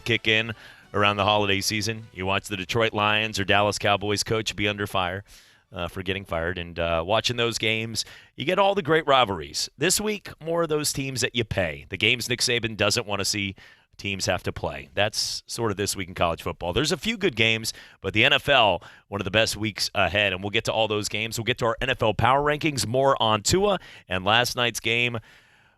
kick in around the holiday season. You watch the Detroit Lions or Dallas Cowboys coach be under fire for getting fired. And watching those games, you get all the great rivalries. This week, more of those teams that you pay. The games Nick Saban doesn't want to see teams have to play. That's sort of this week in college football. There's a few good games, but the NFL, one of the best weeks ahead, and we'll get to all those games. We'll get to our NFL power rankings, more on Tua, and last night's game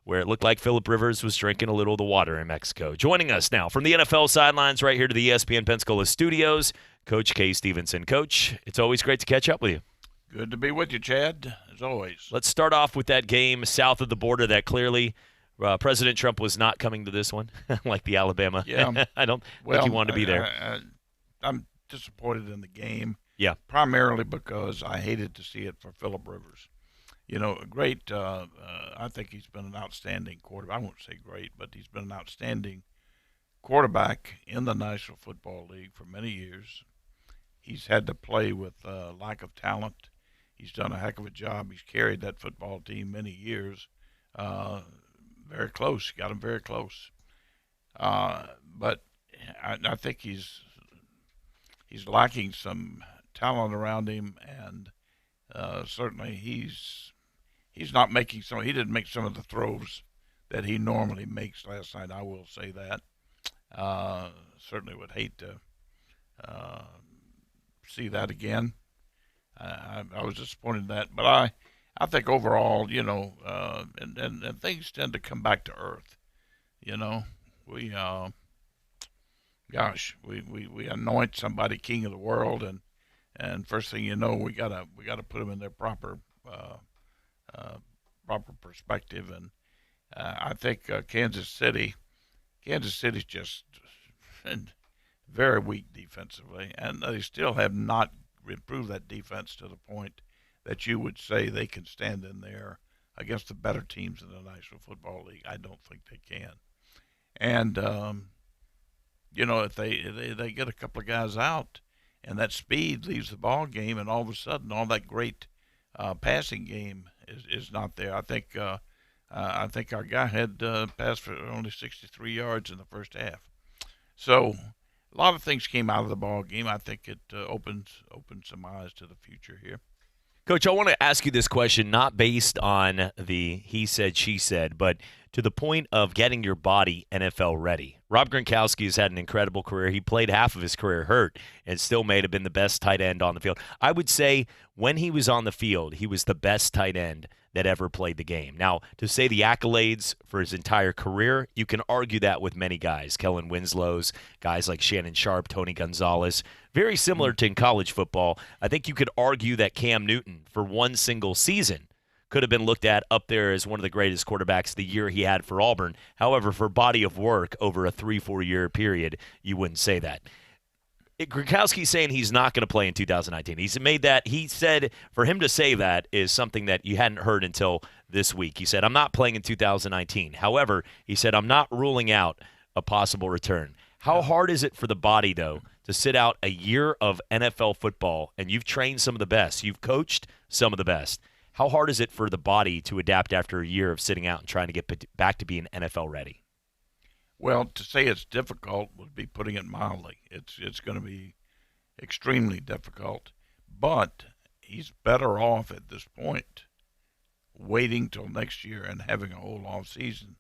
where it looked like Phillip Rivers was drinking a little of the water in Mexico. Joining us now from the NFL sidelines right here to the ESPN Pensacola studios, Coach K. Stevenson. Coach, it's always great to catch up with you. Good to be with you, Chad, as always. Let's start off with that game south of the border that clearly President Trump was not coming to this one, like the Alabama. Yeah. I don't think he wanted to be there. I'm disappointed in the game. Yeah. Primarily because I hated to see it for Phillip Rivers. You know, great. I think he's been an outstanding quarterback. I won't say great, but he's been an outstanding quarterback in the National Football League for many years. He's had to play with lack of talent. He's done a heck of a job. He's carried that football team many years. Very close. Got him very close. But I think he's lacking some talent around him, and certainly he's not making some. He didn't make some of the throws that he normally makes last night. I will say that. Certainly would hate to see that again. I was disappointed in that, but I think overall, you know, and things tend to come back to earth. You know, we anoint somebody king of the world, and first thing you know, we gotta put them in their proper perspective. And I think Kansas City's just very weak defensively, and they still have not improved that defense to the point that you would say they can stand in there against the better teams in the National Football League. I don't think they can. And, you know, if they get a couple of guys out and that speed leaves the ball game, and all of a sudden all that great passing game is not there. I think our guy had passed for only 63 yards in the first half. So a lot of things came out of the ball game. I think it opens some eyes to the future here. Coach, I want to ask you this question, not based on the he said, she said, but to the point of getting your body NFL ready. Rob Gronkowski has had an incredible career. He played half of his career hurt and still may have been the best tight end on the field. I would say when he was on the field, he was the best tight end that ever played the game. Now, to say the accolades for his entire career, you can argue that with many guys. Kellen Winslow's, guys like Shannon Sharp, Tony Gonzalez. Very similar to in college football. I think you could argue that Cam Newton, for one single season, could have been looked at up there as one of the greatest quarterbacks the year he had for Auburn. However, for body of work over a 3-4 year period, you wouldn't say that. Gronkowski's saying he's not going to play in 2019. He's made that. He said for him to say that is something that you hadn't heard until this week. He said, I'm not playing in 2019. However, he said, I'm not ruling out a possible return. How hard is it for the body, though, to sit out a year of NFL football, and you've trained some of the best, you've coached some of the best. How hard is it for the body to adapt after a year of sitting out and trying to get back to being NFL ready? Well, to say it's difficult would be putting it mildly. It's going to be extremely difficult, but he's better off at this point waiting till next year and having a whole off season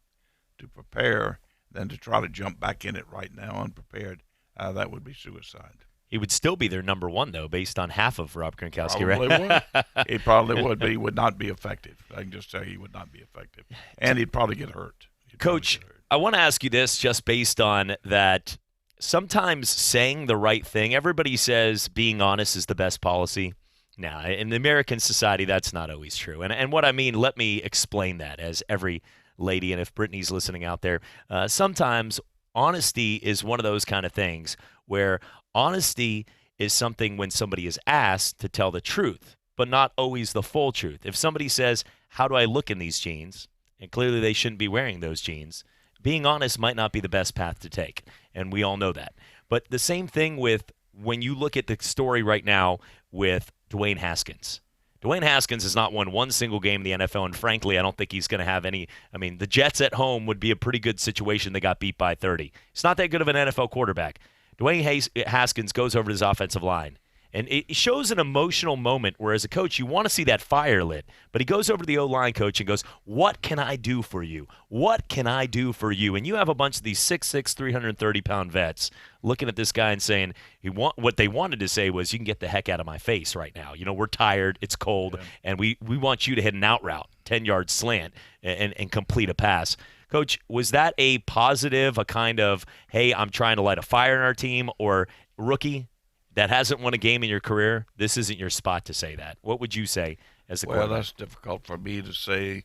to prepare than to try to jump back in it right now unprepared. That would be suicide. He would still be their number one, though, based on half of Rob Gronkowski, Probably right? would. He probably would, but he would not be effective. I can just tell you he would not be effective. And he'd probably get hurt. Coach, I want to ask you this just based on that sometimes saying the right thing, everybody says being honest is the best policy. Now, in the American society, that's not always true. And what I mean, let me explain that as every lady, and if Brittany's listening out there, sometimes honesty is one of those kind of things where honesty is something when somebody is asked to tell the truth, but not always the full truth. If somebody says, how do I look in these jeans? And clearly they shouldn't be wearing those jeans. Being honest might not be the best path to take, and we all know that. But the same thing with when you look at the story right now with Dwayne Haskins. Dwayne Haskins has not won one single game in the NFL, and frankly, I don't think he's going to have any. I mean, the Jets at home would be a pretty good situation. They got beat by 30. He's not that good of an NFL quarterback. Dwayne Haskins goes over to his offensive line. And it shows an emotional moment where, as a coach, you want to see that fire lit. But he goes over to the O-line coach and goes, "What can I do for you? What can I do for you?" And you have a bunch of these 6'6", 330-pound vets looking at this guy and saying, what they wanted to say was, "You can get the heck out of my face right now. We're tired, it's cold, and we want you to hit an out route, 10-yard slant, and complete a pass." Coach, was that a positive, a kind of, hey, I'm trying to light a fire in our team, or rookie that hasn't won a game in your career, this isn't your spot to say that? What would you say as a quarterback? Well, that's difficult for me to say,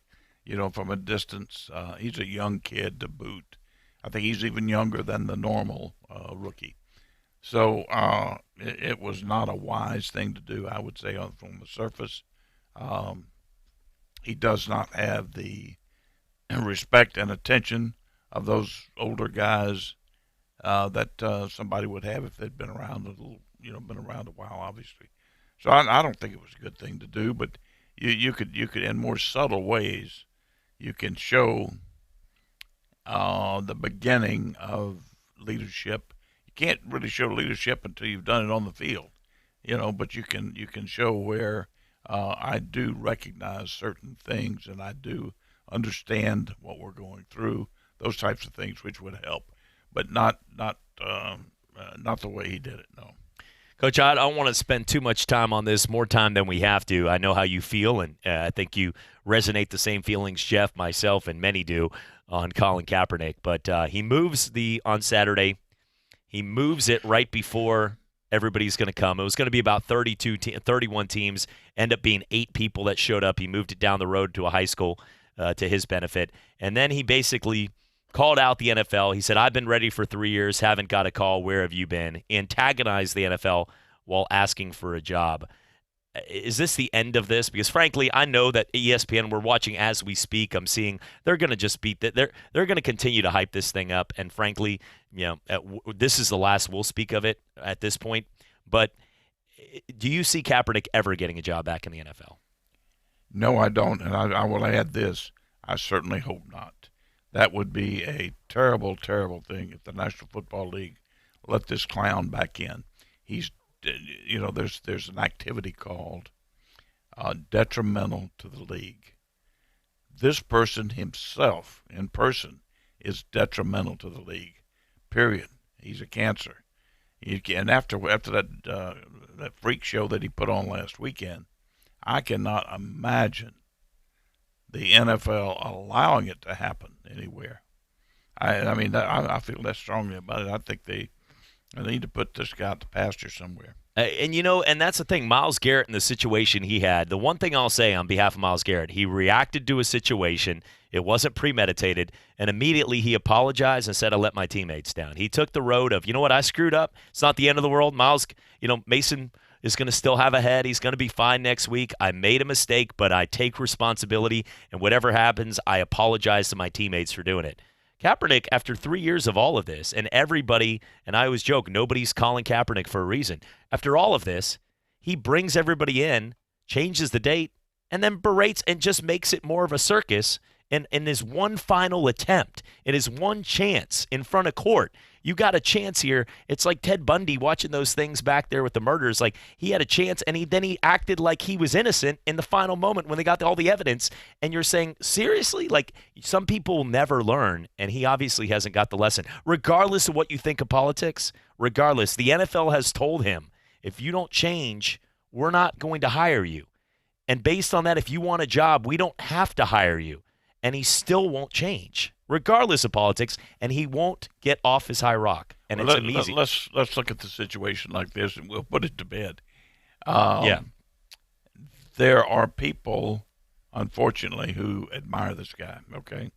from a distance. He's a young kid to boot. I think he's even younger than the normal rookie. So it was not a wise thing to do, I would say, from the surface. He does not have the respect and attention of those older guys that somebody would have if they'd been around a little, been around a while, obviously. So I don't think it was a good thing to do, but you could in more subtle ways, you can show the beginning of leadership. You can't really show leadership until you've done it on the field, but you can show where I do recognize certain things and I do understand what we're going through, those types of things, which would help, but not the way he did it. No. Coach, I don't want to spend too much time on this, more time than we have to. I know how you feel, and I think you resonate the same feelings, Jeff, myself, and many do on Colin Kaepernick. But he moves on Saturday. He moves it right before everybody's going to come. It was going to be about 31 teams. End up being 8 people that showed up. He moved it down the road to a high school to his benefit. And then he basically called out the NFL. He said, "I've been ready for 3 years, haven't got a call. Where have you been?" Antagonized the NFL while asking for a job. Is this the end of this? Because frankly, I know that ESPN, we're watching as we speak. I'm seeing they're going to just beat that. They're going to continue to hype this thing up. And frankly, this is the last we'll speak of it at this point. But do you see Kaepernick ever getting a job back in the NFL? No, I don't. And I will add this. I certainly hope not. That would be a terrible, terrible thing if the National Football League let this clown back in. He's, there's an activity called detrimental to the league. This person himself, in person, is detrimental to the league. Period. He's a cancer. And after that freak show that he put on last weekend, I cannot imagine the NFL allowing it to happen anywhere. I feel less strongly about it. I think they need to put this guy out to pasture somewhere. And that's the thing. Myles Garrett in the situation he had, the one thing I'll say on behalf of Myles Garrett, he reacted to a situation. It wasn't premeditated, and immediately he apologized and said, "I let my teammates down." He took the road of, I screwed up. It's not the end of the world. Myles, Mason is going to still have a head. He's going to be fine next week. I made a mistake, but I take responsibility, and whatever happens, I apologize to my teammates for doing it. Kaepernick, after 3 years of all of this, and everybody, and I always joke, nobody's calling Kaepernick for a reason. After all of this, he brings everybody in, changes the date, and then berates and just makes it more of a circus in his one final attempt, in his one chance in front of court. You got a chance here. It's like Ted Bundy watching those things back there with the murders. Like, he had a chance, and then he acted like he was innocent in the final moment when they got all the evidence. And you're saying, seriously? Like, some people will never learn, and he obviously hasn't got the lesson. Regardless of what you think of politics, regardless, the NFL has told him, if you don't change, we're not going to hire you. And based on that, if you want a job, we don't have to hire you. And he still won't change, regardless of politics, and he won't get off his high rock. And it's amazing. Let's look at the situation like this, and we'll put it to bed. There are people, unfortunately, who admire this guy. Okay,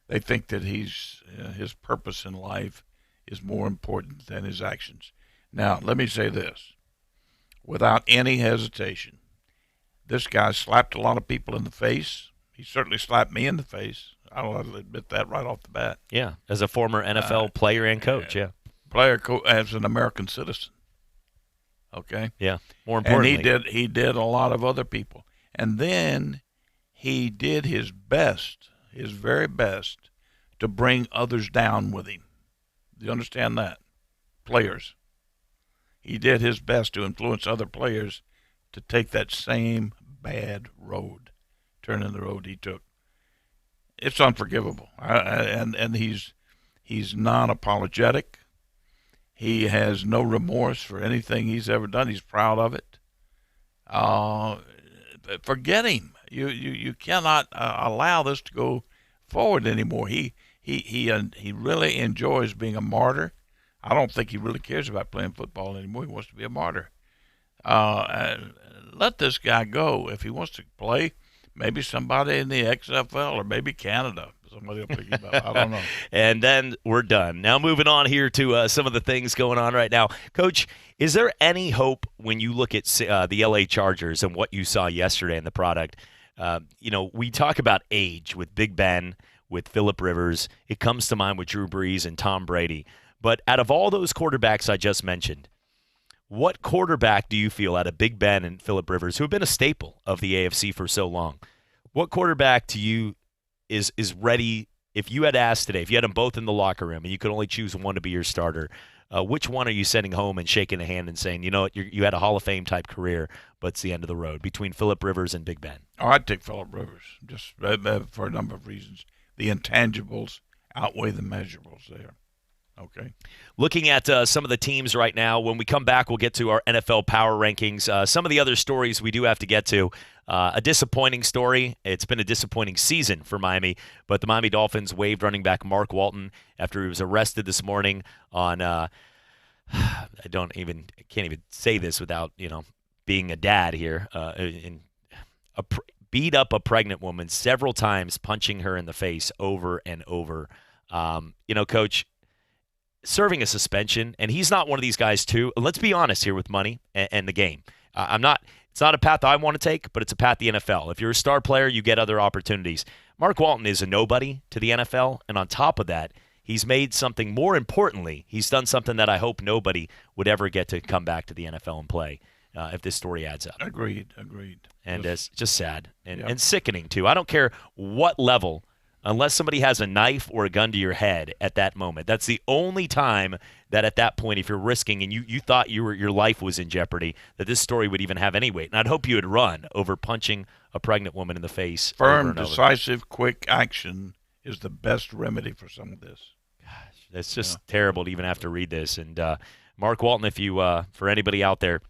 they think that his purpose in life is more important than his actions. Now, let me say this, without any hesitation, this guy slapped a lot of people in the face. He certainly slapped me in the face. I'll admit that right off the bat. Yeah, as a former NFL player and coach, as an American citizen. Okay. Yeah. More And importantly, he did a lot of other people. And then he did his best, his very best, to bring others down with him. Do you understand that? Players. He did his best to influence other players to take that same bad road, turning the road he took. It's unforgivable. And he's non-apologetic. He has no remorse for anything he's ever done. He's proud of it. Forget him. You cannot allow this to go forward anymore. He really enjoys being a martyr. I don't think he really cares about playing football anymore. He wants to be a martyr. Let this guy go. If he wants to play, maybe somebody in the XFL or maybe Canada. Somebody will pick him up. I don't know. And then we're done. Now moving on here to some of the things going on right now. Coach, is there any hope when you look at the LA Chargers and what you saw yesterday in the product? We talk about age with Big Ben, with Phillip Rivers. It comes to mind with Drew Brees and Tom Brady. But out of all those quarterbacks I just mentioned, what quarterback do you feel out of Big Ben and Phillip Rivers, who have been a staple of the AFC for so long, what quarterback to you is ready? If you had asked today, if you had them both in the locker room and you could only choose one to be your starter, which one are you sending home and shaking a hand and saying, you know what, you had a Hall of Fame type career, but it's the end of the road between Phillip Rivers and Big Ben? Oh, I'd take Phillip Rivers just for a number of reasons. The intangibles outweigh the measurables there. Okay. Looking at some of the teams right now, when we come back, we'll get to our NFL power rankings. Some of the other stories we do have to get to. A disappointing story. It's been a disappointing season for Miami, but the Miami Dolphins waived running back Mark Walton after he was arrested this morning on I can't even say this without, being a dad here. Beat up a pregnant woman several times, punching her in the face over and over. Coach, serving a suspension, and he's not one of these guys too. Let's be honest here with money and the game. It's not a path I want to take, but it's a path the NFL. If you're a star player, you get other opportunities. Mark Walton is a nobody to the NFL, and on top of that, he's made something. More importantly, he's done something that I hope nobody would ever get to come back to the NFL and play if this story adds up. Agreed. And it's just sad and sickening, too. I don't care what level, unless somebody has a knife or a gun to your head at that moment. That's the only time that at that point, if you're risking and you thought your life was in jeopardy, that this story would even have any weight. And I'd hope you would run over punching a pregnant woman in the face. Firm, decisive, quick action is the best remedy for some of this. Gosh, it's just terrible to even have to read this. And Mark Walton, if you for anybody out there,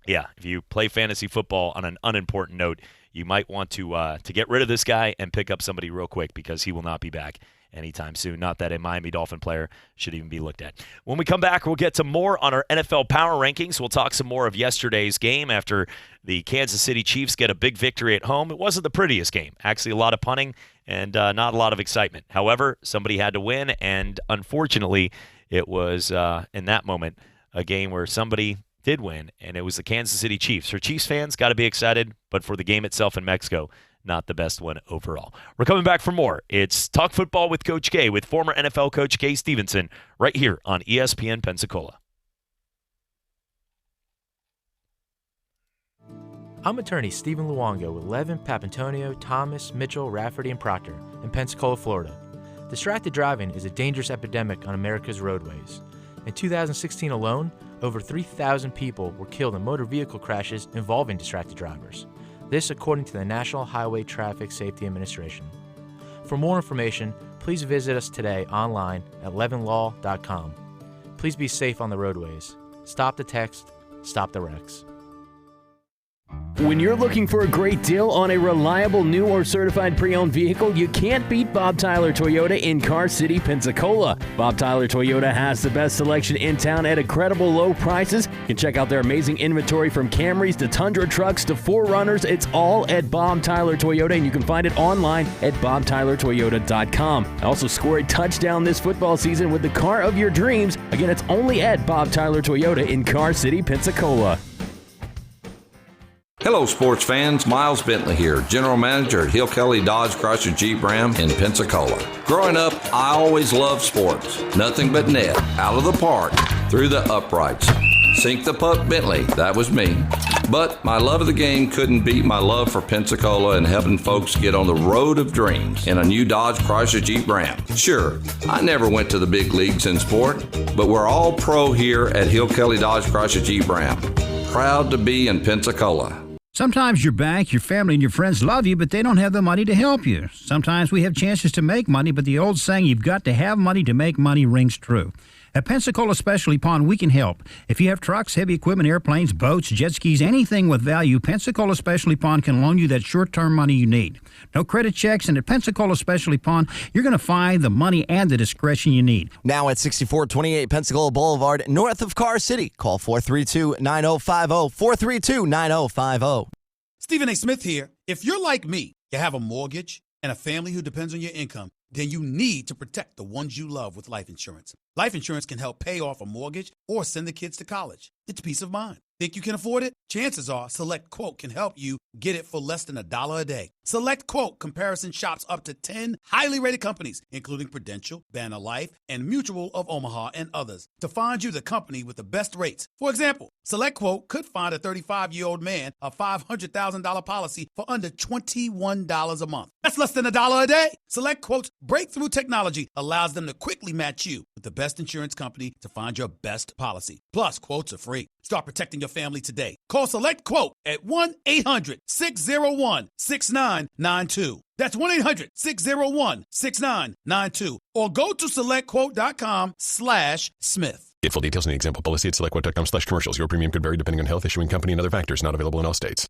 if you play fantasy football on an unimportant note, you might want to get rid of this guy and pick up somebody real quick because he will not be back anytime soon. Not that a Miami Dolphin player should even be looked at. When we come back, we'll get to more on our NFL power rankings. We'll talk some more of yesterday's game after the Kansas City Chiefs get a big victory at home. It wasn't the prettiest game. Actually, a lot of punting and not a lot of excitement. However, somebody had to win, and unfortunately, it was, in that moment, a game where somebody did win, and it was the Kansas City Chiefs. For Chiefs fans, got to be excited, but for the game itself in Mexico, not the best one overall. We're coming back for more. It's Talk Football with Coach K with former NFL coach Kay Stevenson right here on ESPN Pensacola. I'm attorney Stephen Luongo with Levin, Papantonio, Thomas, Mitchell, Rafferty, and Proctor in Pensacola, Florida. Distracted driving is a dangerous epidemic on America's roadways. In 2016 alone, over 3,000 people were killed in motor vehicle crashes involving distracted drivers. This according to the National Highway Traffic Safety Administration. For more information, please visit us today online at levinlaw.com. Please be safe on the roadways. Stop the text, stop the wrecks. When you're looking for a great deal on a reliable new or certified pre-owned vehicle, you can't beat Bob Tyler Toyota in Car City, Pensacola. Bob Tyler Toyota has the best selection in town at incredible low prices. You can check out their amazing inventory from Camrys to Tundra trucks to 4Runners. It's all at Bob Tyler Toyota, and you can find it online at bobtylertoyota.com. Also score a touchdown this football season with the car of your dreams. Again, it's only at Bob Tyler Toyota in Car City, Pensacola. Hello, sports fans. Miles Bentley here, General Manager at Hill Kelly Dodge Chrysler Jeep Ram in Pensacola. Growing up, I always loved sports. Nothing but net, out of the park, through the uprights. Sink the puck Bentley, that was me. But my love of the game couldn't beat my love for Pensacola and helping folks get on the road of dreams in a new Dodge Chrysler Jeep Ram. Sure, I never went to the big leagues in sport, but we're all pro here at Hill Kelly Dodge Chrysler Jeep Ram. Proud to be in Pensacola. Sometimes your bank, your family, and your friends love you, but they don't have the money to help you. Sometimes we have chances to make money, but the old saying, you've got to have money to make money, rings true. At Pensacola Specialty Pond, we can help. If you have trucks, heavy equipment, airplanes, boats, jet skis, anything with value, Pensacola Specialty Pond can loan you that short-term money you need. No credit checks, and at Pensacola Specialty Pond, you're going to find the money and the discretion you need. Now at 6428 Pensacola Boulevard, north of Car City. Call 432-9050, 432-9050. Stephen A. Smith here. If you're like me, you have a mortgage and a family who depends on your income, then you need to protect the ones you love with life insurance. Life insurance can help pay off a mortgage or send the kids to college. It's peace of mind. Think you can afford it? Chances are Select Quote can help you get it for less than $1 a day. Select Quote comparison shops up to 10 highly rated companies, including Prudential, Banner Life, and Mutual of Omaha, and others, to find you the company with the best rates. For example, Select Quote could find a 35-year-old man a $500,000 policy for under $21 a month. That's less than $1 a day. Select Quote's breakthrough technology allows them to quickly match you with the best insurance company to find your best policy. Plus, quotes are free. Start protecting your family today. Call Select Quote at 1-800-601-6992. That's 1-800-601-6992. Or go to selectquote.com/Smith. Get full details in the example policy at selectquote.com/commercials. Your premium could vary depending on health, issuing company, and other factors. Not available in all states.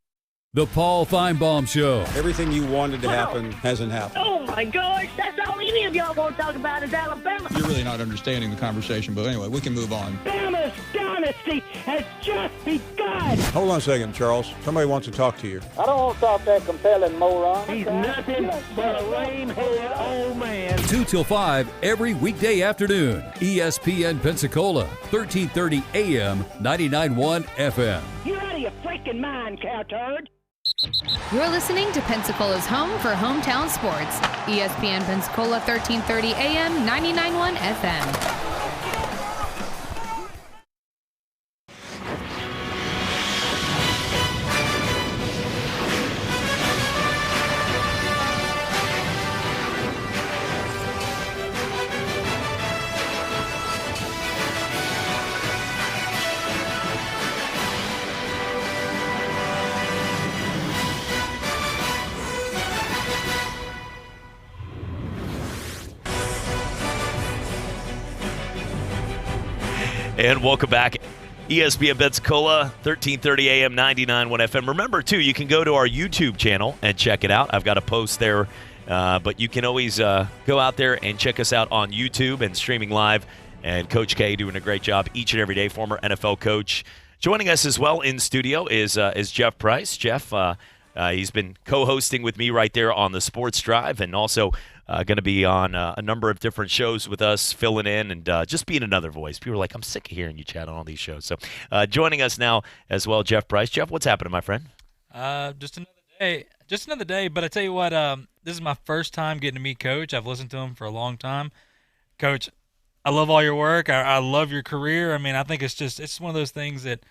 The Paul Feinbaum Show. Everything you wanted to happen hasn't happened. Oh, my gosh. That's all any of y'all going to talk about is Alabama. You're really not understanding the conversation, but anyway, we can move on. Alabama's dynasty has just begun. Hold on a second, Charles. Somebody wants to talk to you. I don't want to talk that compelling moron. He's nothing but a lame-headed old man. 2 till 5 every weekday afternoon. ESPN Pensacola, 1330 AM, 99.1 FM. You're out of your freaking mind, cowturd. You're listening to Pensacola's home for hometown sports. ESPN Pensacola, 1330 AM, 99.1 FM. And welcome back. ESPN Pensacola, 1330 AM, 99.1 FM. Remember, too, you can go to our YouTube channel and check it out. I've got a post there, but you can always go out there and check us out on YouTube and streaming live. And Coach K doing a great job each and every day, former NFL coach. Joining us as well in studio is Jeff Price. Jeff, he's been co-hosting with me right there on the Sports Drive, and also going to be on a number of different shows with us, filling in and just being another voice. People are like, I'm sick of hearing you chat on all these shows. So joining us now as well, Jeff Price. Jeff, what's happening, my friend? Just another day. Just another day. But I tell you what, this is my first time getting to meet Coach. I've listened to him for a long time. Coach, I love all your work. I love your career. I mean, I think it's one of those things that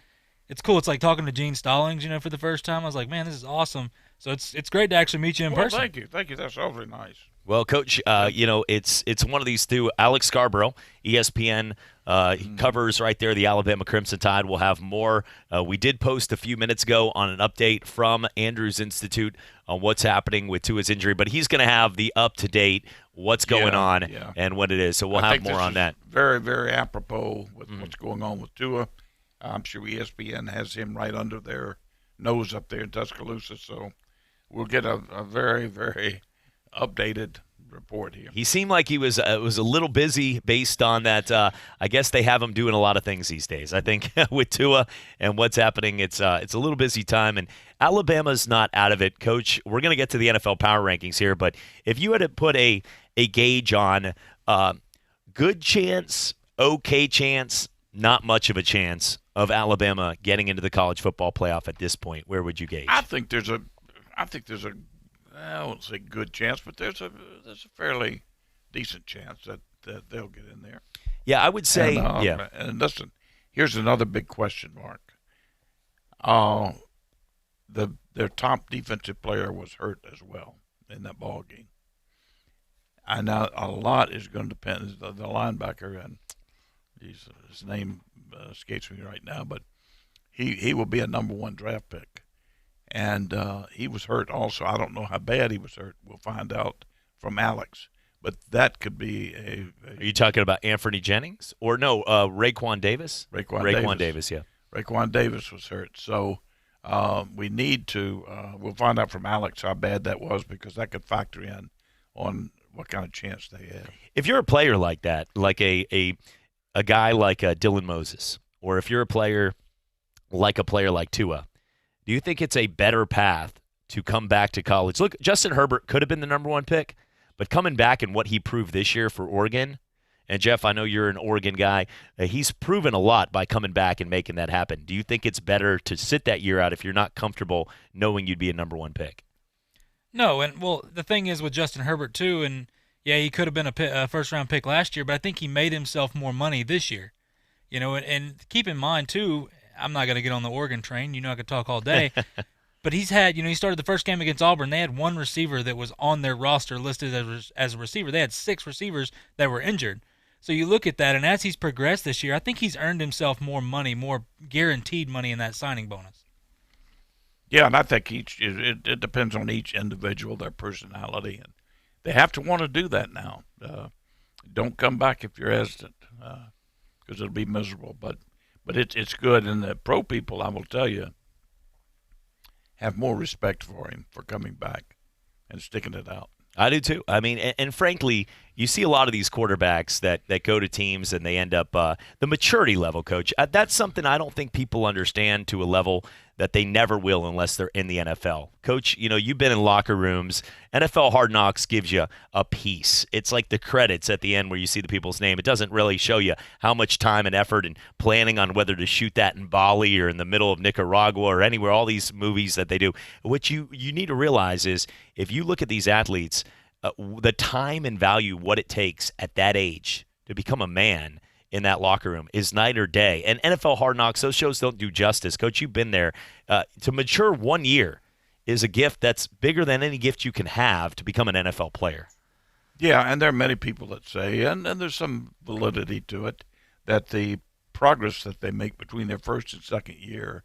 it's cool. It's like talking to Gene Stallings, for the first time. I was like, man, this is awesome. So it's great to actually meet you in person. Thank you. That's awfully nice. Well, Coach, it's one of these two. Alex Scarborough, ESPN, he covers right there the Alabama Crimson Tide. We'll have more. We did post a few minutes ago on an update from Andrews Institute on what's happening with Tua's injury, but he's going to have the up-to-date what's going on and what it is. So we'll have more on that. Very, very apropos with what's going on with Tua. I'm sure ESPN has him right under their nose up there in Tuscaloosa, so we'll get a very, very updated report here. He seemed like he was a little busy based on that. I guess they have him doing a lot of things these days. I think with Tua and what's happening, it's a little busy time, and Alabama's not out of it. Coach, we're going to get to the NFL power rankings here, but if you had to put a gauge on good chance, okay chance, not much of a chance of Alabama getting into the college football playoff at this point, where would you gauge? I think there's a I won't say good chance, but there's a fairly decent chance that they'll get in there. Yeah, I would say, And listen, Here's another big question mark. Their top defensive player was hurt as well in that ball game. And now a lot is going to depend. The linebacker, and his name escapes me right now, but he will be a number 1 draft pick. And he was hurt also. I don't know how bad he was hurt. We'll find out from Alex. But that could be Are you talking about Anthony Jennings? Or no, Raekwon Davis? Raekwon Davis, yeah. Raekwon Davis was hurt. So we need to we'll find out from Alex how bad that was, because that could factor in on what kind of chance they have. If you're a player like that, like a guy like Dylan Moses, or if you're a player like Tua, do you think it's a better path to come back to college? Look, Justin Herbert could have been the number 1 pick, but coming back and what he proved this year for Oregon, and Jeff, I know you're an Oregon guy, he's proven a lot by coming back and making that happen. Do you think it's better to sit that year out if you're not comfortable knowing you'd be a number 1 pick? No, and the thing is with Justin Herbert too, and yeah, he could have been a first-round pick last year, but I think he made himself more money this year. And keep in mind too, I'm not going to get on the Oregon train. I could talk all day. But he's had, he started the first game against Auburn. They had 1 receiver that was on their roster listed as a receiver. They had 6 receivers that were injured. So you look at that, and as he's progressed this year, I think he's earned himself more money, more guaranteed money in that signing bonus. Yeah, and I think it depends on each individual, their personality, and they have to want to do that now. Don't come back if you're hesitant, because it'll be miserable. But it's good, and the pro people, I will tell you, have more respect for him for coming back and sticking it out. I do too. I mean, and frankly, you see a lot of these quarterbacks that go to teams and they end up the maturity level, Coach. That's something I don't think people understand to a level that they never will unless they're in the NFL. Coach, you've been in locker rooms. NFL Hard Knocks gives you a piece. It's like the credits at the end where you see the people's name. It doesn't really show you how much time and effort and planning on whether to shoot that in Bali or in the middle of Nicaragua or anywhere, all these movies that they do. What you need to realize is if you look at these athletes, the time and value, what it takes at that age to become a man in that locker room is night or day. And NFL Hard Knocks, those shows don't do justice. Coach, you've been there. To mature 1 year is a gift that's bigger than any gift you can have to become an NFL player. Yeah, and there are many people that say, and there's some validity to it, that the progress that they make between their first and second year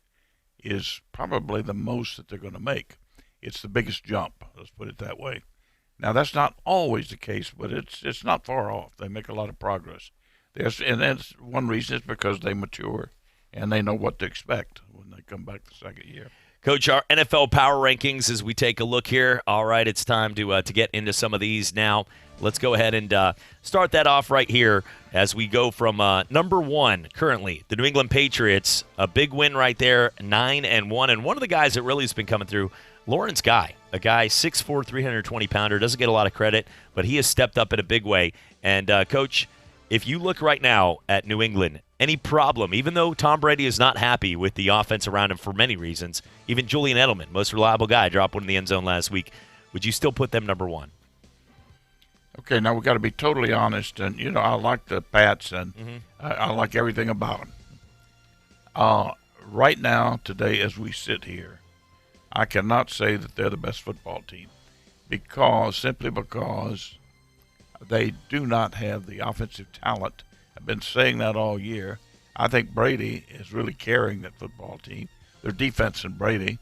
is probably the most that they're going to make. It's the biggest jump, let's put it that way. Now, that's not always the case, but it's not far off. They make a lot of progress. And that's one reason is because they mature and they know what to expect when they come back the second year. Coach, our NFL power rankings as we take a look here. All right, it's time to get into some of these now. Let's go ahead and start that off right here as we go from number 1 currently, the New England Patriots. A big win right there, 9-1. And one of the guys that really has been coming through, Lawrence Guy, a guy 6'4", 320-pounder, doesn't get a lot of credit, but he has stepped up in a big way. And, Coach, if you look right now at New England, any problem, even though Tom Brady is not happy with the offense around him for many reasons, even Julian Edelman, most reliable guy, dropped one in the end zone last week, would you still put them number 1? Okay, now we've got to be totally honest. And, I like the Pats, and I like everything about them. Right now, today, as we sit here, I cannot say that they're the best football team simply because they do not have the offensive talent. I've been saying that all year. I think Brady is really carrying that football team. Their defense and Brady,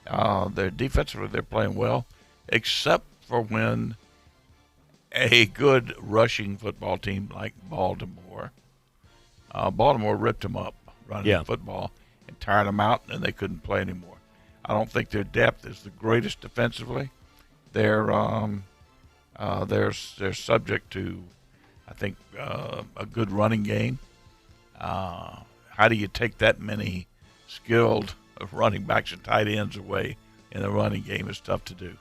their defensively they're playing well, except for when a good rushing football team like Baltimore ripped them up running the football and tired them out, and they couldn't play anymore. I don't think their depth is the greatest defensively. They're subject to, I think, a good running game. How do you take that many skilled running backs and tight ends away in the running game is tough to do.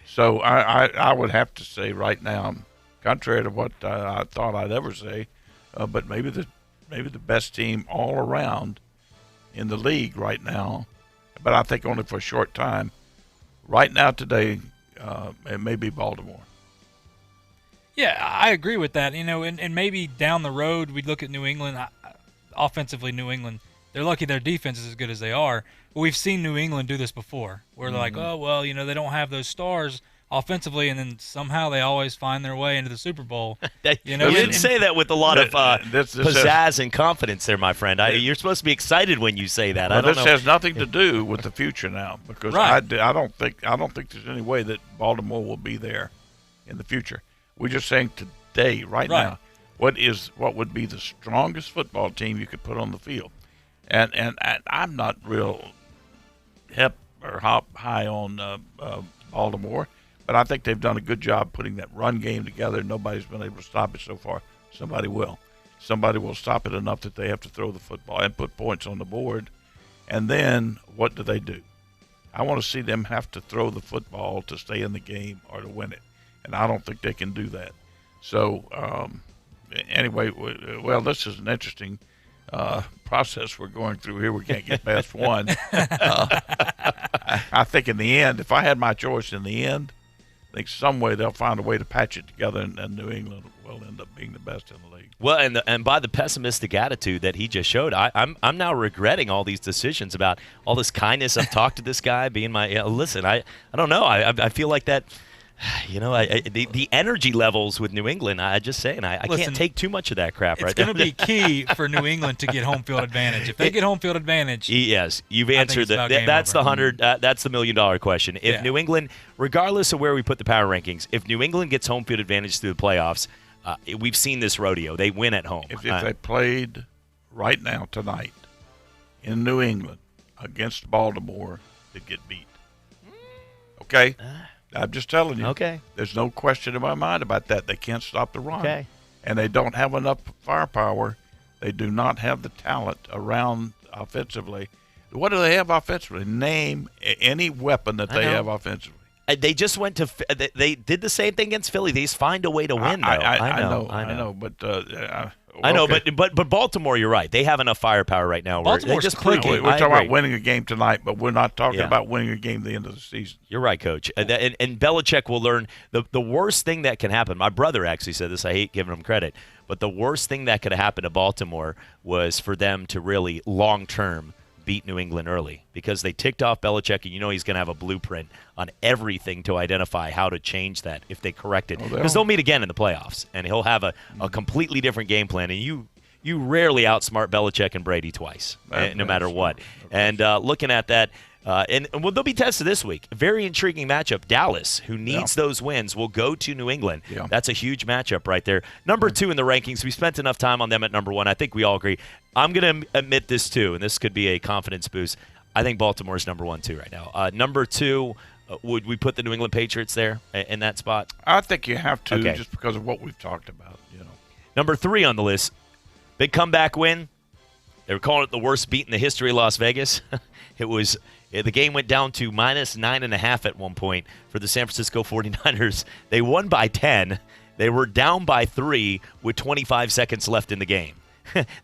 So I would have to say right now, contrary to what I thought I'd ever say, but maybe the best team all around in the league right now, but I think only for a short time. Right now today, it may be Baltimore. Yeah, I agree with that. And maybe down the road we'd look at New England. offensively, New England, they're lucky their defense is as good as they are. But we've seen New England do this before, where they're like, oh, well, they don't have those stars offensively, and then somehow they always find their way into the Super Bowl. You didn't say that with a lot of pizzazz and confidence there, my friend. You're supposed to be excited when you say that. Well, I don't this know. has nothing to do with the future now, because I don't think there's any way that Baltimore will be there in the future. We're just saying today, right now, what would be the strongest football team you could put on the field, and I'm not real hip or high on Baltimore. But I think they've done a good job putting that run game together. Nobody's been able to stop it so far. Somebody will. Somebody will stop it enough that they have to throw the football and put points on the board. And then what do? I want to see them have to throw the football to stay in the game or to win it. And I don't think they can do that. So, anyway, well, this is an interesting process we're going through here. We can't get past one. I think in the end, if I had my choice in the end, I think some way they'll find a way to patch it together, and New England will end up being the best in the league. Well, and by the pessimistic attitude that he just showed, I'm now regretting all these decisions about all this kindness. I've talked to this guy being my listen. I don't know. I feel like that. The energy levels with New England. I can't take too much of that crap. It's going to be key for New England to get home field advantage. If they get home field advantage, yes, you've answered that. That's the that's the $1 million question. If New England, regardless of where we put the power rankings, if New England gets home field advantage through the playoffs, we've seen this rodeo. They win at home. If they played right now tonight in New England against Baltimore, they'd get beat. Okay. I'm just telling you. Okay. There's no question in my mind about that. They can't stop the run. Okay. And they don't have enough firepower. They do not have the talent around offensively. What do they have offensively? Name any weapon that they have offensively. They just went to – they did the same thing against Philly. They just find a way to win, though. I know. But I know, but Baltimore, you're right. They have enough firepower right now. Baltimore's just clicking. We're talking about winning a game tonight, but we're not talking about winning a game at the end of the season. You're right, Coach. And Belichick will learn the worst thing that can happen. My brother actually said this. I hate giving him credit. But the worst thing that could happen to Baltimore was for them to really long-term beat New England early, because they ticked off Belichick, and he's going to have a blueprint on everything to identify how to change that if they correct it. Because they'll meet again in the playoffs, and he'll have a completely different game plan. And you rarely outsmart Belichick and Brady twice, no matter what. And looking at that, and they'll be tested this week. Very intriguing matchup. Dallas, who needs those wins, will go to New England. Yeah. That's a huge matchup right there. Number 2 in the rankings. We spent enough time on them at number 1. I think we all agree. I'm going to admit this too, and this could be a confidence boost. I think Baltimore's number 1 too right now. Number 2, would we put the New England Patriots there in that spot? I think you have to, just because of what we've talked about. Number 3 on the list, big comeback win. They were calling it the worst beat in the history of Las Vegas. It was. The game went down to -9.5 at one point for the San Francisco 49ers. They won by 10. They were down by 3 with 25 seconds left in the game.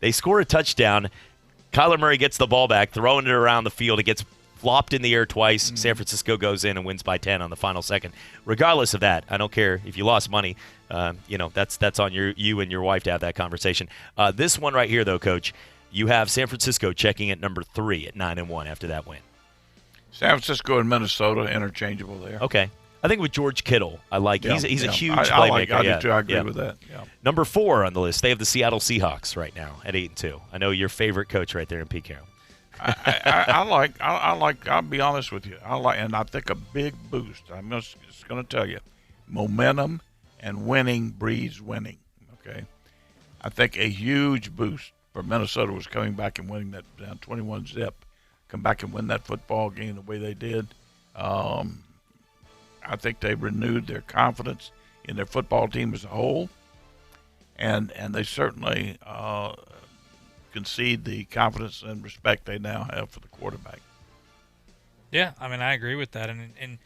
They score a touchdown. Kyler Murray gets the ball back, throwing it around the field. It gets flopped in the air twice. San Francisco goes in and wins by 10 on the final second. Regardless of that, I don't care if you lost money. That's on you and your wife to have that conversation. This one right here, though, Coach, you have San Francisco checking at number 3 at 9-1 after that win. San Francisco and Minnesota interchangeable there. Okay. I think with George Kittle, I like he's a huge playmaker. I do too. I agree with that. Yeah. Number 4 on the list, they have the Seattle Seahawks right now at 8-2. I know your favorite coach right there in Pete Carroll. I like. I'll be honest with you. And I think a big boost. I'm just going to tell you, momentum and winning breeds winning. Okay. I think a huge boost for Minnesota was coming back and winning that down 21-zip. Come back and win that football game the way they did. I think they renewed their confidence in their football team as a whole, and they certainly concede the confidence and respect they now have for the quarterback. Yeah, I mean, I agree with that. And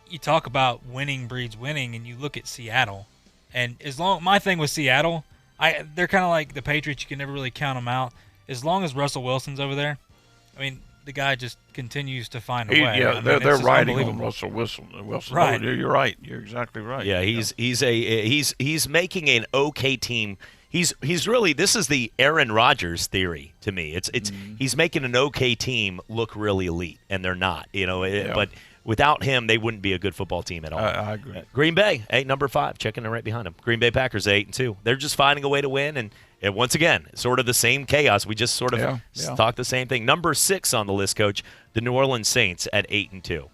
you talk about winning breeds winning, and you look at Seattle, and my thing with Seattle, they're kind of like the Patriots. You can never really count them out. As long as Russell Wilson's over there, I mean, the guy just continues to find a way. Yeah, they're riding on Russell Wilson. Right. You're right. You're exactly right. Yeah, he's making an okay team. He's really, this is the Aaron Rodgers theory to me. It's he's making an okay team look really elite, and they're not. But without him, they wouldn't be a good football team at all. I agree. Green Bay, number 5, checking in right behind them. Green Bay Packers 8-2. They're just finding a way to win, and once again, sort of the same chaos. We just sort of talked the same thing. Number 6 on the list, Coach, the New Orleans Saints at 8-2.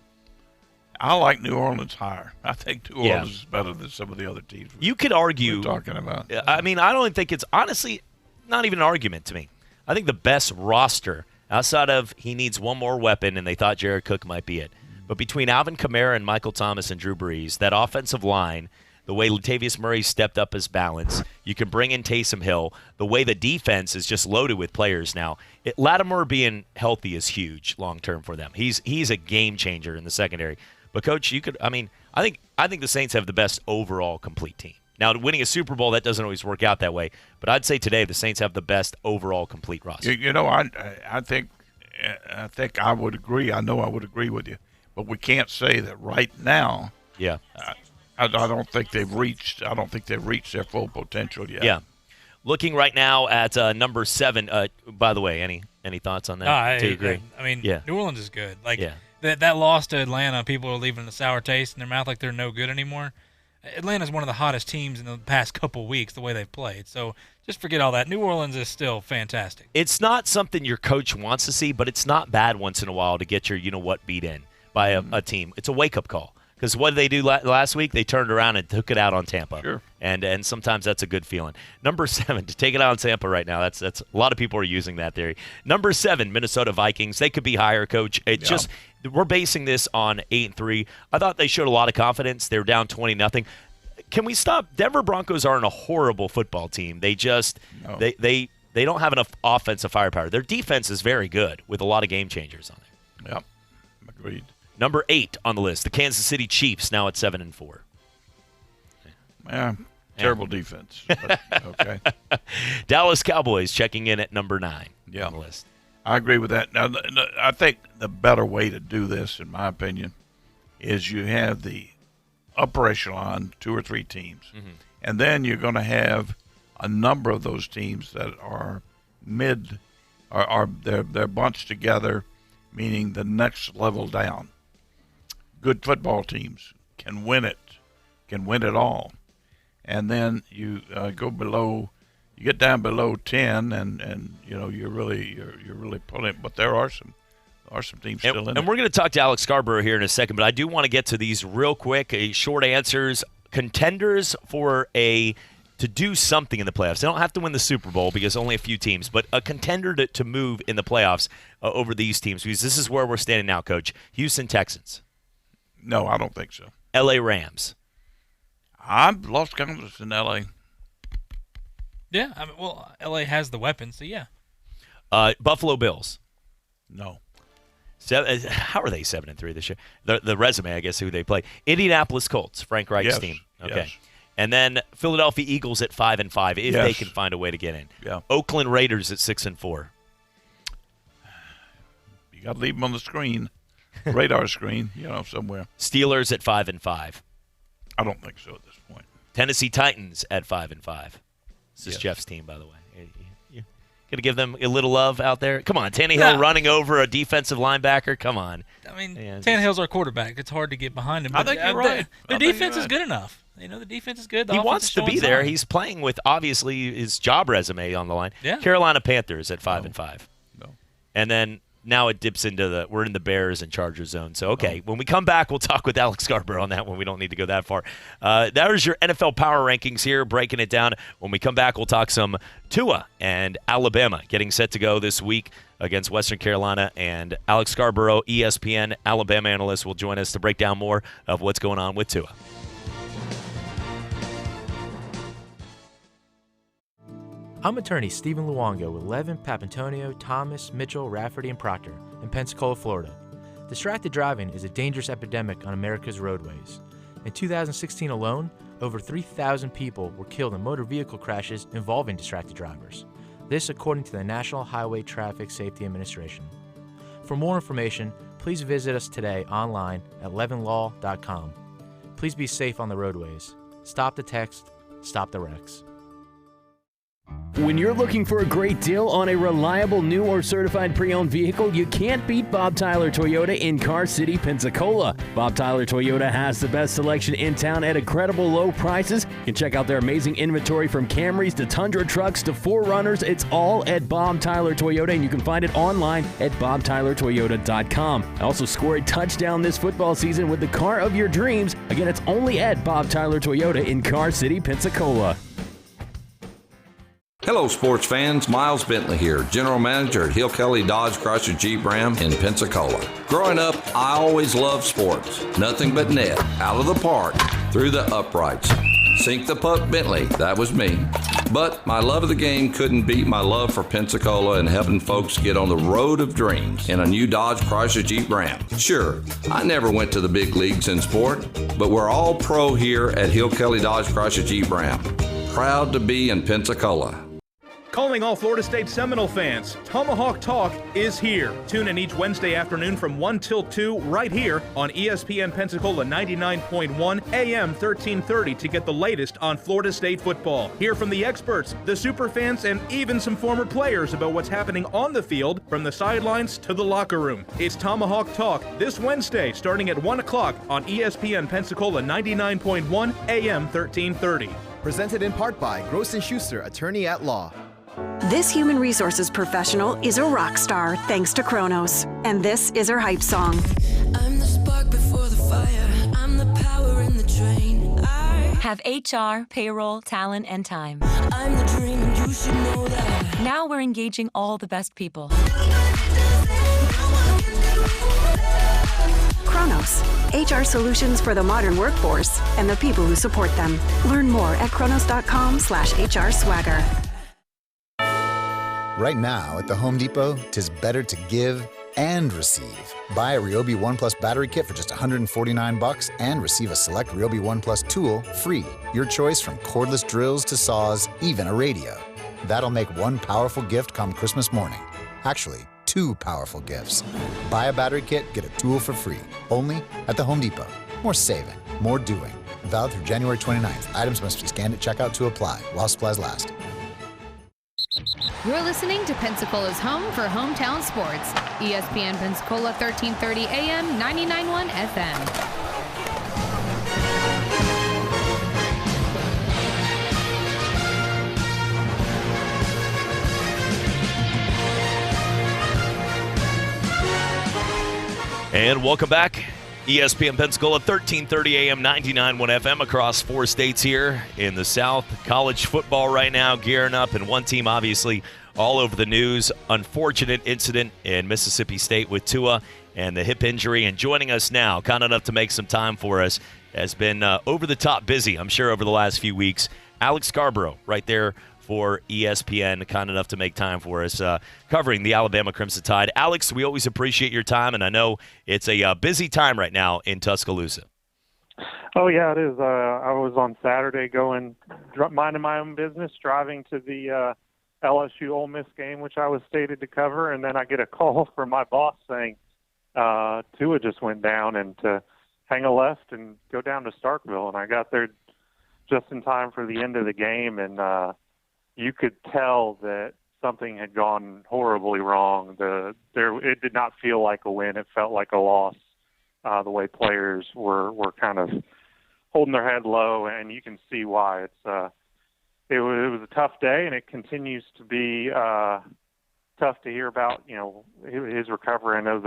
I like New Orleans higher. I think New Orleans is better than some of the other teams you could argue we're talking about. I mean, I don't think it's honestly not even an argument to me. I think the best roster outside of he needs one more weapon, and they thought Jared Cook might be it. But between Alvin Kamara and Michael Thomas and Drew Brees, that offensive line, the way Latavius Murray stepped up his balance, you can bring in Taysom Hill, the way the defense is just loaded with players now. Lattimore being healthy is huge long term for them. He's a game changer in the secondary. But Coach, I think the Saints have the best overall complete team. Now, winning a Super Bowl, that doesn't always work out that way. But I'd say today the Saints have the best overall complete roster. I think I would agree. I know I would agree with you. But we can't say that right now. Yeah. I don't think they've reached their full potential yet. Yeah. Looking right now at number 7. By the way, any thoughts on that? New Orleans is good. That loss to Atlanta, people are leaving a sour taste in their mouth like they're no good anymore. Atlanta's one of the hottest teams in the past couple weeks, the way they've played. So just forget all that. New Orleans is still fantastic. It's not something your coach wants to see, but it's not bad once in a while to get your you-know-what beat in by a team. It's a wake-up call. Because what did they do last week? They turned around and took it out on Tampa. Sure. And sometimes that's a good feeling. Number 7, to take it out on Tampa right now, that's a lot of people are using that theory. Number 7, Minnesota Vikings. They could be higher, Coach. Just we're basing this on 8-3. I thought they showed a lot of confidence. They were down 20-0. Can we stop? Denver Broncos aren't a horrible football team. They just they don't have enough offensive firepower. Their defense is very good with a lot of game changers on there. Yep. Agreed. Number 8 on the list, the Kansas City Chiefs, now at 7-4. Yeah, terrible defense. But okay. Dallas Cowboys checking in at number 9 on the list. I agree with that. Now, I think the better way to do this, in my opinion, is you have the upper echelon 2 or 3 teams, and then you're going to have a number of those teams that are they're bunched together, meaning the next level down. Good football teams can win it all, and then you go below, you get down below 10, and you're really pulling. But there are some teams still in it. And we're going to talk to Alex Scarborough here in a second, but I do want to get to these real quick, short answers. Contenders to do something in the playoffs. They don't have to win the Super Bowl because only a few teams, but a contender to move in the playoffs over these teams, because this is where we're standing now, Coach. Houston Texans. No, I don't think so. L.A. Rams. I've lost confidence in L.A. Yeah, L.A. has the weapons, so yeah. Buffalo Bills. No. How are they 7-3 this year? The resume, I guess, who they play. Indianapolis Colts, Frank Reich's team. Okay. Yes. And then Philadelphia Eagles at 5-5, if they can find a way to get in. Yeah. Oakland Raiders at 6-4. You got to leave them on the screen. Radar screen, somewhere. Steelers at 5-5. I don't think so at this point. Tennessee Titans at 5-5. This is Jeff's team, by the way. You gonna give them a little love out there? Come on, Tannehill running over a defensive linebacker. Come on. I mean, Tannehill's our quarterback. It's hard to get behind him. I think you're right. Their defense is good enough. The defense is good. He wants to be there. He's playing with obviously his job resume on the line. Yeah. Carolina Panthers at 5-5. No. And then now it dips into we're in the Bears and Chargers zone. So, okay, when we come back, we'll talk with Alex Scarborough on that one. We don't need to go that far. That was your NFL power rankings here, breaking it down. When we come back, we'll talk some Tua and Alabama getting set to go this week against Western Carolina. And Alex Scarborough, ESPN Alabama analyst, will join us to break down more of what's going on with Tua. I'm attorney Stephen Luongo with Levin, Papantonio, Thomas, Mitchell, Rafferty, and Proctor in Pensacola, Florida. Distracted driving is a dangerous epidemic on America's roadways. In 2016 alone, over 3,000 people were killed in motor vehicle crashes involving distracted drivers. This according to the National Highway Traffic Safety Administration. For more information, please visit us today online at levinlaw.com. Please be safe on the roadways. Stop the text, stop the wrecks. When you're looking for a great deal on a reliable new or certified pre-owned vehicle, you can't beat Bob Tyler Toyota in Car City, Pensacola. Bob Tyler Toyota has the best selection in town at incredible low prices. You can check out their amazing inventory from Camrys to Tundra trucks to 4Runners. It's all at Bob Tyler Toyota, and you can find it online at bobtylertoyota.com. Also score a touchdown this football season with the car of your dreams. Again, it's only at Bob Tyler Toyota in Car City, Pensacola. Hello, sports fans. Miles Bentley here, General Manager at Hill Kelly Dodge Chrysler Jeep Ram in Pensacola. Growing up, I always loved sports. Nothing but net, out of the park, through the uprights. Sink the puck Bentley, that was me. But my love of the game couldn't beat my love for Pensacola and helping folks get on the road of dreams in a new Dodge Chrysler Jeep Ram. Sure, I never went to the big leagues in sport, but we're all pro here at Hill Kelly Dodge Chrysler Jeep Ram. Proud to be in Pensacola. Calling all Florida State Seminole fans, Tomahawk Talk is here. Tune in each Wednesday afternoon from 1 till 2 right here on ESPN Pensacola 99.1 AM 1330 to get the latest on Florida State football. Hear from the experts, the superfans, and even some former players about what's happening on the field from the sidelines to the locker room. It's Tomahawk Talk this Wednesday starting at 1 o'clock on ESPN Pensacola 99.1 AM 1330. Presented in part by Gross & Schuster, Attorney at Law. This human resources professional is a rock star thanks to Kronos. And this is her hype song. I'm the spark before the fire. I'm the power in the train. I have HR, payroll, talent, and time. I'm the dream and you should know that. Now we're engaging all the best people. Kronos, HR solutions for the modern workforce and the people who support them. Learn more at kronos.com/HR swagger. Right now at the Home Depot, 'tis better to give and receive. Buy a Ryobi One Plus battery kit for just $149 and receive a select Ryobi One Plus tool free. Your choice from cordless drills to saws, even a radio. That'll make one powerful gift come Christmas morning. Actually, two powerful gifts. Buy a battery kit, get a tool for free. Only at the Home Depot. More saving, more doing. Valid through January 29th. Items must be scanned at checkout to apply while supplies last. You're listening to Pensacola's home for hometown sports. ESPN Pensacola 1330 AM, 99.1 FM. And welcome back. ESPN Pensacola, 1330 AM, 99.1 FM across 4 states here in the South. College football right now gearing up, and one team obviously all over the news. Unfortunate incident in Mississippi State with Tua and the hip injury. And joining us now, kind enough to make some time for us, has been over the top busy, I'm sure, over the last few weeks. Alex Scarborough right there for ESPN, kind enough to make time for us, covering the Alabama Crimson Tide. Alex, we always appreciate your time, and I know it's a busy time right now in Tuscaloosa. Oh, yeah, it is. I was on Saturday minding my own business, driving to the LSU Ole Miss game, which I was stated to cover, and then I get a call from my boss saying Tua just went down and to hang a left and go down to Starkville. And I got there just in time for the end of the game, and you could tell that something had gone horribly wrong. It did not feel like a win. It felt like a loss, the way players were kind of holding their head low, and you can see why. It was a tough day, and it continues to be tough to hear about, his recovery. I know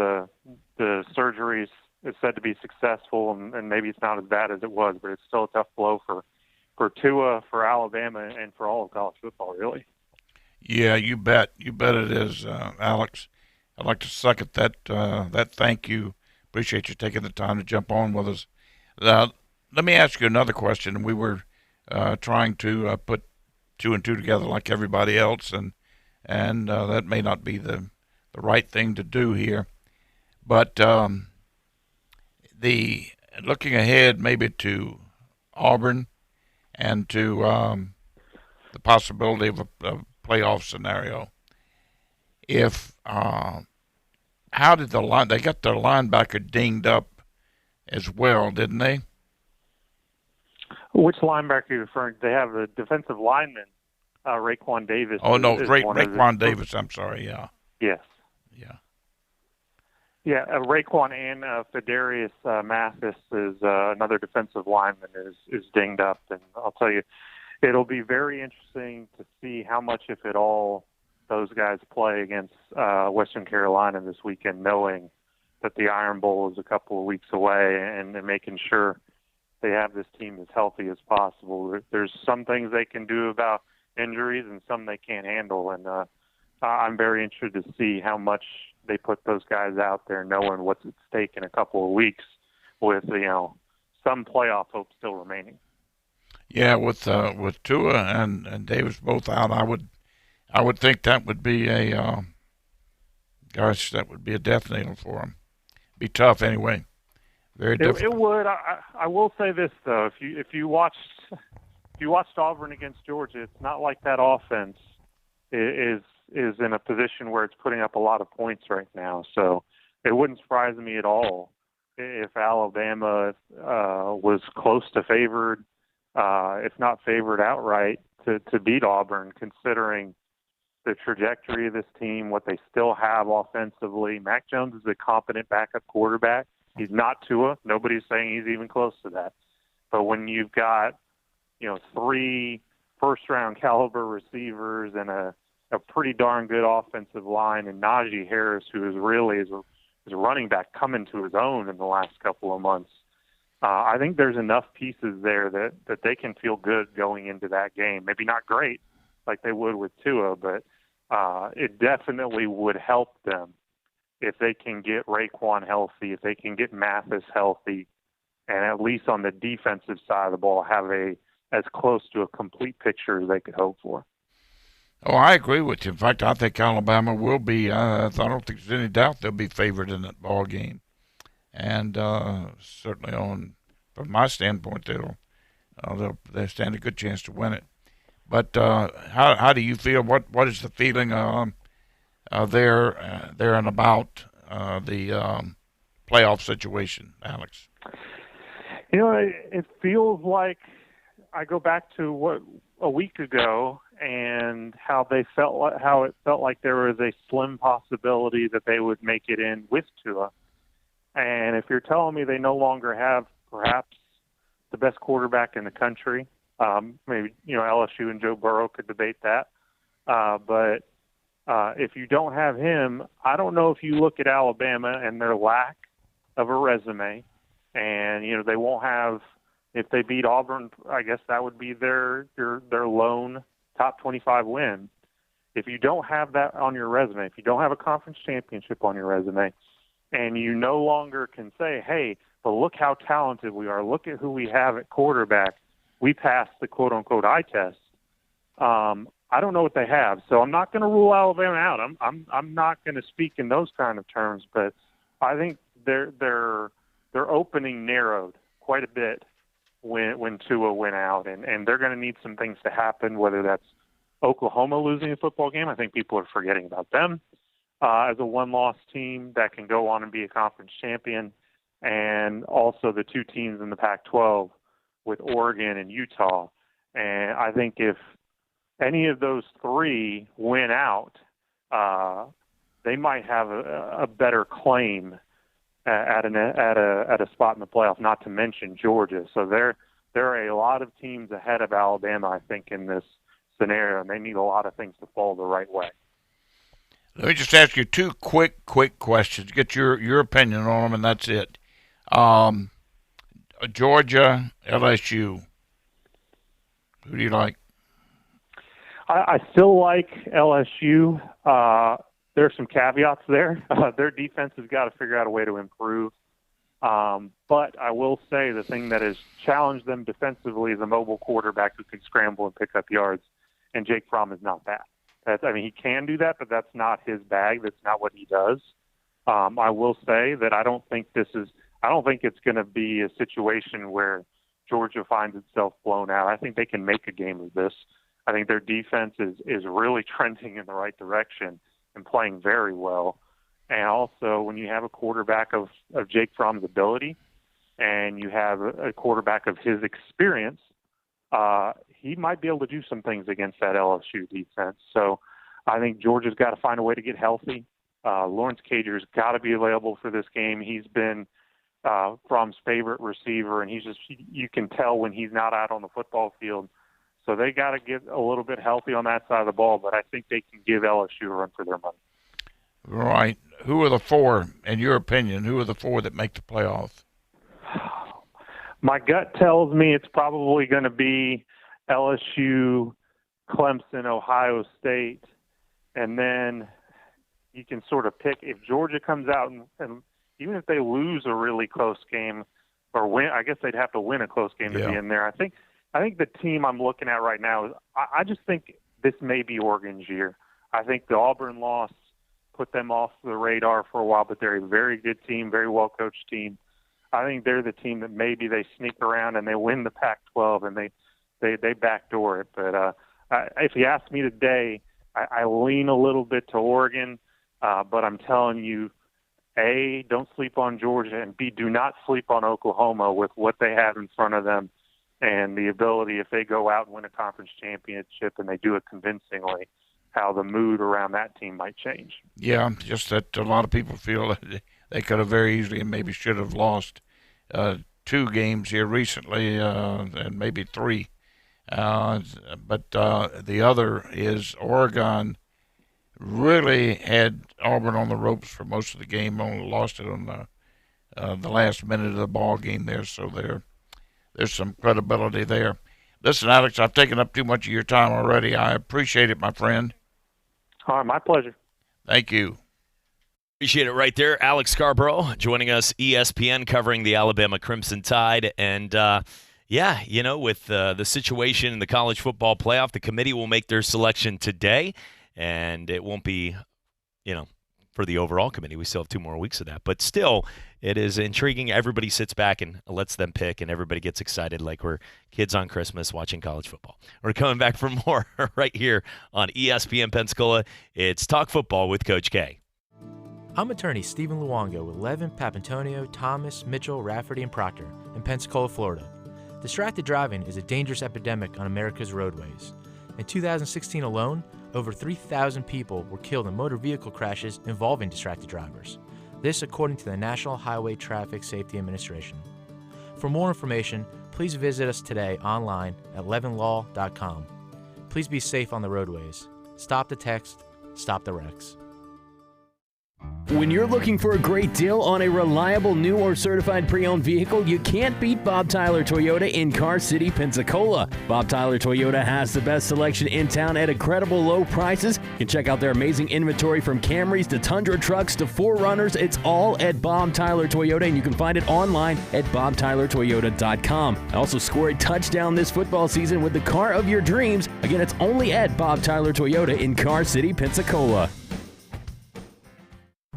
the surgery is said to be successful, and maybe it's not as bad as it was, but it's still a tough blow for Tua, for Alabama, and for all of college football, really. Yeah, you bet. You bet it is, Alex. I'd like to second that thank you. Appreciate you taking the time to jump on with us. Let me ask you another question. We were trying to put 2 and 2 together like everybody else, and that may not be the right thing to do here. But looking ahead maybe to Auburn and to the possibility of a playoff scenario. How did they got their linebacker dinged up as well, didn't they? Which linebacker are you referring to? They have a defensive lineman Raekwon Davis. Oh, no, one of Raekwon Davis. I'm sorry, yeah. Yes. Yeah. Yeah, Raekwon and Fedarius Mathis is another defensive lineman is dinged up, and I'll tell you, it'll be very interesting to see how much, if at all, those guys play against Western Carolina this weekend, knowing that the Iron Bowl is a couple of weeks away, and making sure they have this team as healthy as possible. There's some things they can do about injuries and some they can't handle, and I'm very interested to see how much they put those guys out there, knowing what's at stake in a couple of weeks, with some playoff hope still remaining. Yeah, with Tua and Davis both out, I would think that would be that would be a death nail for them. Be tough anyway. Very difficult. It would. I will say this though: if you watched Auburn against Georgia, it's not like that offense is in a position where it's putting up a lot of points right now. So it wouldn't surprise me at all if Alabama was close to favored, if not favored outright, to beat Auburn, considering the trajectory of this team, what they still have offensively. Mac Jones is a competent backup quarterback. He's not Tua. Nobody's saying he's even close to that. But when you've got, 3 first-round caliber receivers and a pretty darn good offensive line, and Najee Harris, who is really is a running back coming to his own in the last couple of months, I think there's enough pieces there that they can feel good going into that game. Maybe not great like they would with Tua, but it definitely would help them if they can get Raekwon healthy, if they can get Mathis healthy, and at least on the defensive side of the ball have as close to a complete picture as they could hope for. Oh, I agree with you. In fact, I think Alabama will be. I don't think there's any doubt they'll be favored in that ball game, and certainly from my standpoint, they'll stand a good chance to win it. But how do you feel? What is the feeling there and about the playoff situation, Alex? It feels like I go back to a week ago, and how it felt like there was a slim possibility that they would make it in with Tua. And if you're telling me they no longer have perhaps the best quarterback in the country, maybe LSU and Joe Burrow could debate that. But if you don't have him, I don't know if you look at Alabama and their lack of a resume, and they won't have. If they beat Auburn, I guess that would be their lone top 25 win. If you don't have that on your resume, if you don't have a conference championship on your resume, and you no longer can say, hey, but look how talented we are, look at who we have at quarterback, we passed the quote-unquote eye test, I don't know what they have. So I'm not going to rule Alabama out. I'm not going to speak in those kind of terms, but I think their opening narrowed quite a bit when Tua went out, and they're going to need some things to happen, whether that's Oklahoma losing a football game. I think people are forgetting about them as a one-loss team that can go on and be a conference champion, and also the 2 teams in the Pac-12 with Oregon and Utah. And I think if any of those 3 win out, they might have a better claim at a spot in the playoff, not to mention Georgia. So there are a lot of teams ahead of Alabama, I think, in this scenario, and they need a lot of things to fall the right way. Let me just ask you 2 quick questions. Get your opinion on them, and that's it. Georgia, LSU. Who do you like? I still like LSU. There are some caveats there. Their defense has got to figure out a way to improve. But I will say the thing that has challenged them defensively is a mobile quarterback who can scramble and pick up yards, and Jake Fromm is not that. He can do that, but that's not his bag. That's not what he does. I will say that I don't think it's going to be a situation where Georgia finds itself blown out. I think they can make a game of this. I think their defense is really trending in the right direction and playing very well. And also, when you have a quarterback of Jake Fromm's ability, and you have a quarterback of his experience, he might be able to do some things against that LSU defense. So I think Georgia's got to find a way to get healthy. Lawrence Cager's got to be available for this game. He's been Fromm's favorite receiver, and you can tell when he's not out on the football field. So they got to get a little bit healthy on that side of the ball, but I think they can give LSU a run for their money. Right. Who are the four, in your opinion, who are the four that make the playoff? My gut tells me it's probably going to be LSU, Clemson, Ohio State, and then you can sort of pick if Georgia comes out and even if they lose a really close game or win, I guess they'd have to win a close game to be in there. I think the team I'm looking at right now is I just think this may be Oregon's year. I think the Auburn loss put them off the radar for a while, but they're a very good team, very well-coached team. I think they're the team that maybe they sneak around and they win the Pac-12 and they backdoor it. But if you ask me today, I lean a little bit to Oregon, but I'm telling you, A, don't sleep on Georgia, and B, do not sleep on Oklahoma with what they have in front of them and the ability, if they go out and win a conference championship and they do it convincingly, how the mood around that team might change. Yeah, just that a lot of people feel that they could have very easily and maybe should have lost 2 games here recently and maybe 3. But the other is Oregon really had Auburn on the ropes for most of the game, only lost it on the last minute of the ball game there, so there's some credibility there. Listen, Alex, I've taken up too much of your time already. I appreciate it, my friend. All right, my pleasure. Thank you. Appreciate it right there. Alex Scarborough joining us, ESPN, covering the Alabama Crimson Tide. And, with the situation in the college football playoff, the committee will make their selection today. And it won't be, for the overall committee. We still have 2 more weeks of that. But still, it is intriguing. Everybody sits back and lets them pick, and everybody gets excited like we're kids on Christmas watching college football. We're coming back for more right here on ESPN Pensacola. It's Talk Football with Coach K. I'm attorney Stephen Luongo with Levin, Papantonio, Thomas, Mitchell, Rafferty, and Proctor in Pensacola, Florida. Distracted driving is a dangerous epidemic on America's roadways. In 2016 alone, over 3,000 people were killed in motor vehicle crashes involving distracted drivers. This according to the National Highway Traffic Safety Administration. For more information, please visit us today online at levinlaw.com. Please be safe on the roadways. Stop the text, stop the wrecks. When you're looking for a great deal on a reliable new or certified pre-owned vehicle, you can't beat Bob Tyler Toyota in Car City, Pensacola. Bob Tyler Toyota has the best selection in town at incredible low prices. You can check out their amazing inventory from Camrys to Tundra trucks to 4Runners. It's all at Bob Tyler Toyota, and you can find it online at bobtylertoyota.com. And also score a touchdown this football season with the car of your dreams. Again, it's only at Bob Tyler Toyota in Car City, Pensacola.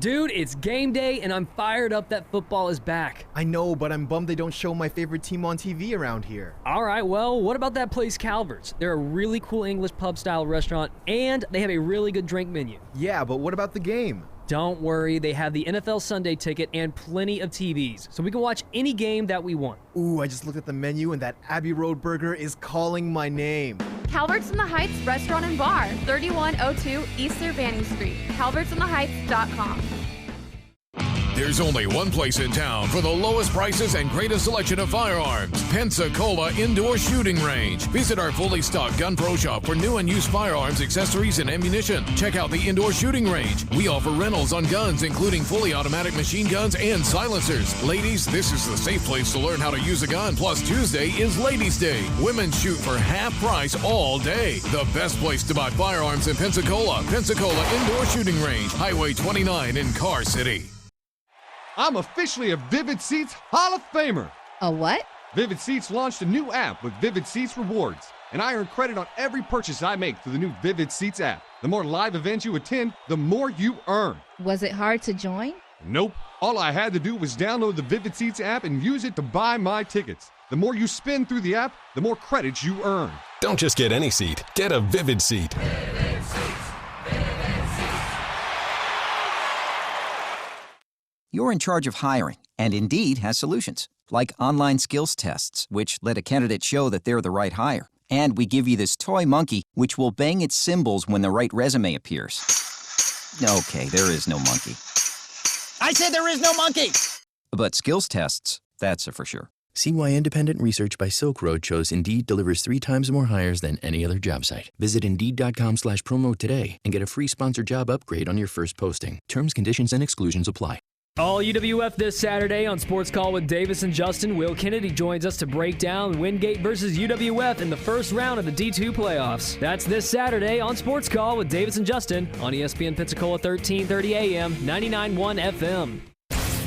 Dude, it's game day, and I'm fired up that football is back. I know, but I'm bummed they don't show my favorite team on TV around here. All right, well, what about that place Calvert's? They're a really cool English pub-style restaurant, and they have a really good drink menu. Yeah, but what about the game? Don't worry, they have the NFL Sunday ticket and plenty of TVs, so we can watch any game that we want. Ooh, I just looked at the menu, and that Abbey Road burger is calling my name. Calvert's in the Heights Restaurant and Bar, 3102 East Urbana Street, calvertsintheheights.com. There's only one place in town for the lowest prices and greatest selection of firearms. Pensacola Indoor Shooting Range. Visit our fully stocked Gun Pro shop for new and used firearms, accessories, and ammunition. Check out the Indoor Shooting Range. We offer rentals on guns, including fully automatic machine guns and silencers. Ladies, this is the safe place to learn how to use a gun. Plus, Tuesday is Ladies' Day. Women shoot for half price all day. The best place to buy firearms in Pensacola. Pensacola Indoor Shooting Range. Highway 29 in Car City. I'm officially a Vivid Seats Hall of Famer. A what? Vivid Seats launched a new app with Vivid Seats Rewards, and I earn credit on every purchase I make through the new Vivid Seats app. The more live events you attend, the more you earn. Was it hard to join? Nope. All I had to do was download the Vivid Seats app and use it to buy my tickets. The more you spend through the app, the more credits you earn. Don't just get any seat. Get a Vivid seat. Vivid Seats. Vivid Seats. You're in charge of hiring, and Indeed has solutions, like online skills tests, which let a candidate show that they're the right hire. And we give you this toy monkey, which will bang its cymbals when the right resume appears. Okay, there is no monkey. I said there is no monkey! But skills tests, that's a for sure. See why independent research by Silk Road shows Indeed delivers 3 times more hires than any other job site. Visit Indeed.com/promo today and get a free sponsored job upgrade on your first posting. Terms, conditions, and exclusions apply. All UWF this Saturday on Sports Call with Davis and Justin. Will Kennedy joins us to break down Wingate versus UWF in the first round of the D2 playoffs. That's this Saturday on Sports Call with Davis and Justin on ESPN Pensacola 1330 AM, 99.1 FM.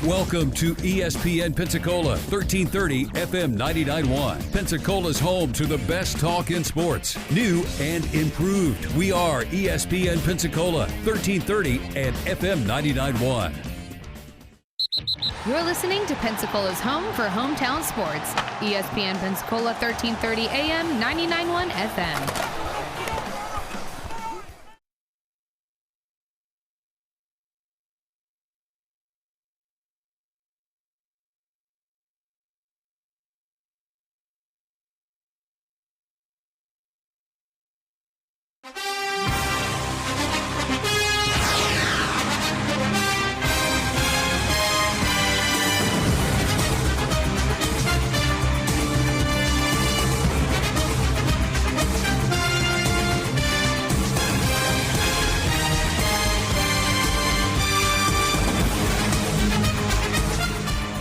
Welcome to ESPN Pensacola 1330 FM 99.1. Pensacola's home to the best talk in sports, new and improved. We are ESPN Pensacola 1330 and FM 99.1. You're listening to Pensacola's home for hometown sports. ESPN Pensacola 1330 AM, 99.1 FM.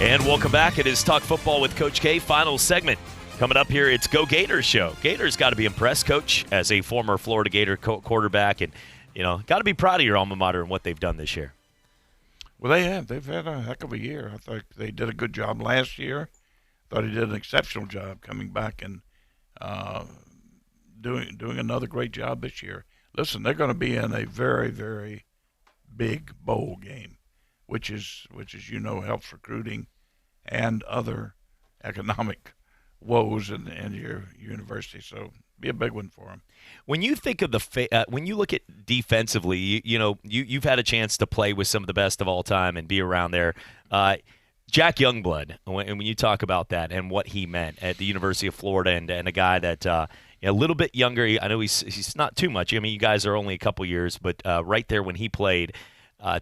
And welcome back. It is Talk Football with Coach K. Final segment. Coming up here, it's Go Gators show. Gators got to be impressed, Coach, as a former Florida Gator quarterback. And, got to be proud of your alma mater and what they've done this year. Well, they have. They've had a heck of a year. I thought they did a good job last year. Thought he did an exceptional job coming back and doing another great job this year. Listen, they're going to be in a very, very big bowl game, which is helps recruiting and other economic woes in your university. So be a big one for them. When you think of when you look at defensively, you've had a chance to play with some of the best of all time and be around there. Jack Youngblood, when you talk about that and what he meant at the University of Florida, and a guy that a little bit younger. I know he's not too much. I mean, you guys are only a couple years, but right there when he played.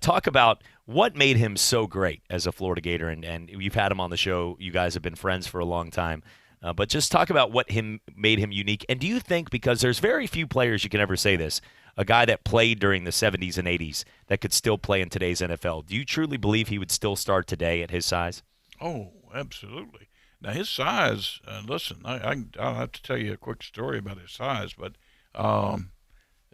Talk about what made him so great as a Florida Gator, and you've had him on the show. You guys have been friends for a long time. But just talk about what made him unique. And do you think, because there's very few players you can ever say this, a guy that played during the 70s and 80s that could still play in today's NFL, do you truly believe he would still start today at his size? Oh, absolutely. Now, his size, listen, I'll have to tell you a quick story about his size, but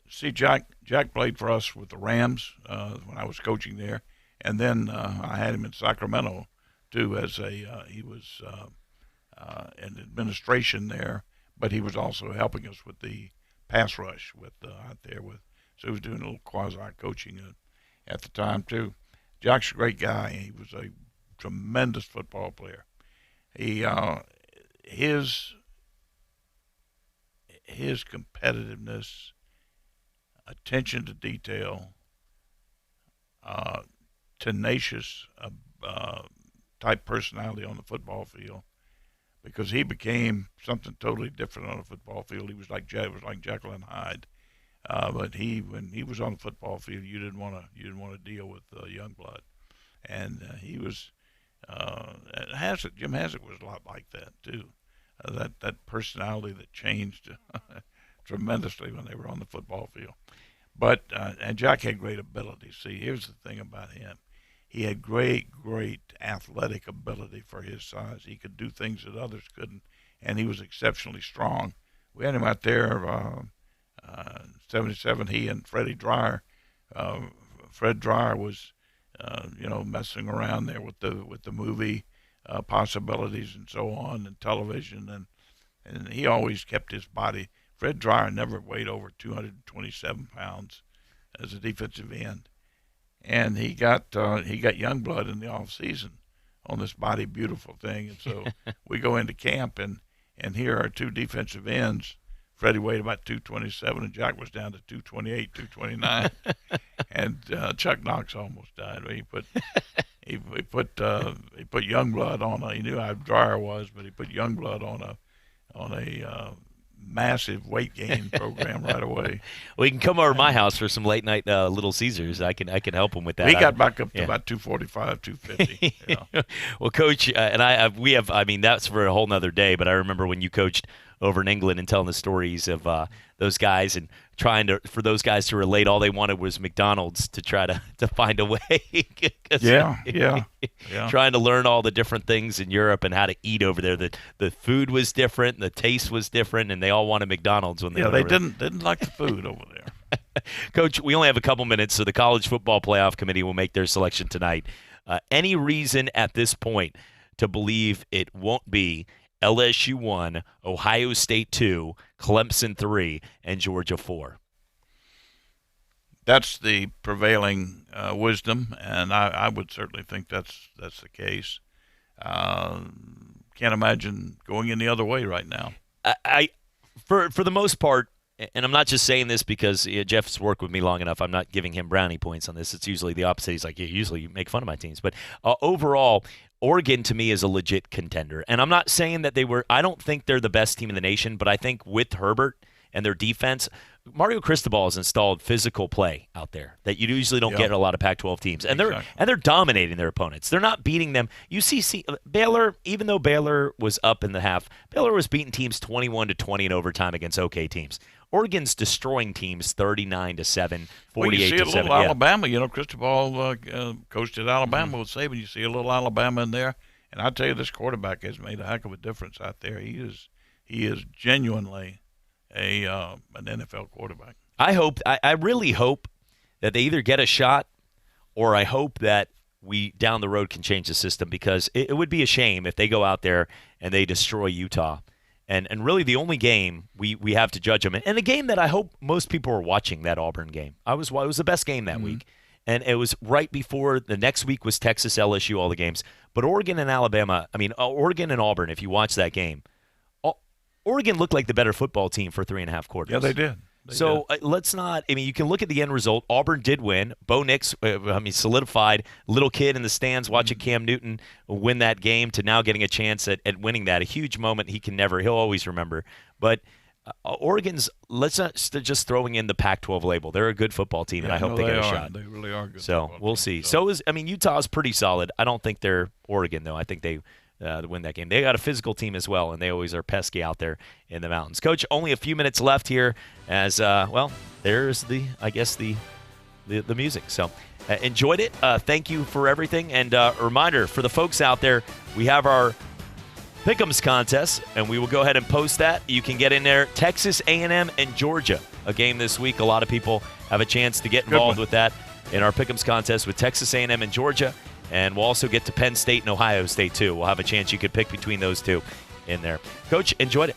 see, Jack played for us with the Rams when I was coaching there, and then I had him in Sacramento too as he was in administration there, but he was also helping us with the pass rush so he was doing a little quasi coaching at the time too. Jack's a great guy. He was a tremendous football player. His competitiveness, attention to detail, tenacious type personality on the football field, because he became something totally different on the football field. He was like Jekyll and Hyde, but when he was on the football field, you didn't want to deal with Youngblood, and he was. Jim Haslett was a lot like that too. That personality that changed tremendously when they were on the football field. But and Jack had great ability. See, here's the thing about him. He had great athletic ability for his size. He could do things that others couldn't, and he was exceptionally strong. We had him out there, 77, he and Freddie Dreyer. Fred Dreyer was, messing around there with the movie possibilities and so on, and television, and he always kept his body. Fred Dreyer never weighed over 227 pounds as a defensive end. And he got Youngblood in the off season on this body beautiful thing. And so we go into camp, and here are two defensive ends. Freddie weighed about 227, and Jack was down to 228, 229. And Chuck Knox almost died. He put Youngblood on he knew how Dreyer was, but he put Youngblood on a massive weight gain program right away. Well, you can come over to my house for some late night Little Caesars. I can help him with that. We got back up to about 245, 250. Yeah. Well, Coach, that's for a whole nother day. But I remember when you coached over in England and telling the stories of those guys and for those guys to relate. All they wanted was McDonald's to try to find a way. Yeah. Trying to learn all the different things in Europe and how to eat over there. The food was different, the taste was different, and they all wanted McDonald's when they went over didn't like the food over there. Coach, we only have a couple minutes, so the College Football Playoff Committee will make their selection tonight. Any reason at this point to believe it won't be LSU 1, Ohio State 2, Clemson 3, and Georgia 4? That's the prevailing wisdom, and I would certainly think that's the case. Can't imagine going any other way right now. For the most part, and I'm not just saying this because Jeff's worked with me long enough. I'm not giving him brownie points on this. It's usually the opposite. He's like, usually you make fun of my teams. But overall, Oregon to me is a legit contender. And I'm not saying that I don't think they're the best team in the nation, but I think with Herbert and their defense, Mario Cristobal has installed physical play out there that you usually don't get in a lot of Pac-12 teams, and they're dominating their opponents. They're not beating them. You see Baylor, even though Baylor was up in the half, Baylor was beating teams 21-20 in overtime against okay teams. Oregon's destroying teams 39-7, 48-7. Well, you see a little Alabama. Cristobal coached at Alabama with Saban. You see a little Alabama in there, and I tell you, this quarterback has made a heck of a difference out there. He is genuinely an NFL quarterback. I really hope that they either get a shot, or I hope that we down the road can change the system, because it would be a shame if they go out there and they destroy Utah. And really the only game we have to judge them in, and the game that I hope most people are watching, that Auburn game. It was the best game that week. And it was right before the next week was Texas, LSU, all the games. But Oregon and Alabama, Oregon and Auburn, if you watch that game, Oregon looked like the better football team for 3.5 quarters. Yeah, they did. Let's not – you can look at the end result. Auburn did win. Bo Nix, solidified. Little kid in the stands watching Cam Newton win that game to now getting a chance at winning that. A huge moment he'll always remember. But Oregon's – let's not just throwing in the Pac-12 label. They're a good football team, and I hope they get a shot. They really are good. So we'll see. Utah's pretty solid. I don't think they're Oregon, though. I think they win that game. They got a physical team as well, and they always are pesky out there in the mountains. Coach, only a few minutes left here as, there's the music. So enjoyed it. Thank you for everything. And a reminder for the folks out there, we have our Pick'ems contest, and we will go ahead and post that. You can get in there. Texas A&M and Georgia, a game this week. A lot of people have a chance to get involved with that in our Pick'ems contest with Texas A&M and Georgia. And we'll also get to Penn State and Ohio State, too. We'll have a chance you could pick between those two in there. Coach, enjoyed it.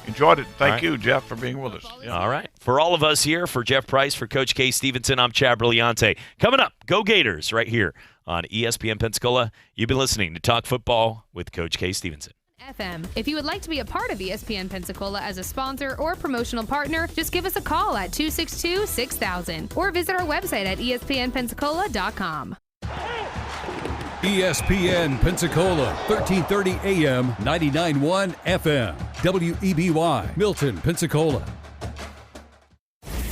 Enjoyed it. Thank you, Jeff, for being with us. Yeah. All right. For all of us here, for Jeff Price, for Coach K. Stevenson, I'm Chad Brilliante. Coming up, Go Gators right here on ESPN Pensacola. You've been listening to Talk Football with Coach K. Stevenson. FM. If you would like to be a part of ESPN Pensacola as a sponsor or promotional partner, just give us a call at 262-6000 or visit our website at ESPNpensacola.com. ESPN Pensacola, 1330 AM, 99.1 FM. WEBY, Milton, Pensacola.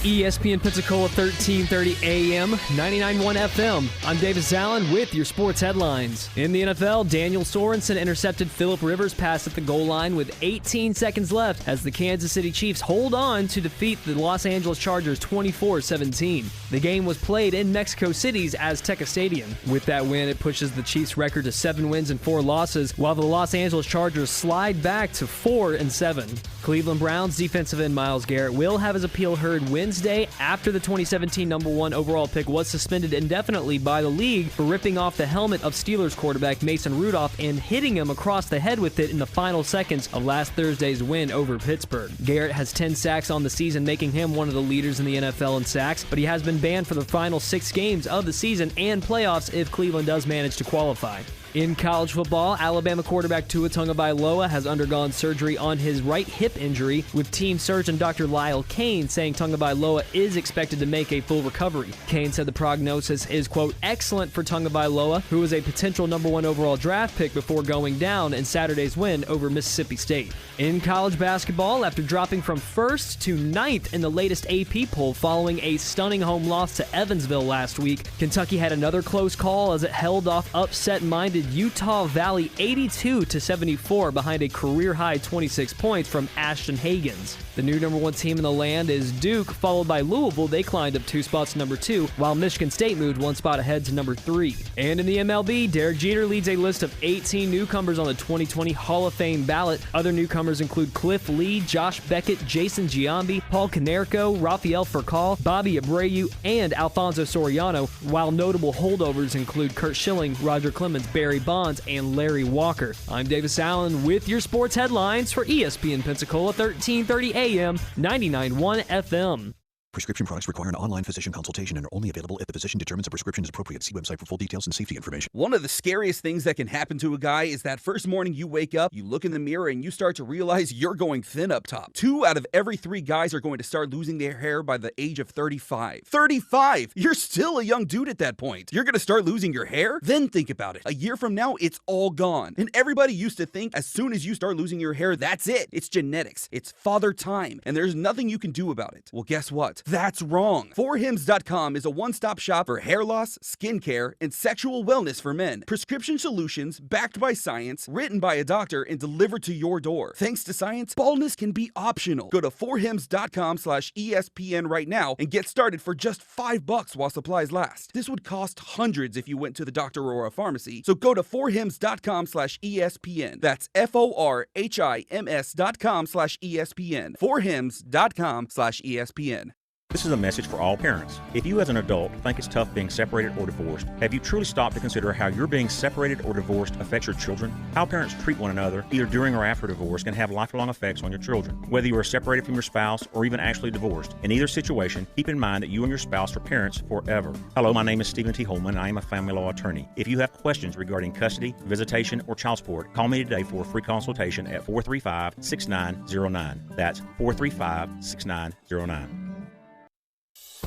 ESPN Pensacola, 1330 AM, 99.1 FM. I'm Davis Allen with your sports headlines. In the NFL, Daniel Sorensen intercepted Phillip Rivers' pass at the goal line with 18 seconds left as the Kansas City Chiefs hold on to defeat the Los Angeles Chargers 24-17. The game was played in Mexico City's Azteca Stadium. With that win, it pushes the Chiefs' record to 7 wins and 4 losses, while the Los Angeles Chargers slide back to 4-7. Cleveland Browns defensive end Myles Garrett will have his appeal heard Wednesday after the 2017 number 1 overall pick was suspended indefinitely by the league for ripping off the helmet of Steelers quarterback Mason Rudolph and hitting him across the head with it in the final seconds of last Thursday's win over Pittsburgh. Garrett has 10 sacks on the season, making him one of the leaders in the NFL in sacks, but he has been banned for the final 6 games of the season and playoffs if Cleveland does manage to qualify. In college football, Alabama quarterback Tua Tagovailoa has undergone surgery on his right hip injury, with team surgeon Dr. Lyle Kane saying Tagovailoa is expected to make a full recovery. Kane said the prognosis is, quote, excellent for Tagovailoa, who was a potential number 1 overall draft pick before going down in Saturday's win over Mississippi State. In college basketball, after dropping from 1st to 9th in the latest AP poll following a stunning home loss to Evansville last week, Kentucky had another close call as it held off upset-minded Utah Valley 82-74 behind a career-high 26 points from Ashton Hagans. The new number 1 team in the land is Duke, followed by Louisville. They climbed up 2 spots to number 2, while Michigan State moved 1 spot ahead to number 3. And in the MLB, Derek Jeter leads a list of 18 newcomers on the 2020 Hall of Fame ballot. Other newcomers include Cliff Lee, Josh Beckett, Jason Giambi, Paul Konerko, Rafael Furcal, Bobby Abreu, and Alfonso Soriano, while notable holdovers include Curt Schilling, Roger Clemens, Barry Bonds, and Larry Walker. I'm Davis Allen with your sports headlines for ESPN Pensacola, 1330 AM, 99.1 FM. Prescription products require an online physician consultation and are only available if the physician determines a prescription is appropriate. See website for full details and safety information. One of the scariest things that can happen to a guy is that first morning you wake up, you look in the mirror, and you start to realize you're going thin up top. 2 out of every 3 guys are going to start losing their hair by the age of 35. 35! You're still a young dude at that point. You're going to start losing your hair? Then think about it. A year from now, it's all gone. And everybody used to think as soon as you start losing your hair, that's it. It's genetics. It's father time. And there's nothing you can do about it. Well, guess what? That's wrong. 4hims.com is a one-stop shop for hair loss, skincare, and sexual wellness for men. Prescription solutions backed by science, written by a doctor, and delivered to your door. Thanks to science, baldness can be optional. Go to 4hims.com/ESPN right now and get started for just $5 while supplies last. This would cost hundreds if you went to the doctor or a pharmacy. So go to 4hims.com/ESPN. That's FORHIMS.com/ESPN. 4hims.com/ESPN. This is a message for all parents. If you as an adult think it's tough being separated or divorced, have you truly stopped to consider how your being separated or divorced affects your children? How parents treat one another, either during or after divorce, can have lifelong effects on your children. Whether you are separated from your spouse or even actually divorced, in either situation, keep in mind that you and your spouse are parents forever. Hello, my name is Stephen T. Holman, and I am a family law attorney. If you have questions regarding custody, visitation, or child support, call me today for a free consultation at 435-6909. That's 435-6909.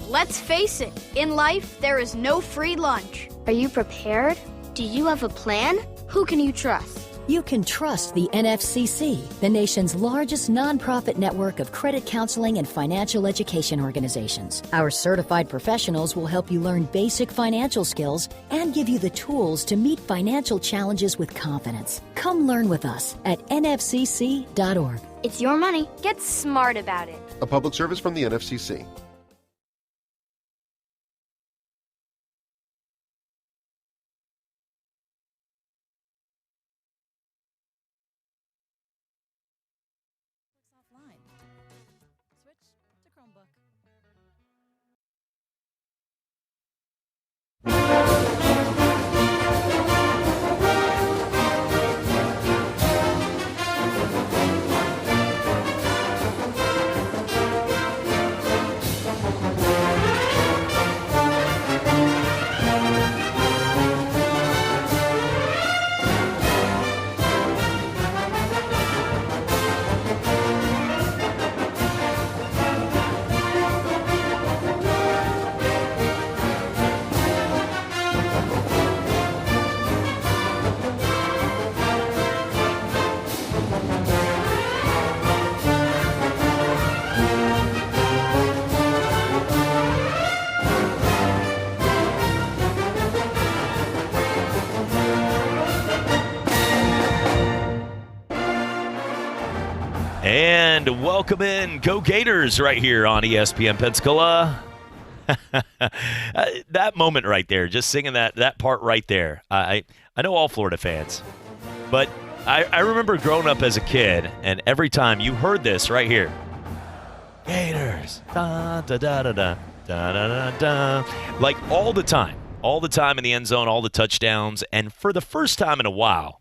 Let's face it, in life, there is no free lunch. Are you prepared? Do you have a plan? Who can you trust? You can trust the NFCC, the nation's largest nonprofit network of credit counseling and financial education organizations. Our certified professionals will help you learn basic financial skills and give you the tools to meet financial challenges with confidence. Come learn with us at nfcc.org. It's your money. Get smart about it. A public service from the NFCC. And welcome in, Go Gators, right here on ESPN Pensacola. That moment right there, just singing that part right there. I know all Florida fans, but I remember growing up as a kid, and every time you heard this right here, Gators, da da da da da da da da, like all the time in the end zone, all the touchdowns, and for the first time in a while,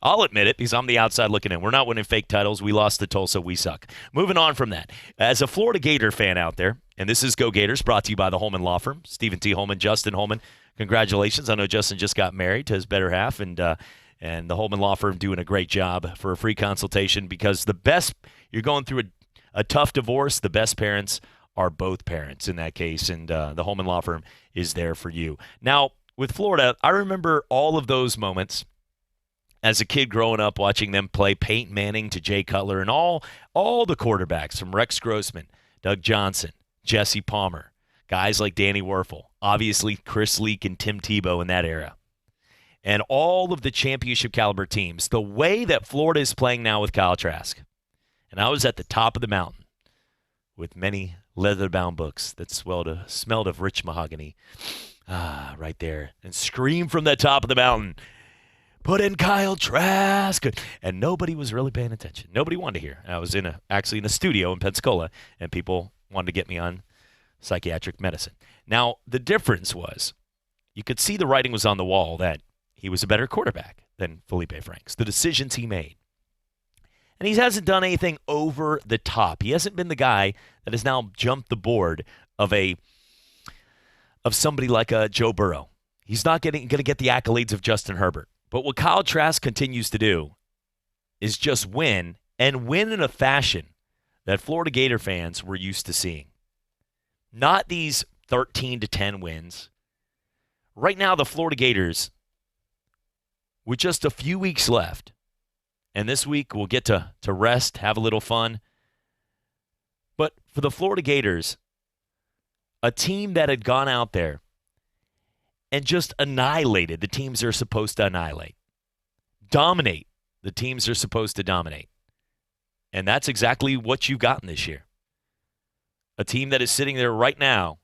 I'll admit it because I'm the outside looking in. We're not winning fake titles. We lost to Tulsa. We suck. Moving on from that. As a Florida Gator fan out there, and this is Go Gators, brought to you by the Holman Law Firm, Stephen T. Holman, Justin Holman, congratulations. I know Justin just got married to his better half, and the Holman Law Firm doing a great job for a free consultation, because you're going through a tough divorce, the best parents are both parents in that case, and the Holman Law Firm is there for you. Now, with Florida, I remember all of those moments as a kid growing up, watching them play Peyton Manning to Jay Cutler and all the quarterbacks from Rex Grossman, Doug Johnson, Jesse Palmer, guys like Danny Werfel, obviously Chris Leak and Tim Tebow in that era, and all of the championship caliber teams. The way that Florida is playing now with Kyle Trask, and I was at the top of the mountain with many leather-bound books that smelled of rich mahogany, right there, and screamed from the top of the mountain, "Put in Kyle Trask!" And nobody was really paying attention. Nobody wanted to hear. I was actually in a studio in Pensacola, and people wanted to get me on psychiatric medicine. Now, the difference was you could see the writing was on the wall that he was a better quarterback than Felipe Franks, the decisions he made. And he hasn't done anything over the top. He hasn't been the guy that has now jumped the board of somebody like a Joe Burrow. He's not going to get the accolades of Justin Herbert. But what Kyle Trask continues to do is just win, and win in a fashion that Florida Gator fans were used to seeing. Not these 13-10 wins. Right now, the Florida Gators, with just a few weeks left, and this week we'll get to rest, have a little fun. But for the Florida Gators, a team that had gone out there and just annihilated the teams they're supposed to annihilate, dominate the teams they're supposed to dominate. And that's exactly what you've gotten this year. A team that is sitting there right now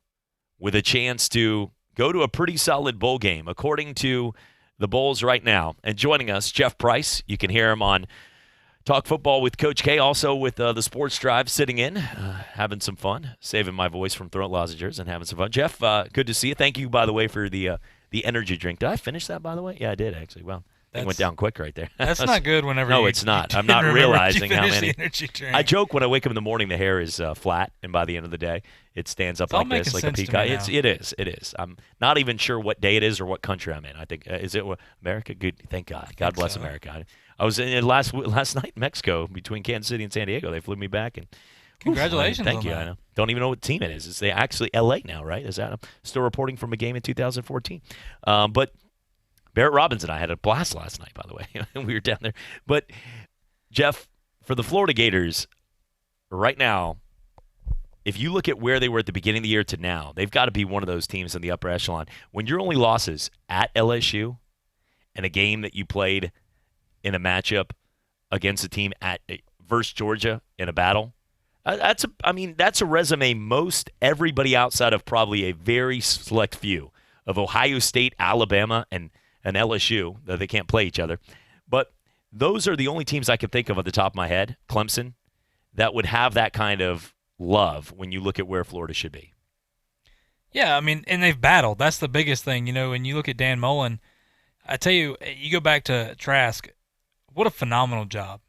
with a chance to go to a pretty solid bowl game, according to the Bulls right now. And joining us, Jeff Price. You can hear him on Talk Football with Coach K, also with the Sports Drive, sitting in, having some fun, saving my voice from throat lozenges and having some fun. Jeff, good to see you. Thank you, by the way, for the energy drink. Did I finish that, by the way? Yeah, I did, actually. Well, it went down quick right there. That's not good whenever No, you, it's not. you I'm not realizing how many. The energy drink. I joke when I wake up in the morning, the hair is flat, and by the end of the day, it stands up like this, like a peacock. It is. I'm not even sure what day it is or what country I'm in. I think, is it America? Good. Thank God. God bless America. I was in last night in Mexico between Kansas City and San Diego. They flew me back, and congratulations. Thank you. I know. Don't even know what team it is. It's actually L.A. now, right? Is that? I'm still reporting from a game in 2014. But Barrett Robbins and I had a blast last night, by the way. We were down there. But, Jeff, for the Florida Gators, right now, if you look at where they were at the beginning of the year to now, they've got to be one of those teams in the upper echelon. When your only losses at LSU and a game that you played in a matchup against a team versus Georgia in a battle, that's a resume most everybody outside of probably a very select few of Ohio State, Alabama, and LSU, though they can't play each other. But those are the only teams I can think of at the top of my head, Clemson, that would have that kind of love when you look at where Florida should be. Yeah, I mean, and they've battled. That's the biggest thing. You know, when you look at Dan Mullen, I tell you, you go back to Trask, what a phenomenal job.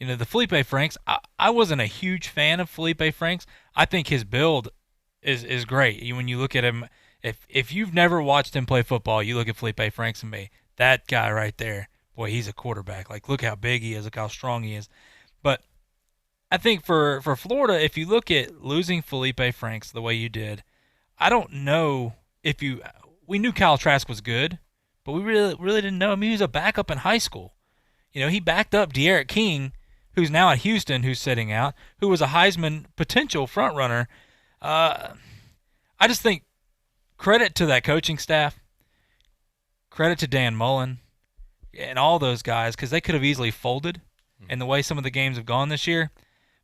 You know, the Felipe Franks, I wasn't a huge fan of Felipe Franks. I think his build is great. When you look at him, if you've never watched him play football, you look at Felipe Franks and me, that guy right there, boy, he's a quarterback. Like, look how big he is, look how strong he is. But I think for Florida, if you look at losing Felipe Franks the way you did, I don't know we knew Kyle Trask was good, but we really didn't know. I mean, he was a backup in high school. You know, he backed up De'Aaron King, who's now at Houston, who's sitting out, who was a Heisman potential front runner. I just think credit to that coaching staff, credit to Dan Mullen, and all those guys, because they could have easily folded in the way some of the games have gone this year.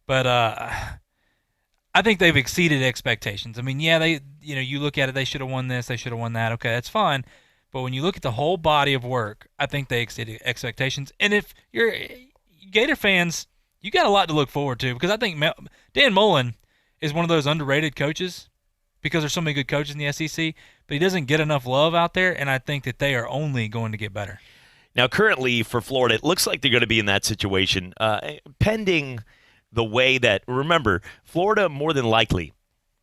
But I think they've exceeded expectations. I mean, yeah, you look at it, they should have won this, they should have won that. Okay, that's fine. But when you look at the whole body of work, I think they exceeded expectations. And if you're Gator fans, you got a lot to look forward to, because I think Dan Mullen is one of those underrated coaches because there's so many good coaches in the SEC, but he doesn't get enough love out there, and I think that they are only going to get better. Now, currently for Florida, it looks like they're going to be in that situation, pending the way that, remember, Florida more than likely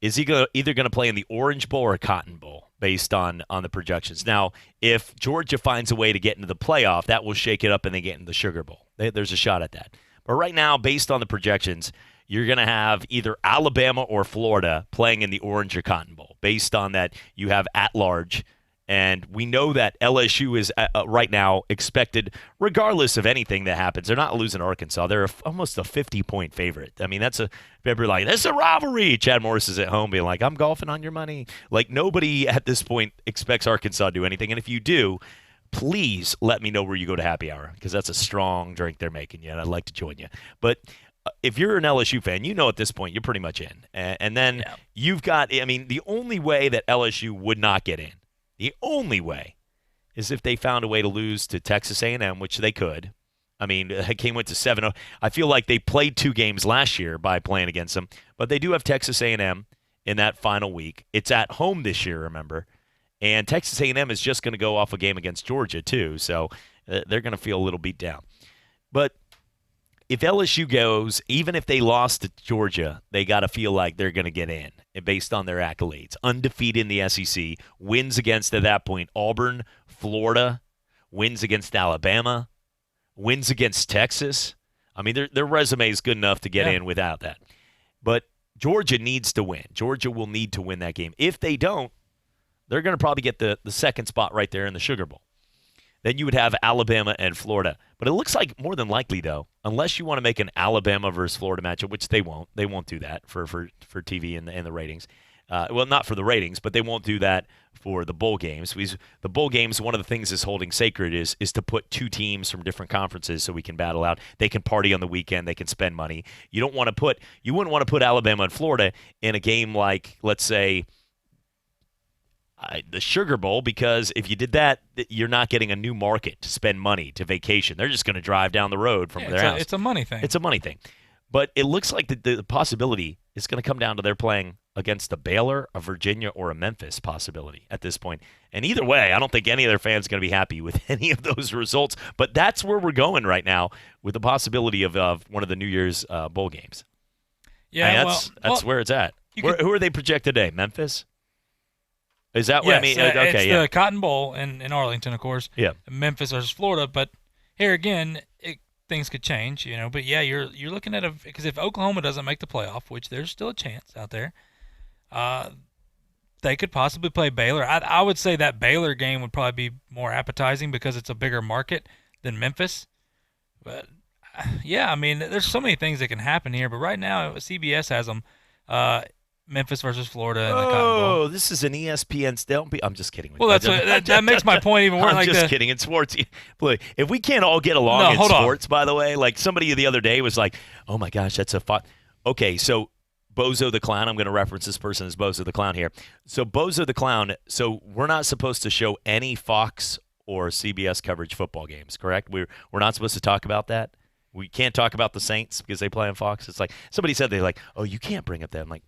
is either going to play in the Orange Bowl or Cotton Bowl, based on the projections. Now, if Georgia finds a way to get into the playoff, that will shake it up and they get in the Sugar Bowl. There's a shot at that. But right now, based on the projections, you're going to have either Alabama or Florida playing in the Orange or Cotton Bowl. Based on that, you have at-large. And we know that LSU is right now expected, regardless of anything that happens. They're not losing Arkansas. They're almost a 50-point favorite. I mean, everybody's like, this is a rivalry. Chad Morris is at home being like, I'm golfing on your money. Like, nobody at this point expects Arkansas to do anything. And if you do, please let me know where you go to happy hour, because that's a strong drink they're making you, and I'd like to join you. But if you're an LSU fan, you know at this point you're pretty much in. And then you've got, I mean, the only way that LSU would not get in, the only way, is if they found a way to lose to Texas A&M, which they could. I mean, Hakeem went to 7-0. I feel like they played 2 games last year by playing against them, but they do have Texas A&M in that final week. It's at home this year, remember, and Texas A&M is just going to go off a game against Georgia too, so they're going to feel a little beat down. But if LSU goes, even if they lost to Georgia, they got to feel like they're going to get in based on their accolades. Undefeated in the SEC, wins against, at that point, Auburn, Florida, wins against Alabama, wins against Texas. I mean, their resume is good enough to get in without that. But Georgia needs to win. Georgia will need to win that game. If they don't, they're going to probably get the second spot right there in the Sugar Bowl. Then you would have Alabama and Florida. But it looks like more than likely, though, unless you want to make an Alabama versus Florida matchup, which they won't. They won't do that for TV and the ratings. Well, not for the ratings, but they won't do that for the bowl games. The bowl games, one of the things is holding sacred is to put 2 teams from different conferences so we can battle out. They can party on the weekend. They can spend money. You wouldn't want to put Alabama and Florida in a game like, let's say, the Sugar Bowl, because if you did that, you're not getting a new market to spend money, to vacation. They're just going to drive down the road from their house. It's a money thing. It's a money thing. But it looks like the possibility is going to come down to they're playing against a Baylor, a Virginia, or a Memphis possibility at this point. And either way, I don't think any of their fans are going to be happy with any of those results. But that's where we're going right now with the possibility of one of the New Year's bowl games. Yeah, and that's where it's at. Who are they projected today? Memphis? Is that what I mean? Okay, it's the Cotton Bowl in Arlington, of course. Yeah. Memphis versus Florida, but here again, things could change, But yeah, you're looking at because if Oklahoma doesn't make the playoff, which there's still a chance out there, they could possibly play Baylor. I would say that Baylor game would probably be more appetizing because it's a bigger market than Memphis. But yeah, I mean, there's so many things that can happen here. But right now, CBS has them. Memphis versus Florida in the Cotton Bowl. Oh, this is an ESPN. I'm just kidding. Well, that makes my point even more. I'm just kidding. In sports, if we can't all get along in sports, by the way, like somebody the other day was like, "Oh my gosh, that's a fun." Okay, so Bozo the Clown. I'm going to reference this person as Bozo the Clown here. So Bozo the Clown. So we're not supposed to show any Fox or CBS coverage football games, correct? We're not supposed to talk about that. We can't talk about the Saints because they play on Fox. It's like somebody said they're like, "Oh, you can't bring up that." I'm like,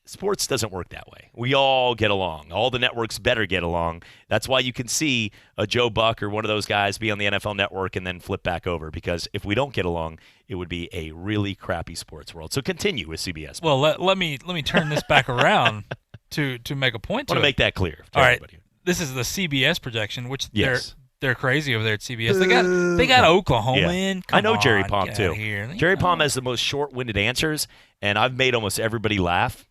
sports doesn't work that way. We all get along. All the networks better get along. That's why you can see a Joe Buck or one of those guys be on the NFL Network and then flip back over, because if we don't get along, it would be a really crappy sports world. So continue with CBS. Well, let me turn this back around to make a point. I want to make that clear. All right, everybody. This is the CBS projection, which yes. They're crazy over there at CBS. They got Oklahoma in. I know Jerry Palm get too. out of here. Jerry Palm has the most short-winded answers, and I've made almost everybody laugh.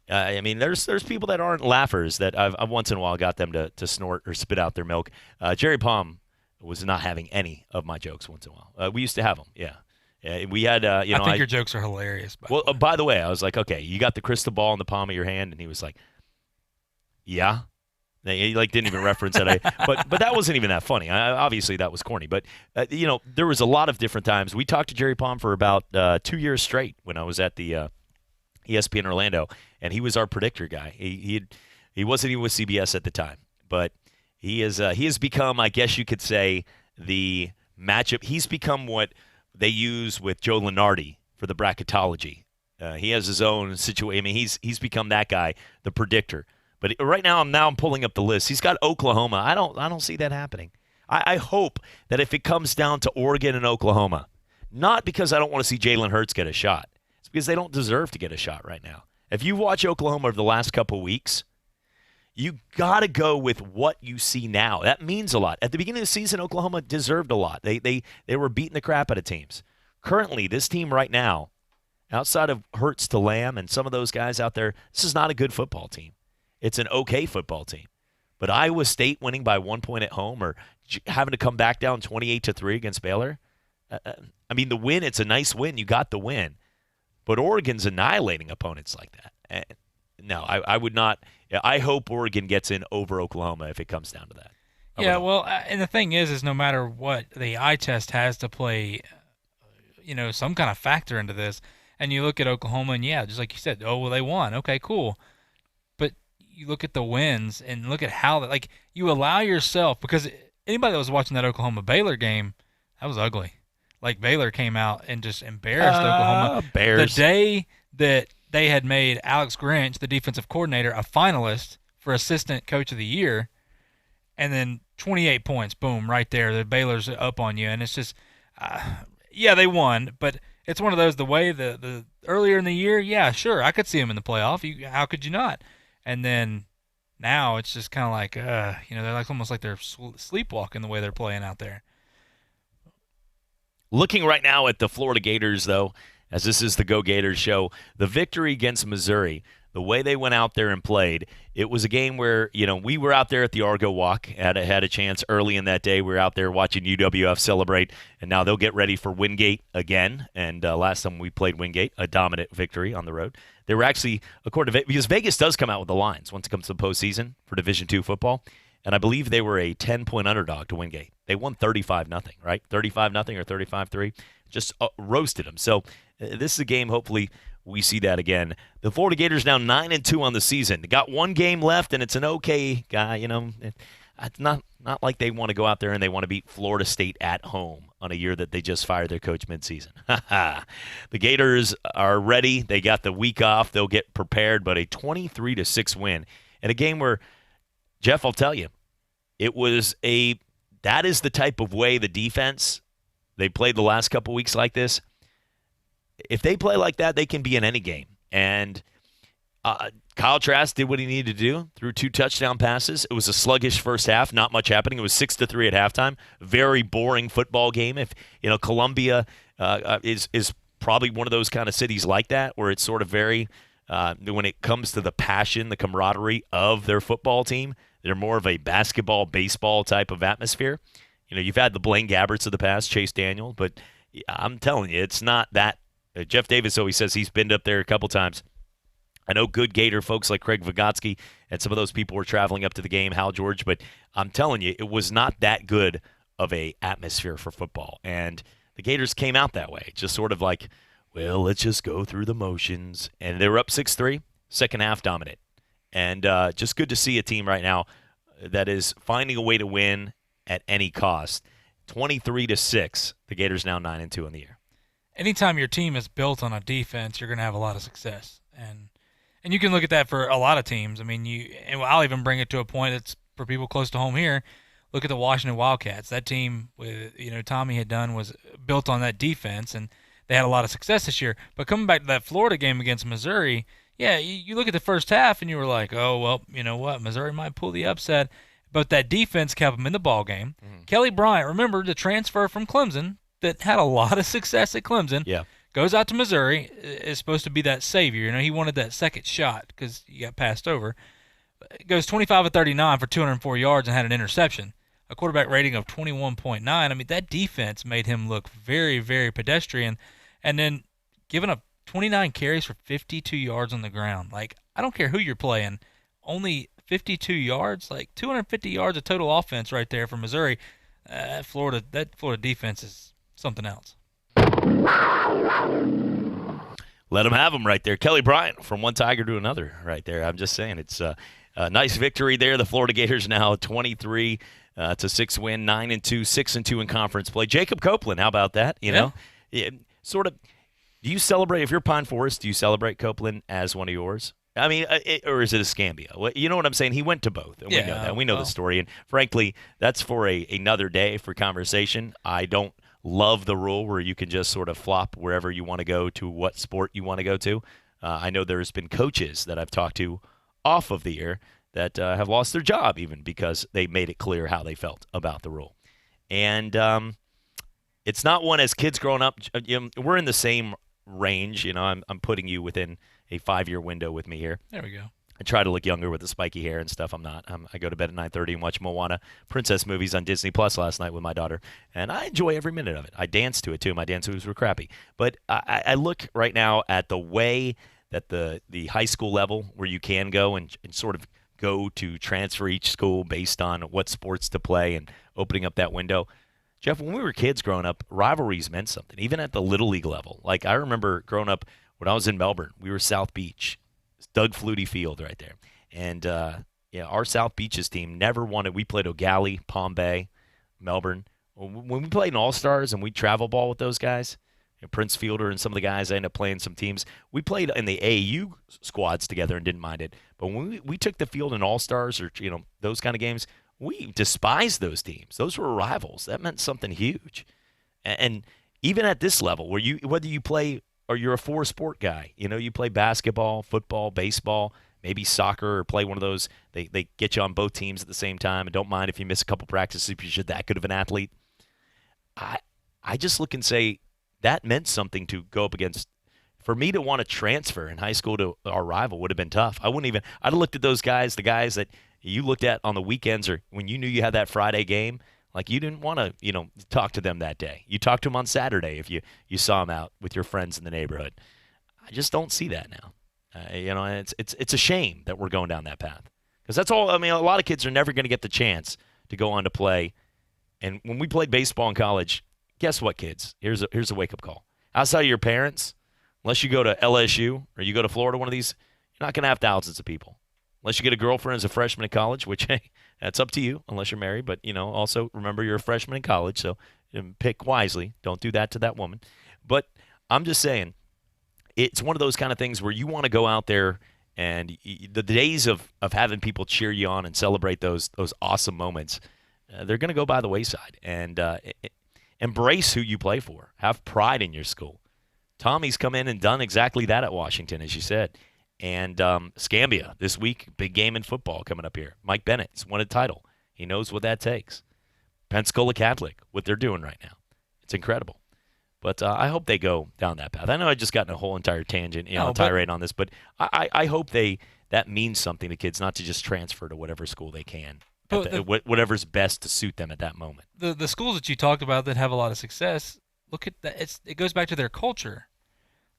I mean, there's people that aren't laughers that I've once in a while got them to snort or spit out their milk. Jerry Palm was not having any of my jokes once in a while. We used to have them, yeah. We had, I think your jokes are hilarious. By the way, I was like, okay, you got the crystal ball in the palm of your hand, and he was like, yeah. He didn't even reference it. But that wasn't even that funny. Obviously, that was corny. But there was a lot of different times. We talked to Jerry Palm for about 2 years straight when I was at the ESPN Orlando, and he was our predictor guy. He wasn't even with CBS at the time, but he has become, I guess you could say, the matchup. He's become what they use with Joe Lunardi for the bracketology. He has his own situation. I mean, he's become that guy, the predictor. But right now, I'm pulling up the list. He's got Oklahoma. I don't see that happening. I hope that if it comes down to Oregon and Oklahoma, not because I don't want to see Jalen Hurts get a shot, it's because they don't deserve to get a shot right now. If you watch Oklahoma over the last couple of weeks, You got to go with what you see now. That means a lot. At the beginning of the season, Oklahoma deserved a lot. They were beating the crap out of teams. Currently, this team right now, outside of Hurts to Lamb and some of those guys out there, this is not a good football team. It's an okay football team. But Iowa State winning by 1 point at home or having to come back down 28-3 against Baylor, I mean, the win, it's a nice win. You got the win. But Oregon's annihilating opponents like that. No, I would not. I hope Oregon gets in over Oklahoma if it comes down to that. Yeah, well, and the thing is no matter what, the eye test has to play, some kind of factor into this. And you look at Oklahoma, and yeah, just like you said, oh, well, they won. Okay, cool. But you look at the wins and look at how, you allow yourself, because anybody that was watching that Oklahoma-Baylor game, that was ugly. Like, Baylor came out and just embarrassed Oklahoma. Bears. The day that they had made Alex Grinch, the defensive coordinator, a finalist for Assistant Coach of the Year, and then 28 points, boom, right there. The Baylor's up on you, and it's just, yeah, they won, but it's one of those, the way the earlier in the year, yeah, sure, I could see them in the playoff. How could you not? And then now it's just kind of like, they're like almost like they're sleepwalking the way they're playing out there. Looking right now at the Florida Gators, though, as this is the Go Gators show, the victory against Missouri, the way they went out there and played, it was a game where, we were out there at the Argo Walk, had a chance early in that day. We were out there watching UWF celebrate, and now they'll get ready for Wingate again. And last time we played Wingate, a dominant victory on the road. They were actually, according to because Vegas does come out with the lines once it comes to the postseason for Division II football, and I believe they were a 10-point underdog to Wingate. They won 35-0, right? 35-0 or 35-3. Just roasted them. So this is a game, hopefully, we see that again. The Florida Gators now 9-2 on the season. They got one game left, and it's an okay guy. It's not like they want to go out there and they want to beat Florida State at home on a year that they just fired their coach midseason. The Gators are ready. They got the week off. They'll get prepared, but a 23-6 win. And a game where, Jeff, I'll tell you, that is the type of way the defense, they played the last couple weeks like this. If they play like that, they can be in any game. And Kyle Trask did what he needed to do, threw 2 touchdown passes. It was a sluggish first half, not much happening. It was 6-3 at halftime. Very boring football game. If Columbia is probably one of those kind of cities like that, where it's sort of very when it comes to the passion, the camaraderie of their football team, they're more of a basketball, baseball type of atmosphere. You've had the Blaine Gabberts of the past, Chase Daniel, but I'm telling you, it's not that. Jeff Davis always says he's been up there a couple times. I know good Gator folks like Craig Vygotsky and some of those people were traveling up to the game, Hal George, but I'm telling you, it was not that good of a atmosphere for football. And the Gators came out that way, just sort of like, well, let's just go through the motions. And they were up 6-3, second half dominant. And just good to see a team right now that is finding a way to win at any cost. 23-6, the Gators now 9-2 on the year. Anytime your team is built on a defense, you're going to have a lot of success. And you can look at that for a lot of teams. I mean, I'll even bring it to a point that's for people close to home here. Look at the Washington Wildcats. That team, with Tommy had done, was built on that defense, and they had a lot of success this year. But coming back to that Florida game against Missouri, yeah, you look at the first half and you were like, oh, well, you know what, Missouri might pull the upset. But that defense kept them in the ball game. Mm-hmm. Kelly Bryant, remember the transfer from Clemson that had a lot of success at Clemson. Yeah. Goes out to Missouri, is supposed to be that savior. He wanted that second shot because he got passed over. Goes 25 of 39 for 204 yards and had an interception. A quarterback rating of 21.9. I mean, that defense made him look very, very pedestrian. And then giving up 29 carries for 52 yards on the ground. Like, I don't care who you're playing. Only 52 yards, like 250 yards of total offense right there for Missouri. That Florida defense is something else. Let them have them right there. Kelly Bryant from one Tiger to another right there. I'm just saying it's a nice victory there. The Florida Gators now 23-6 win, 9-2, 6-2 in conference play. Jacob Copeland, how about that? You know, sort of. Do you celebrate, if you're Pine Forest, do you celebrate Copeland as one of yours? I mean, or is it a Scambia? You know what I'm saying? He went to both, and we know that. We know the story, and frankly, that's for another day for conversation. I don't love the rule where you can just sort of flop wherever you want to go to what sport you want to go to. I know there's been coaches that I've talked to off of the air that have lost their job even because they made it clear how they felt about the rule. And it's not one as kids growing up. We're in the same range. I'm putting you within a 5-year window with me here. There we go. I try to look younger with the spiky hair and stuff. I'm not. I go to bed at 9:30 and watch Moana princess movies on Disney Plus last night with my daughter, and I enjoy every minute of it. I dance to it too. My dance moves were crappy, but I look right now at the way that the high school level where you can go and sort of go to transfer each school based on what sports to play and opening up that window. Jeff, when we were kids growing up, rivalries meant something, even at the Little League level. Like I remember growing up when I was in Melbourne, we were South Beach. Doug Flutie Field right there. And, our South Beaches team never wanted – we played O'Galley, Palm Bay, Melbourne. When we played in All-Stars and we travel ball with those guys, Prince Fielder and some of the guys, I ended up playing some teams. We played in the AAU squads together and didn't mind it. But when we took the field in All-Stars or, those kind of games, we despised those teams. Those were rivals. That meant something huge. And even at this level, whether you play – or you're a four-sport guy. You play basketball, football, baseball, maybe soccer, or play one of those. They get you on both teams at the same time and don't mind if you miss a couple practices if you're that good of an athlete. I just look and say that meant something to go up against. For me to want to transfer in high school to our rival would have been tough. I'd have looked at those guys, the guys that you looked at on the weekends or when you knew you had that Friday game. Like you didn't want to, talk to them that day. You talked to them on Saturday if you saw them out with your friends in the neighborhood. I just don't see that now. And it's a shame that we're going down that path because that's all. I mean, a lot of kids are never going to get the chance to go on to play. And when we played baseball in college, guess what, kids? Here's a wake up call. Outside of your parents, unless you go to LSU or you go to Florida, one of these, you're not going to have thousands of people. Unless you get a girlfriend as a freshman in college, which, hey, that's up to you unless you're married. But, also remember you're a freshman in college, so pick wisely. Don't do that to that woman. But I'm just saying it's one of those kind of things where you want to go out there and the days of having people cheer you on and celebrate those awesome moments, they're going to go by the wayside. And embrace who you play for. Have pride in your school. Tommy's come in and done exactly that at Washington, as you said. And Scambia this week, big game in football coming up here. Mike Bennett's won a title. He knows what that takes. Pensacola Catholic, what they're doing right now. It's incredible. But I hope they go down that path. I know I just got in a whole entire tangent, tirade on this, but I hope that means something to kids, not to just transfer to whatever school they can, whatever's best to suit them at that moment. The schools that you talked about that have a lot of success, look at that. It goes back to their culture,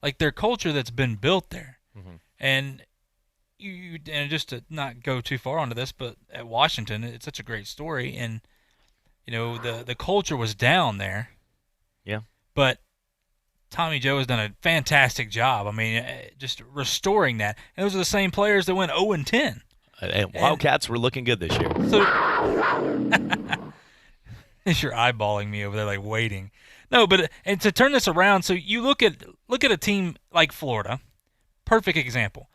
like their culture that's been built there. Mm-hmm. And and just to not go too far onto this, but at Washington, it's such a great story, and the culture was down there. Yeah. But Tommy Joe has done a fantastic job. I mean, just restoring that. And those are the same players that went 0-10. And Wildcats were looking good this year. So you're eyeballing me over there, like waiting. No, but and to turn this around, so you look at a team like Florida. Perfect example.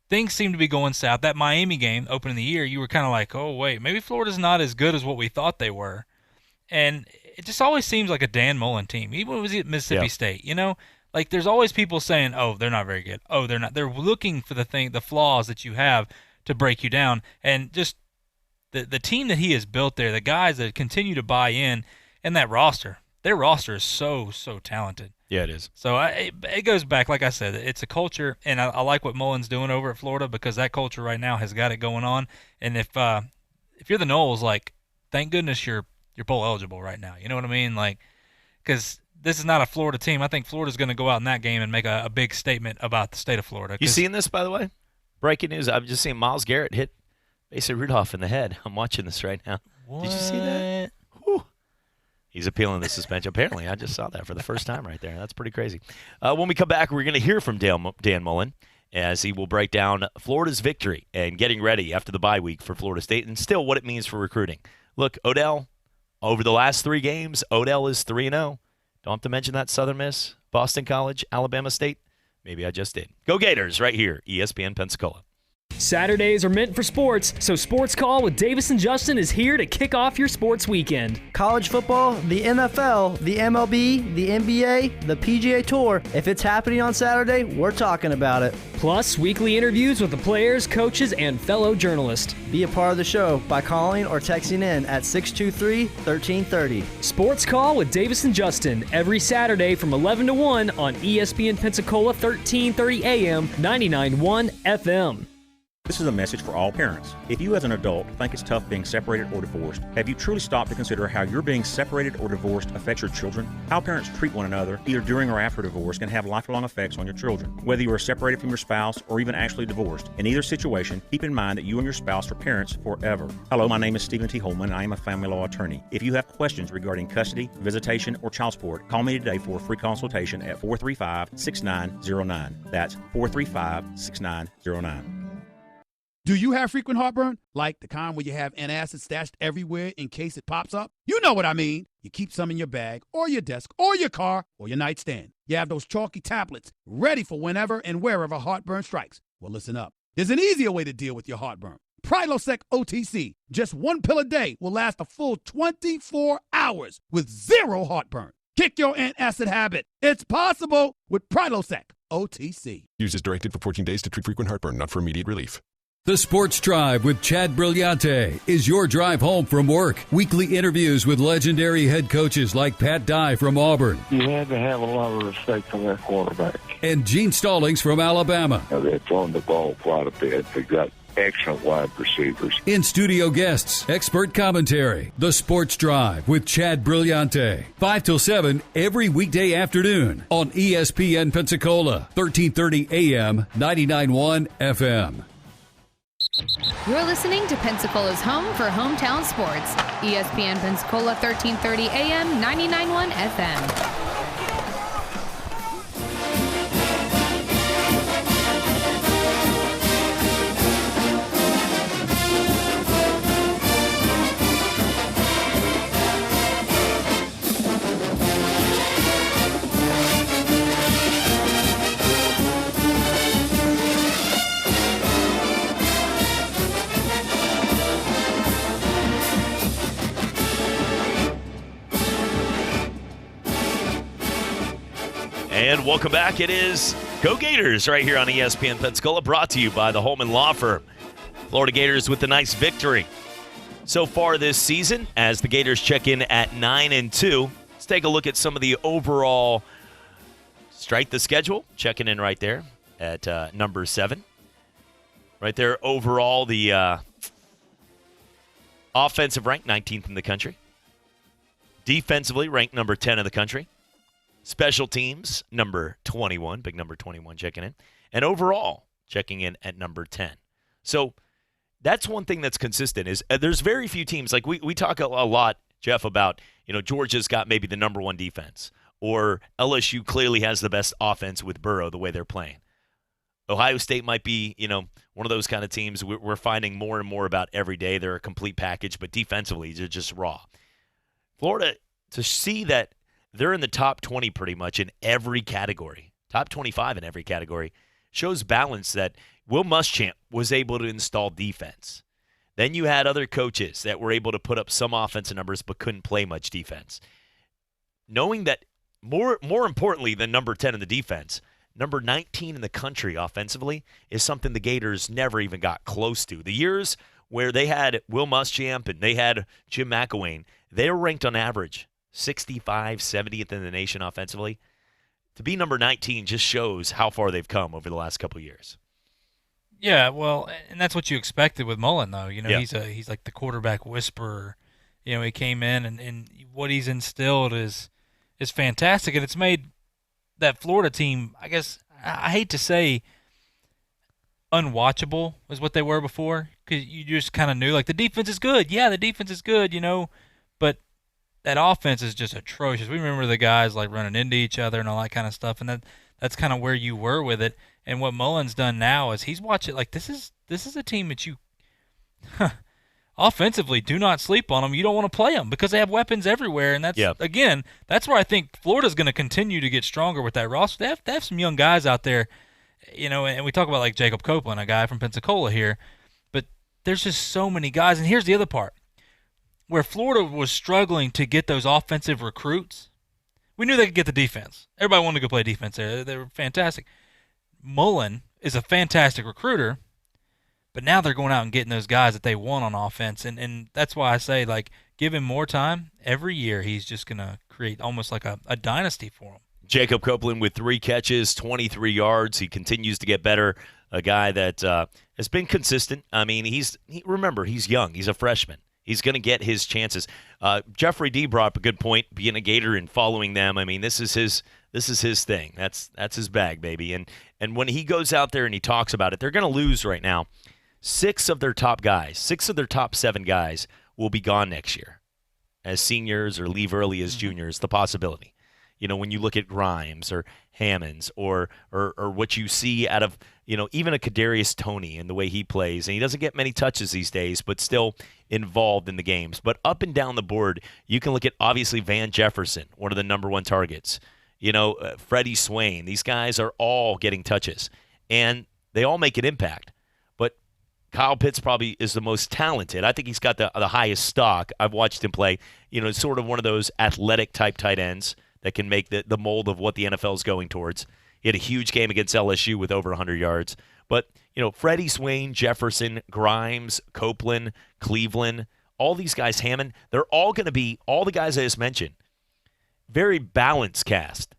Things seem to be going south. That Miami game opening the year, you were kind of like, oh, wait, maybe Florida's not as good as what we thought they were. And it just always seems like a Dan Mullen team, even when it was at Mississippi State. Like there's always people saying, oh, they're not very good. Oh, they're not. They're looking for the flaws that you have to break you down. And just the team that he has built there, the guys that continue to buy in, and that roster, their roster is so talented. Yeah, it is. So it goes back, like I said, it's a culture, and I like what Mullen's doing over at Florida because that culture right now has got it going on. And if you're the Noles, like, thank goodness you're bowl eligible right now. You know what I mean? Like, because this is not a Florida team. I think Florida's going to go out in that game and make a big statement about the state of Florida. You seeing this, by the way? Breaking news. I've just seen Myles Garrett hit Mason Rudolph in the head. I'm watching this right now. What? Did you see that? Whew. He's appealing the suspension. Apparently, I just saw that for the first time right there. That's pretty crazy. When we come back, we're going to hear from Dan Mullen as he will break down Florida's victory and getting ready after the bye week for Florida State and still what it means for recruiting. Look, Odell, over the last 3 games, Odell is 3-0. Don't have to mention that Southern Miss, Boston College, Alabama State. Maybe I just did. Go Gators right here, ESPN Pensacola. Saturdays are meant for sports, so Sports Call with Davis and Justin is here to kick off your sports weekend. College football, the NFL, the MLB, the NBA, the PGA Tour. If it's happening on Saturday, we're talking about it. Plus, weekly interviews with the players, coaches, and fellow journalists. Be a part of the show by calling or texting in at 623-1330. Sports Call with Davis and Justin every Saturday from 11 to 1 on ESPN Pensacola 1330 AM, 99.1 FM. This is a message for all parents. If you as an adult think it's tough being separated or divorced, have you truly stopped to consider how your being separated or divorced affects your children? How parents treat one another, either during or after divorce, can have lifelong effects on your children. Whether you are separated from your spouse or even actually divorced, in either situation, keep in mind that you and your spouse are parents forever. Hello, my name is Stephen T. Holman, and I am a family law attorney. If you have questions regarding custody, visitation, or child support, call me today for a free consultation at 435-6909. That's 435-6909. Do you have frequent heartburn? Like the kind where you have antacids stashed everywhere in case it pops up? You know what I mean. You keep some in your bag or your desk or your car or your nightstand. You have those chalky tablets ready for whenever and wherever heartburn strikes. Well, listen up. There's an easier way to deal with your heartburn. Prilosec OTC. Just one pill a day will last a full 24 hours with zero heartburn. Kick your antacid habit. It's possible with Prilosec OTC. Use as directed for 14 days to treat frequent heartburn, not for immediate relief. The Sports Drive with Chad Brillante is your drive home from work. Weekly interviews with legendary head coaches like Pat Dye from Auburn. You had to have a lot of respect for that quarterback. And Gene Stallings from Alabama. They're throwing the ball quite a bit. They got excellent wide receivers. In-studio guests, expert commentary. The Sports Drive with Chad Brillante. 5 till 7 every weekday afternoon on ESPN Pensacola, 1330 AM, 99.1 FM. You're listening to Pensacola's home for hometown sports. ESPN Pensacola 1330 AM, 99.1 FM. And welcome back. It is Go Gators right here on ESPN Pensacola, brought to you by the Holman Law Firm. Florida Gators with a nice victory so far this season as the Gators check in at 9-2. Let's take a look at some of the overall strength of schedule. Checking in right there at number 7. Right there, overall, the offensive rank, 19th in the country. Defensively, ranked number 10 in the country. Special teams, number 21, big number 21 checking in. And overall, checking in at number 10. So that's one thing that's consistent is there's very few teams. Like we talk a lot, Jeff, about, Georgia's got maybe the number 1 defense. Or LSU clearly has the best offense with Burrow the way they're playing. Ohio State might be, one of those kind of teams we're finding more and more about every day. They're a complete package, but defensively, they're just raw. Florida, to see that they're in the top 20 pretty much in every category, top 25 in every category, shows balance that Will Muschamp was able to install defense. Then you had other coaches that were able to put up some offensive numbers but couldn't play much defense. Knowing that more importantly than number 10 in the defense, number 19 in the country offensively is something the Gators never even got close to. The years where they had Will Muschamp and they had Jim McElwain, they were ranked on average 65, 70th in the nation offensively. To be number 19 just shows how far they've come over the last couple of years. Yeah, well, and that's what you expected with Mullen, though. Yeah. He's like the quarterback whisperer. He came in and what he's instilled is fantastic, and it's made that Florida team, I guess, I hate to say unwatchable is what they were before, because you just kind of knew, like, the defense is good. Yeah, the defense is good, but that offense is just atrocious. We remember the guys, like, running into each other and all that kind of stuff, and that's kind of where you were with it. And what Mullen's done now is he's watched it like, this is a team that you offensively do not sleep on them. You don't want to play them because they have weapons everywhere, and that's again, that's where I think Florida's going to continue to get stronger with that roster. They have some young guys out there, and we talk about like Jacob Copeland, a guy from Pensacola here, but there's just so many guys. And here's the other part. Where Florida was struggling to get those offensive recruits, we knew they could get the defense. Everybody wanted to go play defense there. They were fantastic. Mullen is a fantastic recruiter, but now they're going out and getting those guys that they want on offense, and that's why I say, like, give him more time. Every year he's just going to create almost like a dynasty for him. Jacob Copeland with 3 catches, 23 yards. He continues to get better. A guy that has been consistent. I mean, remember, he's young. He's a freshman. He's going to get his chances. Jeffrey D brought up a good point, being a Gator and following them. I mean, this is his thing. That's his bag, baby. And when he goes out there and he talks about it, they're going to lose right now. 6 of their top 7 guys will be gone next year as seniors or leave early as juniors, the possibility. You know, when you look at Grimes or Hammonds or what you see out of, you know, even a Kadarius Toney and the way he plays, and he doesn't get many touches these days, but still involved in the games. But up and down the board, you can look at, obviously, Van Jefferson, one of the number 1 targets. You know, Freddie Swain. These guys are all getting touches, and they all make an impact. But Kyle Pitts probably is the most talented. I think he's got the highest stock. I've watched him play. You know, sort of one of those athletic-type tight ends that can make the mold of what the NFL is going towards. He had a huge game against LSU with over 100 yards. But, you know, Freddie Swain, Jefferson, Grimes, Copeland, Cleveland, all these guys, Hammond, they're all going to be, all the guys I just mentioned, very balanced cast.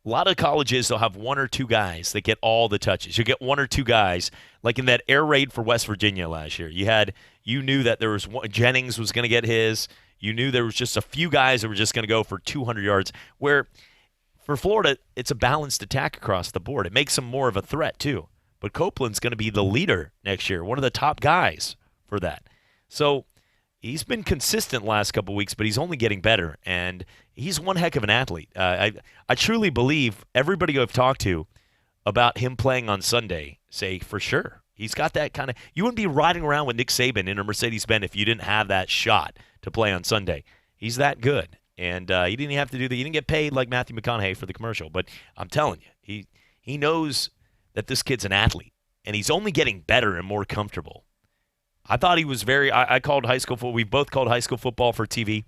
A lot of colleges, they'll have 1 or 2 guys that get all the touches. You get 1 or 2 guys, like in that air raid for West Virginia last year. You knew that there was Jennings was going to get his. You knew there was just a few guys that were just going to go for 200 yards, where for Florida, it's a balanced attack across the board. It makes them more of a threat, too. But Copeland's going to be the leader next year, one of the top guys for that. So he's been consistent last couple of weeks, but he's only getting better, and he's one heck of an athlete. I truly believe everybody I've talked to about him playing on Sunday say for sure. He's got that kind of – you wouldn't be riding around with Nick Saban in a Mercedes-Benz if you didn't have that shot to play on Sunday. He's that good. And he didn't have to do that. He didn't get paid like Matthew McConaughey for the commercial. But I'm telling you, he knows that this kid's an athlete, and he's only getting better and more comfortable. I thought he was I called high school football. We've both called high school football for TV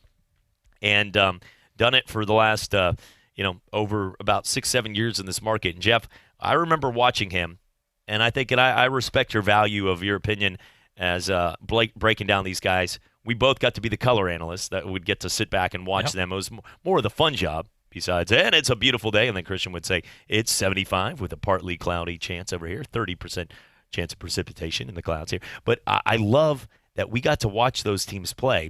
and done it for the last, over about 6-7 years in this market. And, Jeff, I remember watching him, and I think I respect your value of your opinion as Blake breaking down these guys. We both got to be the color analysts that would get to sit back and watch them. It was more of the fun job besides, and it's a beautiful day. And then Christian would say, it's 75 with a partly cloudy chance over here, 30% chance of precipitation in the clouds here. But I love that we got to watch those teams play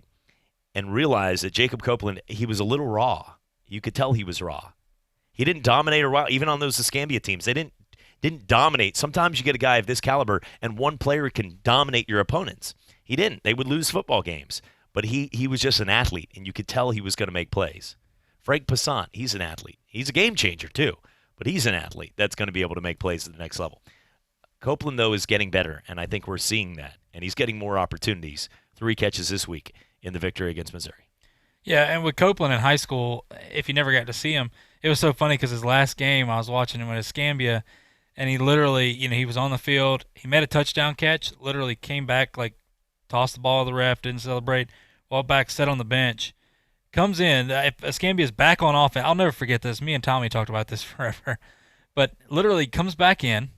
and realize that Jacob Copeland, he was a little raw. You could tell he was raw. He didn't dominate a while, even on those Escambia teams. They didn't dominate. Sometimes you get a guy of this caliber, and one player can dominate your opponents. He didn't. They would lose football games. But he was just an athlete, and you could tell he was going to make plays. Frank Passant, he's an athlete. He's a game changer, too. But he's an athlete that's going to be able to make plays at the next level. Copeland, though, is getting better, and I think we're seeing that. And he's getting more opportunities. 3 catches this week in the victory against Missouri. Yeah, and with Copeland in high school, if you never got to see him, it was so funny because his last game, I was watching him at Escambia, and he literally, he was on the field. He made a touchdown catch, literally came back, tossed the ball to the ref, didn't celebrate, walked back, sat on the bench, comes in. If Escambia's back on offense, I'll never forget this. Me and Tommy talked about this forever. But literally comes back in.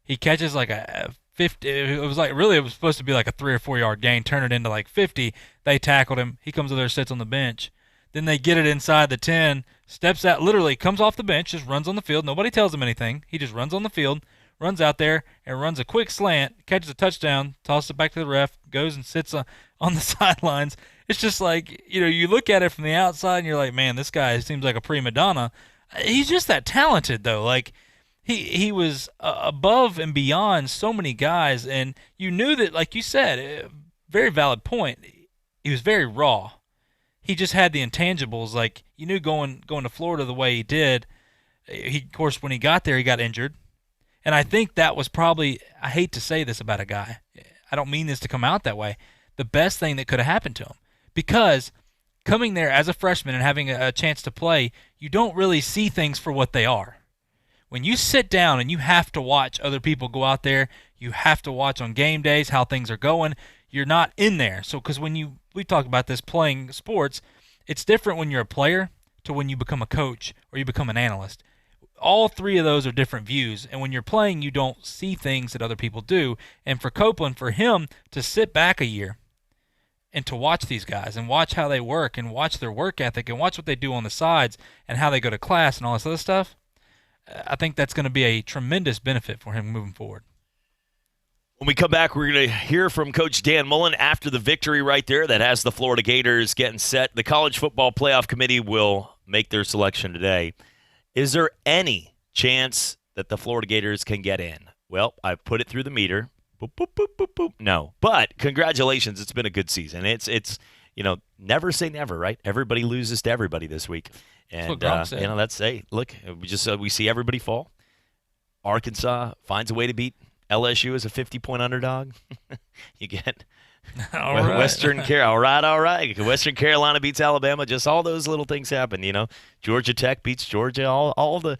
He catches a 50. It was supposed to be a 3 or 4 yard gain, turn it into 50. They tackled him. He comes over there, sits on the bench. Then they get it inside the 10, steps out, literally comes off the bench, just runs on the field. Nobody tells him anything. He just runs on the field, runs out there, and runs a quick slant, catches a touchdown, tosses it back to the ref, goes and sits on the sidelines. It's just you look at it from the outside, and you're like, man, this guy seems like a prima donna. He's just that talented, though. He was above and beyond so many guys, and you knew that, like you said, very valid point, he was very raw. He just had the intangibles. You knew going to Florida the way he did. Of course, when he got there, he got injured. And I think that was probably, I hate to say this about a guy, I don't mean this to come out that way, the best thing that could have happened to him. Because coming there as a freshman and having a chance to play, you don't really see things for what they are. When you sit down and you have to watch other people go out there, you have to watch on game days how things are going, you're not in there. So because we talk about this playing sports, it's different when you're a player to when you become a coach or you become an analyst. all three of those are different views. And when you're playing, you don't see things that other people do. And for Copeland, for him to sit back a year and to watch these guys and watch how they work and watch their work ethic and watch what they do on the sides and how they go to class and all this other stuff, I think that's going to be a tremendous benefit for him moving forward. When we come back, we're going to hear from Coach Dan Mullen after the victory right there that has the Florida Gators getting set. The College Football Playoff Committee will make their selection today. Is there any chance that the Florida Gators can get in? Well, I've put it through the meter. Boop, boop, boop, boop, boop. No. But congratulations. It's been a good season. It's never say never, right? Everybody loses to everybody this week. And, that's look, we see everybody fall. Arkansas finds a way to beat LSU as a 50-point underdog. You get all right. Western Carolina. All right. Western Carolina beats Alabama. Just all those little things happen. Georgia Tech beats Georgia. All the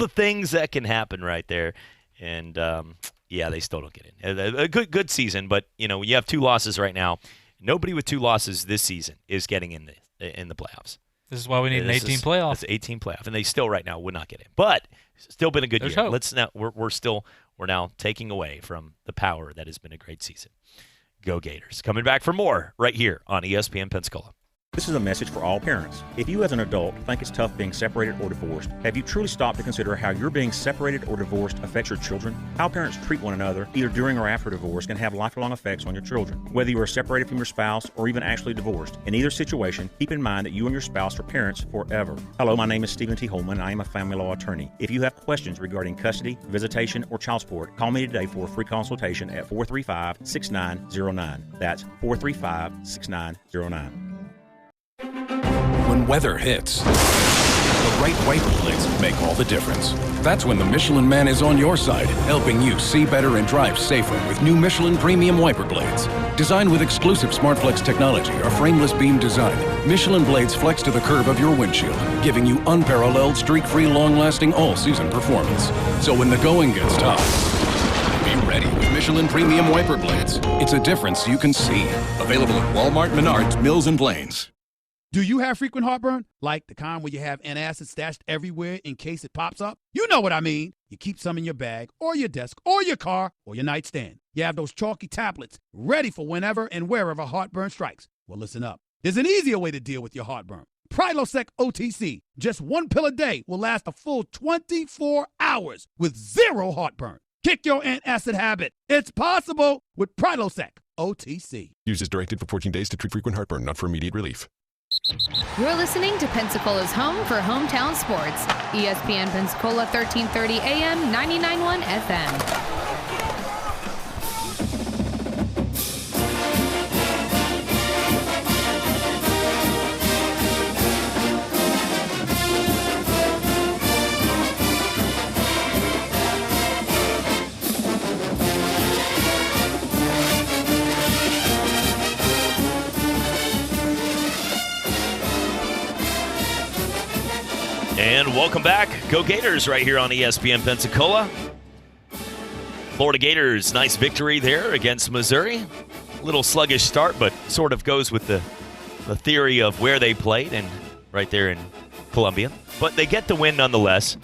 things that can happen right there. And they still don't get in. A good season, but when you have 2 losses right now, nobody with 2 losses this season is getting in the playoffs. This is why we need an 18 playoff. It's 18 playoff, and they still right now would not get in. But still been a good year. Hope. We're now taking away from the power that has been a great season. Go Gators. Coming back for more right here on ESPN Pensacola. This is a message for all parents. If you as an adult think it's tough being separated or divorced, have you truly stopped to consider how your being separated or divorced affects your children? How parents treat one another, either during or after divorce, can have lifelong effects on your children. Whether you are separated from your spouse or even actually divorced, in either situation, keep in mind that you and your spouse are parents forever. Hello, my name is Stephen T. Holman, and I am a family law attorney. If you have questions regarding custody, visitation, or child support, call me today for a free consultation at 435-6909. That's 435-6909. When weather hits, the right wiper blades make all the difference. That's when the Michelin Man is on your side, helping you see better and drive safer with new Michelin Premium Wiper Blades. Designed with exclusive SmartFlex technology or frameless beam design, Michelin blades flex to the curve of your windshield, giving you unparalleled, streak-free, long-lasting, all-season performance. So when the going gets tough, be ready with Michelin Premium Wiper Blades. It's a difference you can see. Available at Walmart, Menards, Mills, and Plains. Do you have frequent heartburn? Like the kind where you have antacids stashed everywhere in case it pops up? You know what I mean. You keep some in your bag or your desk or your car or your nightstand. You have those chalky tablets ready for whenever and wherever heartburn strikes. Well, listen up. There's an easier way to deal with your heartburn. Prilosec OTC. Just 1 pill a day will last a full 24 hours with 0 heartburn. Kick your antacid habit. It's possible with Prilosec OTC. Use as directed for 14 days to treat frequent heartburn, not for immediate relief. You're listening to Pensacola's home for hometown sports. ESPN Pensacola 1330 AM, 99.1 FM. And welcome back. Go Gators right here on ESPN Pensacola. Florida Gators, nice victory there against Missouri. A little sluggish start, but sort of goes with the theory of where they played and right there in Columbia. But they get the win nonetheless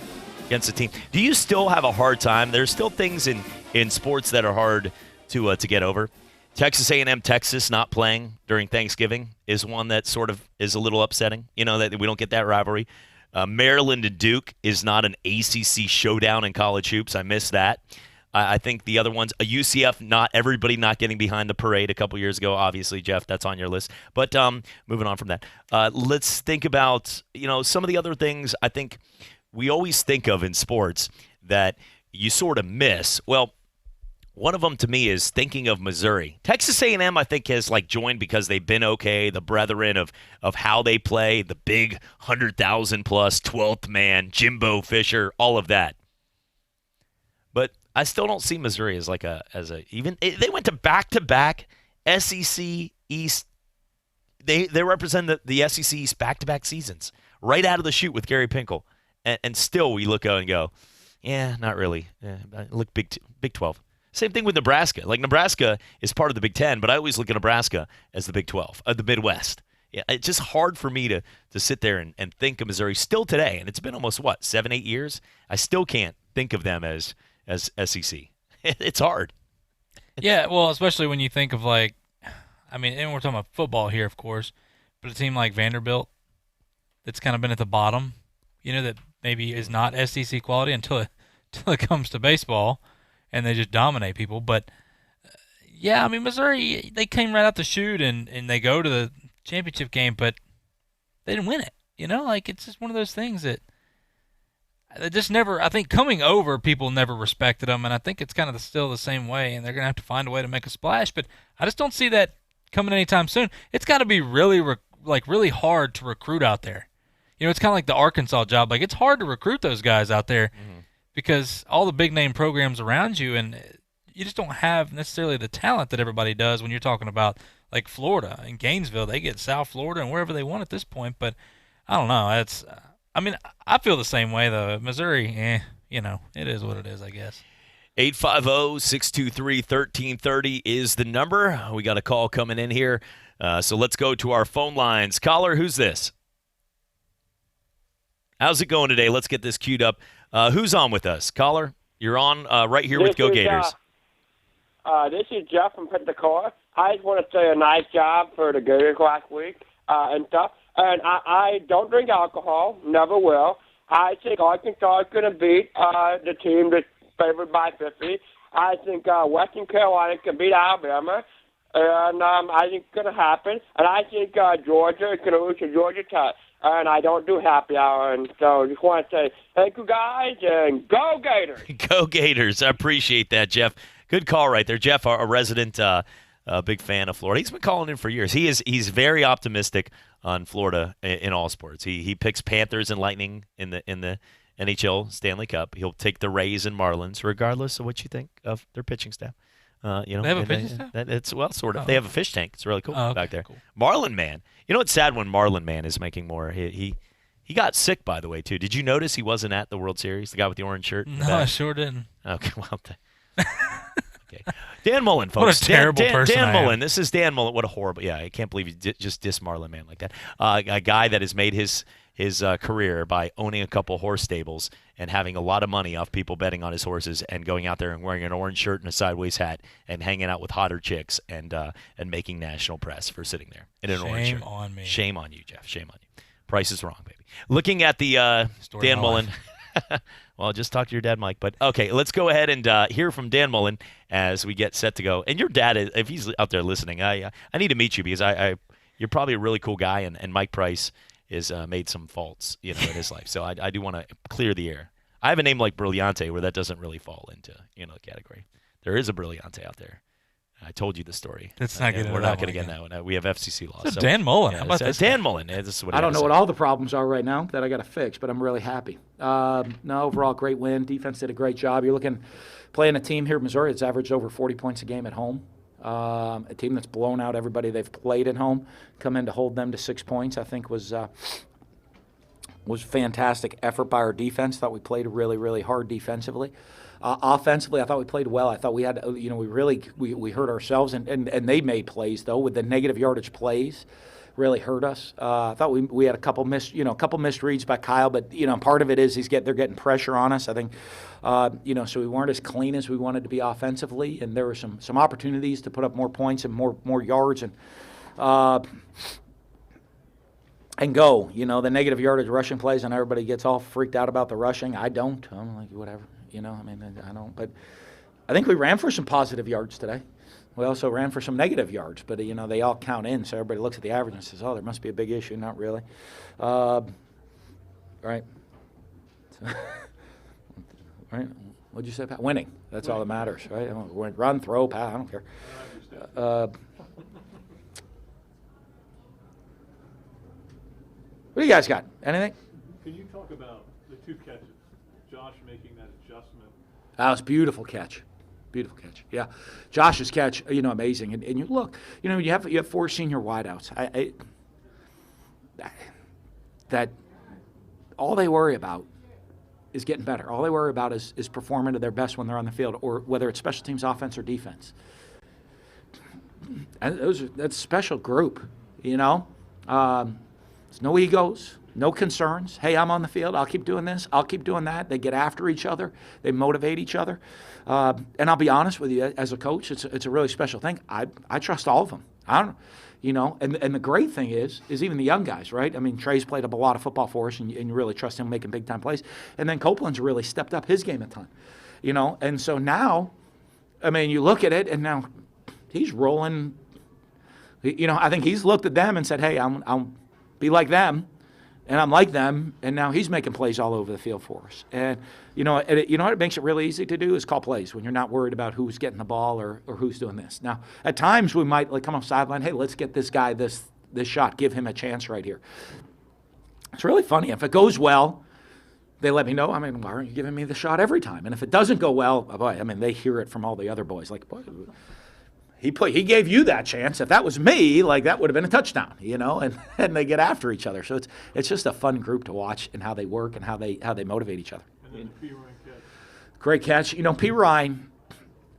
against the team. Do you still have a hard time? There's still things in sports that are hard to get over. Texas A&M Texas not playing during Thanksgiving is one that sort of is a little upsetting. That we don't get that rivalry. Maryland and Duke is not an ACC showdown in college hoops. I missed that. I think the other ones, a UCF, everybody not getting behind the parade a couple years ago. Obviously, Jeff, that's on your list. But moving on from that, let's think about some of the other things I think we always think of in sports that you sort of miss. Well, one of them to me is thinking of Missouri. Texas A&M, I think, has joined because they've been okay, the brethren of how they play, the big 100,000-plus 12th man, Jimbo Fisher, all of that. But I still don't see Missouri as they went to back-to-back SEC East. They represent the SEC East back-to-back seasons right out of the chute with Gary Pinkel, and still we look out and go, yeah, not really. Look Big 12. Same thing with Nebraska. Nebraska is part of the Big Ten, but I always look at Nebraska as the Big 12, the Midwest. Yeah, it's just hard for me to sit there and think of Missouri still today, and it's been almost 7-8 years. I still can't think of them as SEC. It's hard. Yeah, well, especially when you think of and we're talking about football here, of course, but a team like Vanderbilt that's kind of been at the bottom, that maybe is not SEC quality until it comes to baseball, and they just dominate people. But Missouri, they came right out the chute and they go to the championship game, but they didn't win it. It's just one of those things that they just never. I think coming over, people never respected them, and I think it's kind of still the same way. And they're gonna have to find a way to make a splash. But I just don't see that coming anytime soon. It's got to be really really hard to recruit out there. It's kind of like the Arkansas job. It's hard to recruit those guys out there because all the big name programs around you, and you just don't have necessarily the talent that everybody does when you're talking about like Florida and Gainesville. They get South Florida and wherever they want at this point. But I don't know. I feel the same way though. Missouri, it is what it is, I guess. 850-623-1330 is the number. We got a call coming in here. So let's go to our phone lines. Caller, who's this? How's it going today? Let's get this queued up. Who's on with us? Caller, you're on right here with Go Gators. This is Jeff from Pensacola. I just want to say a nice job for the Gators last week and stuff. And I don't drink alcohol, never will. I think Arkansas is going to beat the team that's favored by 50. I think Western Carolina can beat Alabama. And I think it's going to happen. And I think Georgia is going to lose to Georgia Tech. And I don't do happy hour. And so I just want to say thank you, guys, and go Gators. Go Gators. I appreciate that, Jeff. Good call right there. Jeff, a resident big fan of Florida. He's been calling in for years. He's very optimistic on Florida in all sports. He picks Panthers and Lightning in the NHL Stanley Cup. He'll take the Rays and Marlins, regardless of what you think of their pitching staff. They have a pitching staff? It's sort of. They have a fish tank. It's really cool back there. Cool. Marlin Man. It's sad when Marlin Man is making more. He got sick, by the way, too. Did you notice he wasn't at the World Series? The guy with the orange shirt. No, I sure didn't. Okay, well. Okay. Dan Mullen, folks. What a terrible person. Dan Mullen. This is Dan Mullen. What a horrible. Yeah, I can't believe you just diss Marlin Man like that. A guy that has made his career by owning a couple horse stables and having a lot of money off people betting on his horses and going out there and wearing an orange shirt and a sideways hat and hanging out with hotter chicks and making national press for sitting there in an orange shirt. Shame on me. Shame on you, Jeff. Shame on you. Price is wrong, baby. Looking at the Dan Mullen. Well, just talk to your dad, Mike. But, okay, let's go ahead and hear from Dan Mullen as we get set to go. And your dad, if he's out there listening, I need to meet you because you're probably a really cool guy, and Mike Price has made some faults in his life. So I do want to clear the air. I have a name like Brillante where that doesn't really fall into the category. There is a Brillante out there. I told you the story. Let's not get into We're that not going to one get that one. We have FCC laws. So Dan Mullen. Yeah, how about this? Dan Mullen. This is what I don't know what all the problems are right now that I got to fix, but I'm really happy. No, overall, great win. Defense did a great job. You're playing a team here in Missouri that's averaged over 40 points a game at home. A team that's blown out everybody they've played at home. Come in to hold them to 6 points, I think was fantastic effort by our defense. Thought we played really, really hard defensively. Offensively, I thought we played well. I thought we had, we hurt ourselves, and they made plays though with the negative yardage plays, really hurt us. I thought we had a couple missed reads by Kyle, but part of it is they're getting pressure on us. I think, so we weren't as clean as we wanted to be offensively, and there were some opportunities to put up more points and more yards and go. The negative yardage rushing plays, and everybody gets all freaked out about the rushing. I don't. I'm like, whatever. I don't. But I think we ran for some positive yards today. We also ran for some negative yards, but they all count in. So everybody looks at the average and says, "Oh, there must be a big issue." Not really. Right. Right. What'd you say, Pat? Winning. That's all that matters, right? Run, throw, pass. I don't care. What do you guys got? Anything? Can you talk about the two catches? Josh making that adjustment. That was a beautiful catch. Beautiful catch. Yeah. Josh's catch, amazing. And you look, you have four senior wideouts. That all they worry about is getting better. All they worry about is performing to their best when they're on the field, or whether it's special teams, offense, or defense. And that's a special group, There's no egos, no concerns. Hey, I'm on the field. I'll keep doing this. I'll keep doing that. They get after each other. They motivate each other. And I'll be honest with you, as a coach, it's a really special thing. I trust all of them. I don't, and the great thing is even the young guys, right? I mean, Trey's played up a lot of football for us, and you really trust him making big time plays. And then Copeland's really stepped up his game a ton, And so now, I mean, you look at it, and now he's rolling. I think he's looked at them and said, "Hey, I'll be like them." And I'm like them, and now he's making plays all over the field for us. And what it makes it really easy to do is call plays when you're not worried about who's getting the ball or who's doing this. Now, at times we might come off sideline, hey, let's get this guy this shot, give him a chance right here. It's really funny. If it goes well, they let me know. I mean, why aren't you giving me the shot every time? And if it doesn't go well, boy, I mean, they hear it from all the other boys. Like, boy, he gave you that chance. If that was me, that would have been a touchdown, and they get after each other. So it's just a fun group to watch and how they work and how they motivate each other. And then the P. Ryan catch. Great catch. P. Ryan,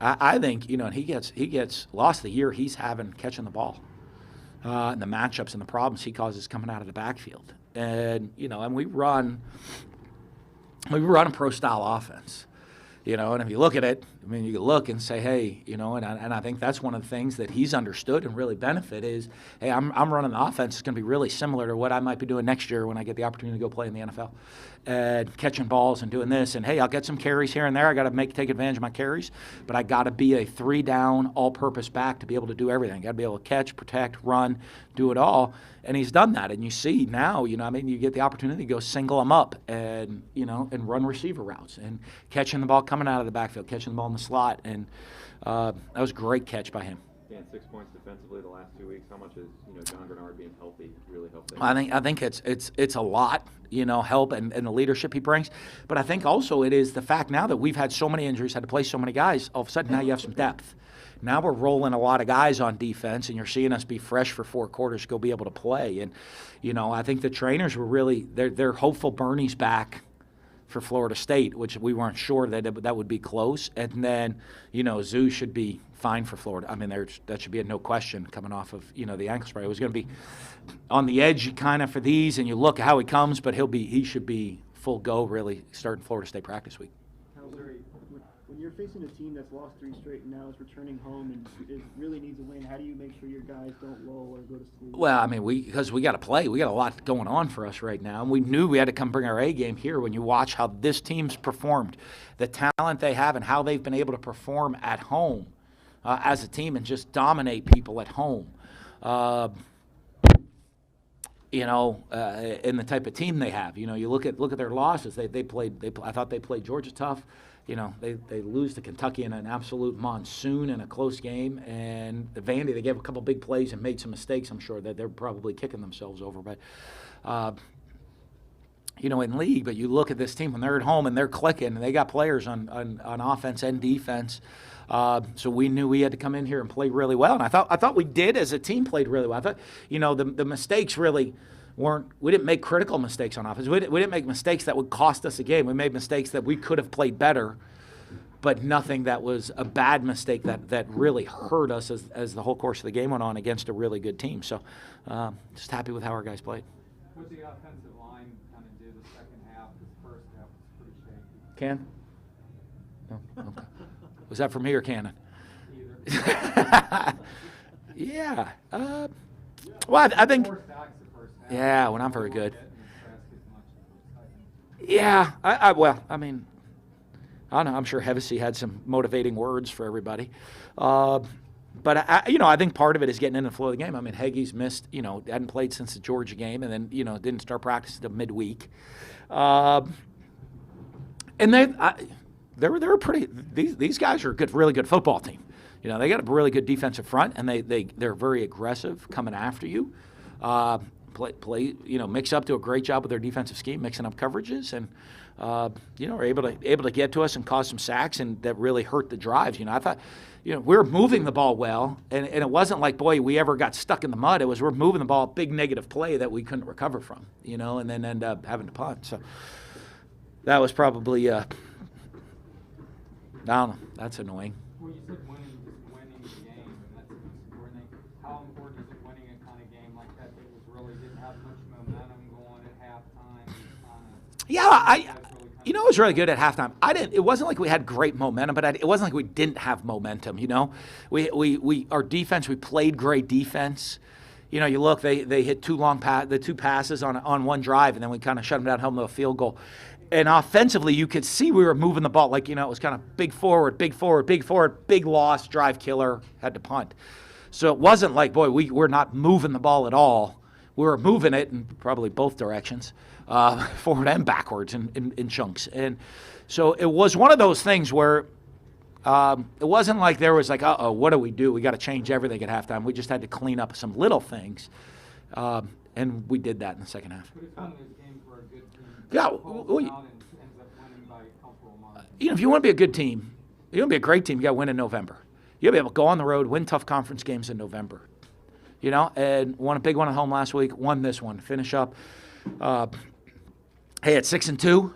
I think, and he gets lost the year he's having catching the ball. And the matchups and the problems he causes coming out of the backfield. And, and we run a pro style offense. And if you look at it, I mean, you can look and say, hey, and I think that's one of the things that he's understood and really benefit is, hey, I'm running the offense. It's going to be really similar to what I might be doing next year when I get the opportunity to go play in the NFL. And catching balls and doing this. And, hey, I'll get some carries here and there. I got to take advantage of my carries. But I got to be a 3-down, all-purpose back to be able to do everything. Got to be able to catch, protect, run, do it all. And he's done that. And you see now, you get the opportunity to go single him up and, and run receiver routes and catching the ball coming out of the backfield, catching the ball in the slot. And that was a great catch by him. Dan, 6 points defensively the last 2 weeks. How much is John Bernard being healthy really helped? I think it's a lot, help and the leadership he brings. But I think also it is the fact now that we've had so many injuries, had to play so many guys. All of a sudden now you have some depth. Now we're rolling a lot of guys on defense, and you're seeing us be fresh for 4 quarters to go be able to play. And I think the trainers were really they're hopeful Bernie's back for Florida State, which we weren't sure that would be close. And then, Zoo should be fine for Florida. I mean, that should be a no question coming off of, the ankle sprain. It was going to be on the edge kind of for these, and you look at how he comes, but he should be full go really starting Florida State practice week. When you're facing a team that's lost 3 straight and now is returning home and it really needs a win, how do you make sure your guys don't lull or go to sleep? Well, I mean, because we got to play. We got a lot going on for us right now, and we knew we had to come bring our A game here. When you watch how this team's performed, the talent they have, and how they've been able to perform at home as a team and just dominate people at home. In the type of team they have. You look at their losses. I thought they played Georgia tough. They lose to Kentucky in an absolute monsoon in a close game, and the Vandy, they gave a couple big plays and made some mistakes. I'm sure that they're probably kicking themselves over, but in league. But you look at this team when they're at home and they're clicking, and they got players on offense and defense. So we knew we had to come in here and play really well, and I thought we did as a team played really well. I thought the mistakes really weren't. We didn't make critical mistakes on offense. We didn't make mistakes that would cost us a game. We made mistakes that we could have played better, but nothing that was a bad mistake that really hurt us as the whole course of the game went on against a really good team. So just happy with how our guys played. What the offensive line kind of did the second half, the first half was pretty shaky. Ken? Oh, okay. Was that for me or Cannon? Either. Yeah. Well, I think. Yeah, when I'm very good. Yeah. I don't know. I'm sure Hevesy had some motivating words for everybody. But I think part of it is getting in the flow of the game. I mean, Hagee's missed, hadn't played since the Georgia game, and then, didn't start practice until midweek. And they were pretty. These guys are a really good football team. They got a really good defensive front, and they're very aggressive coming after you. Mix up, do a great job with their defensive scheme, mixing up coverages, and are able to get to us and cause some sacks, and that really hurt the drives. I thought, we were moving the ball well, and it wasn't like, boy, we ever got stuck in the mud. It was we're moving the ball, big negative play that we couldn't recover from, and then end up having to punt. So that was probably. I don't know. That's annoying. Well, you said winning the game, and that's coordinating. How important is it winning a kind of game like that that was really Yeah, it was really good at halftime. It wasn't like we had great momentum, but it wasn't like we didn't have momentum. Our defense, we played great defense. You look, they hit the two passes on one drive, and then we kind of shut them down, held them to a field goal. And offensively, you could see we were moving the ball. It was kind of big forward, big loss, drive killer, had to punt. So it wasn't like, boy, we're not moving the ball at all. We were moving it in probably both directions, forward and backwards in chunks. And so it was one of those things where it wasn't like there was like, what do? We got to change everything at halftime. We just had to clean up some little things. And we did that in the second half. But it's one of those games where a good team if you want to be a good team, you want to be a great team, you got to win in November. You got to be able to go on the road, win tough conference games in November. And won a big one at home last week, won this one, finish up. At 6-2.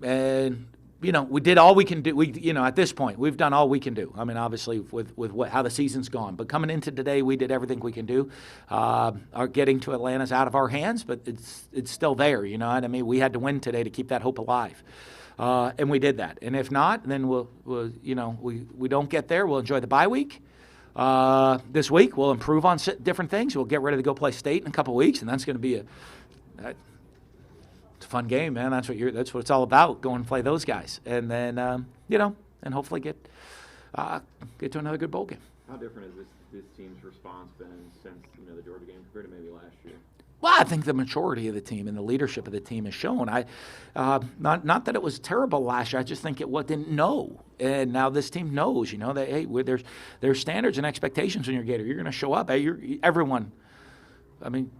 And we did all we can do. At this point, we've done all we can do. I mean, obviously, with how the season's gone. But coming into today, we did everything we can do. Our getting to Atlanta's out of our hands, but it's still there. You know what I mean? We had to win today to keep that hope alive, and we did that. And if not, then we don't get there. We'll enjoy the bye week. This week, we'll improve on different things. We'll get ready to go play state in a couple weeks, and that's going to be it's a fun game, man. That's what it's all about. Go and play those guys, and then and hopefully get to another good bowl game. How different has this team's response been since the Georgia game compared to maybe last year? Well, I think the maturity of the team and the leadership of the team is shown. Not that it was terrible last year. I just think it didn't know, and now this team knows. That there's standards and expectations when you're a Gator. You're going to show up. Everyone. I mean,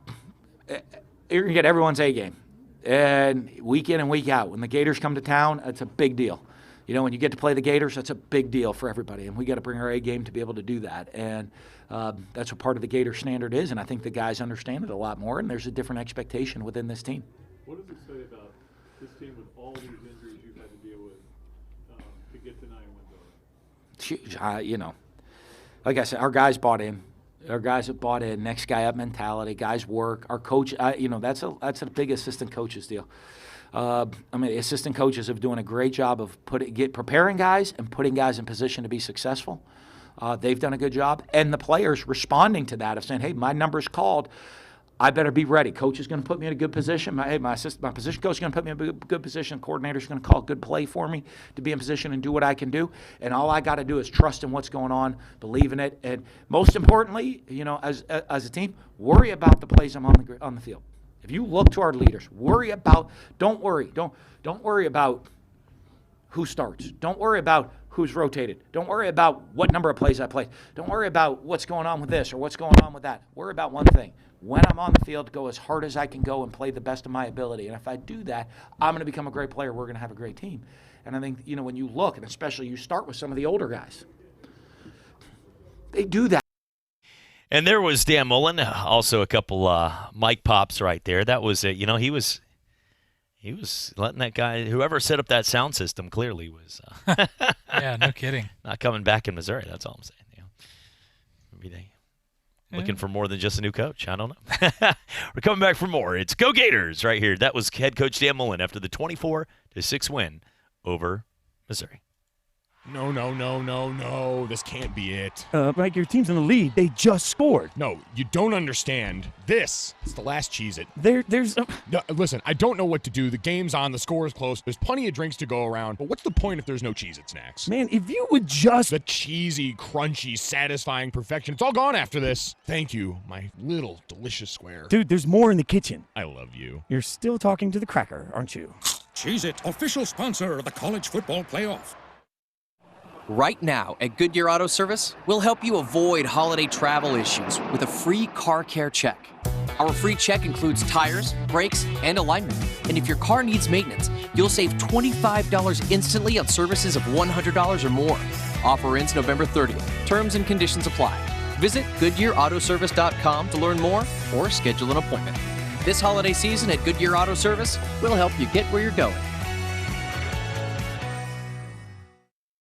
you're going to get everyone's A game. And week in and week out, when the Gators come to town, it's a big deal. When you get to play the Gators, that's a big deal for everybody. And we got to bring our A game to be able to do that. And that's what part of the Gator standard is. And I think the guys understand it a lot more. And there's a different expectation within this team. What does it say about this team with all these injuries you've had to deal with to get to 9 wins already? Huge. Like I said, our guys bought in. Our guys have bought in, next guy up mentality. Guys work. Our coach, that's a big assistant coach's deal. The assistant coaches are doing a great job of preparing guys and putting guys in position to be successful. They've done a good job, and the players responding to that of saying, "Hey, my number's called. I better be ready. Coach is going to put me in a good position. My position coach is going to put me in a good position. Coordinator is going to call a good play for me to be in position and do what I can do. And all I got to do is trust in what's going on, believe in it, and most importantly, as a team, worry about the plays I'm on the field. If you look to our leaders, don't worry about who starts. Don't worry about who's rotated. Don't worry about what number of plays I played. Don't worry about what's going on with this or what's going on with that. Worry about one thing. When I'm on the field, go as hard as I can go and play the best of my ability. And if I do that, I'm going to become a great player. We're going to have a great team. And I think, when you look, and especially you start with some of the older guys, they do that. And there was Dan Mullen, also a couple mic pops right there. That was, he was letting that guy, whoever set up that sound system, clearly was. Yeah, no kidding. Not coming back in Missouri. That's all I'm saying. Maybe they looking for more than just a new coach. I don't know. We're coming back for more. It's Go Gators right here. That was head coach Dan Mullen after the 24-6 win over Missouri. No. This can't be it. Mike, your team's in the lead. They just scored. No, you don't understand. This is the last Cheez-It. There's... No, listen, I don't know what to do. The game's on. The score is close. There's plenty of drinks to go around. But what's the point if there's no Cheez-It snacks? Man, if you would just... The cheesy, crunchy, satisfying perfection. It's all gone after this. Thank you, my little delicious square. Dude, there's more in the kitchen. I love you. You're still talking to the cracker, aren't you? Cheez-It, official sponsor of the college football playoff. Right now at Goodyear Auto Service, we'll help you avoid holiday travel issues with a free car care check. Our free check includes tires, brakes, and alignment. And if your car needs maintenance, you'll save $25 instantly on services of $100 or more. Offer ends November 30th. Terms and conditions apply. Visit GoodyearAutoservice.com to learn more or schedule an appointment. This holiday season at Goodyear Auto Service, we'll help you get where you're going.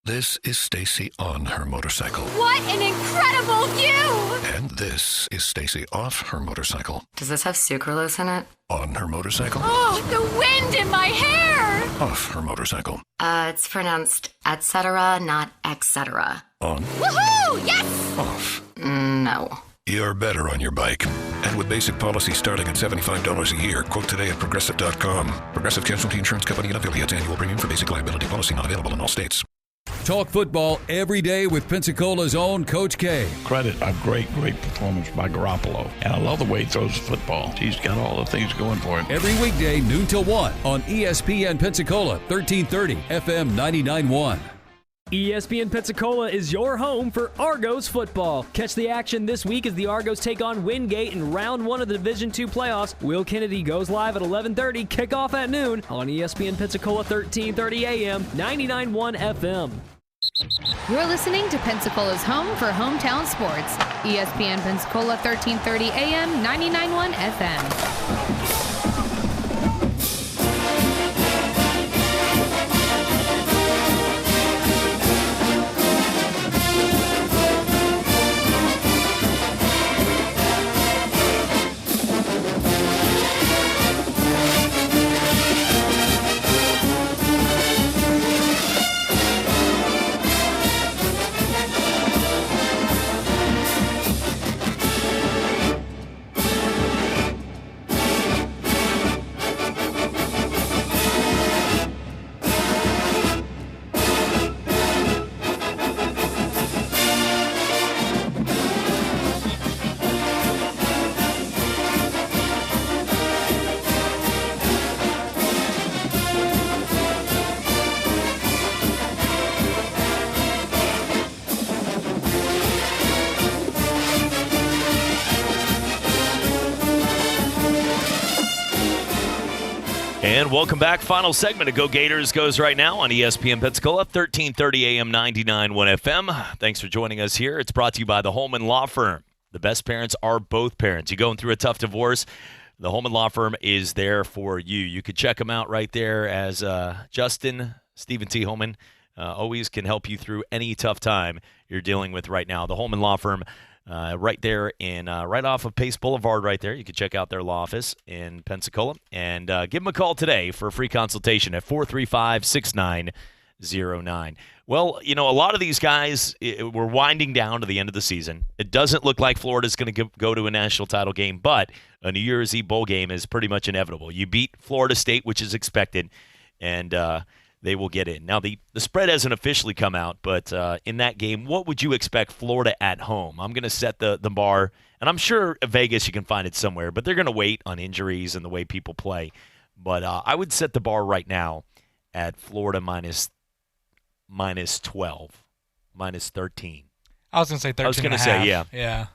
This is Stacy on her motorcycle. What an incredible view! And this is Stacy off her motorcycle. Does this have sucralose in it? On her motorcycle. Oh, the wind in my hair! Off her motorcycle. It's pronounced et cetera, not et cetera. On. Woohoo! Yes! Off. No. You're better on your bike. And with basic policy starting at $75 a year, quote today at Progressive.com. Progressive Casualty Insurance Company and affiliates. Annual premium for basic liability policy not available in all states. Talk football every day with Pensacola's own Coach K. Credit a great performance by Garoppolo. And I love the way he throws the football. He's got all the things going for him. Every weekday, noon till 1 on ESPN Pensacola, 1330 FM 99.1. ESPN Pensacola is your home for Argos football. Catch the action this week as the Argos take on Wingate in round 1 of the Division II playoffs. Will Kennedy goes live at 11:30, kickoff at noon on ESPN Pensacola 1330 AM, 99.1 FM. You're listening to Pensacola's home for hometown sports. ESPN Pensacola 1330 AM, 99.1 FM. And welcome back. Final segment of Go Gators goes right now on ESPN Pensacola, 1330 AM, 99.1 FM. Thanks for joining us here. It's brought to you by the Holman Law Firm. The best parents are both parents. You going through a tough divorce, the Holman Law Firm is there for you. You could check them out right there as Justin, Stephen T. Holman, always can help you through any tough time you're dealing with right now. The Holman Law Firm, right there in right off of Pace Boulevard right there. You can check out their law office in Pensacola and give them a call today for a free consultation at 435-6909. Well, you know, a lot of these guys, we're winding down to the end of the season. It doesn't look like Florida's going to go to a national title game, but a New Year's Eve bowl game is pretty much inevitable. You beat Florida State, which is expected, and they will get in. Now, the spread hasn't officially come out, but in that game, what would you expect Florida at home? I'm going to set the bar, and I'm sure Vegas you can find it somewhere, but they're going to wait on injuries and the way people play. But I would set the bar right now at Florida minus 12, minus 13. I was going to say 13 I was going to and a say, half. yeah. Yeah.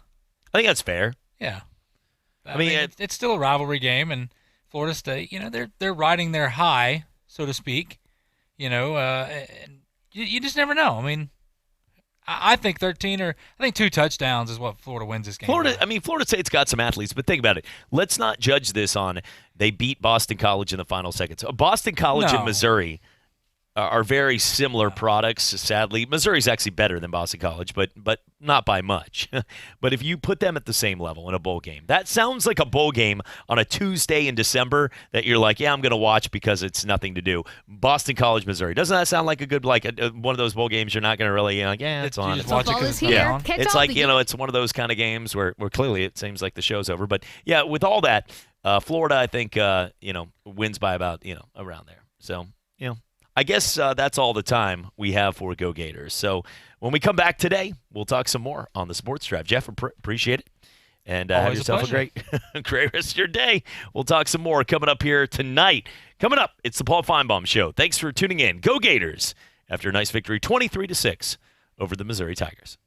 I think that's fair. Yeah. I mean it's still a rivalry game, and Florida State, you know, they're riding their high, so to speak. You know, and you just never know. I mean, I think 13 or I think 2 touchdowns is what Florida wins this game. Florida State's got some athletes, but think about it. Let's not judge this on they beat Boston College in the final seconds. Boston College and Missouri are very similar products, sadly. Missouri's actually better than Boston College, but not by much. But if you put them at the same level in a bowl game, that sounds like a bowl game on a Tuesday in December that you're like, yeah, I'm going to watch because it's nothing to do. Boston College, Missouri. Doesn't that sound like a good, like one of those bowl games you're not going to really, yeah, it's on. Football is here. It's like, it's one of those kind of games where clearly it seems like the show's over. But, yeah, with all that, Florida, I think, wins by about, around there. So, I guess that's all the time we have for Go Gators. So when we come back today, we'll talk some more on the Sports Draft. Jeff, appreciate it. And have yourself a great rest of your day. We'll talk some more coming up here tonight. Coming up, it's the Paul Feinbaum Show. Thanks for tuning in. Go Gators after a nice victory 23-6 over the Missouri Tigers.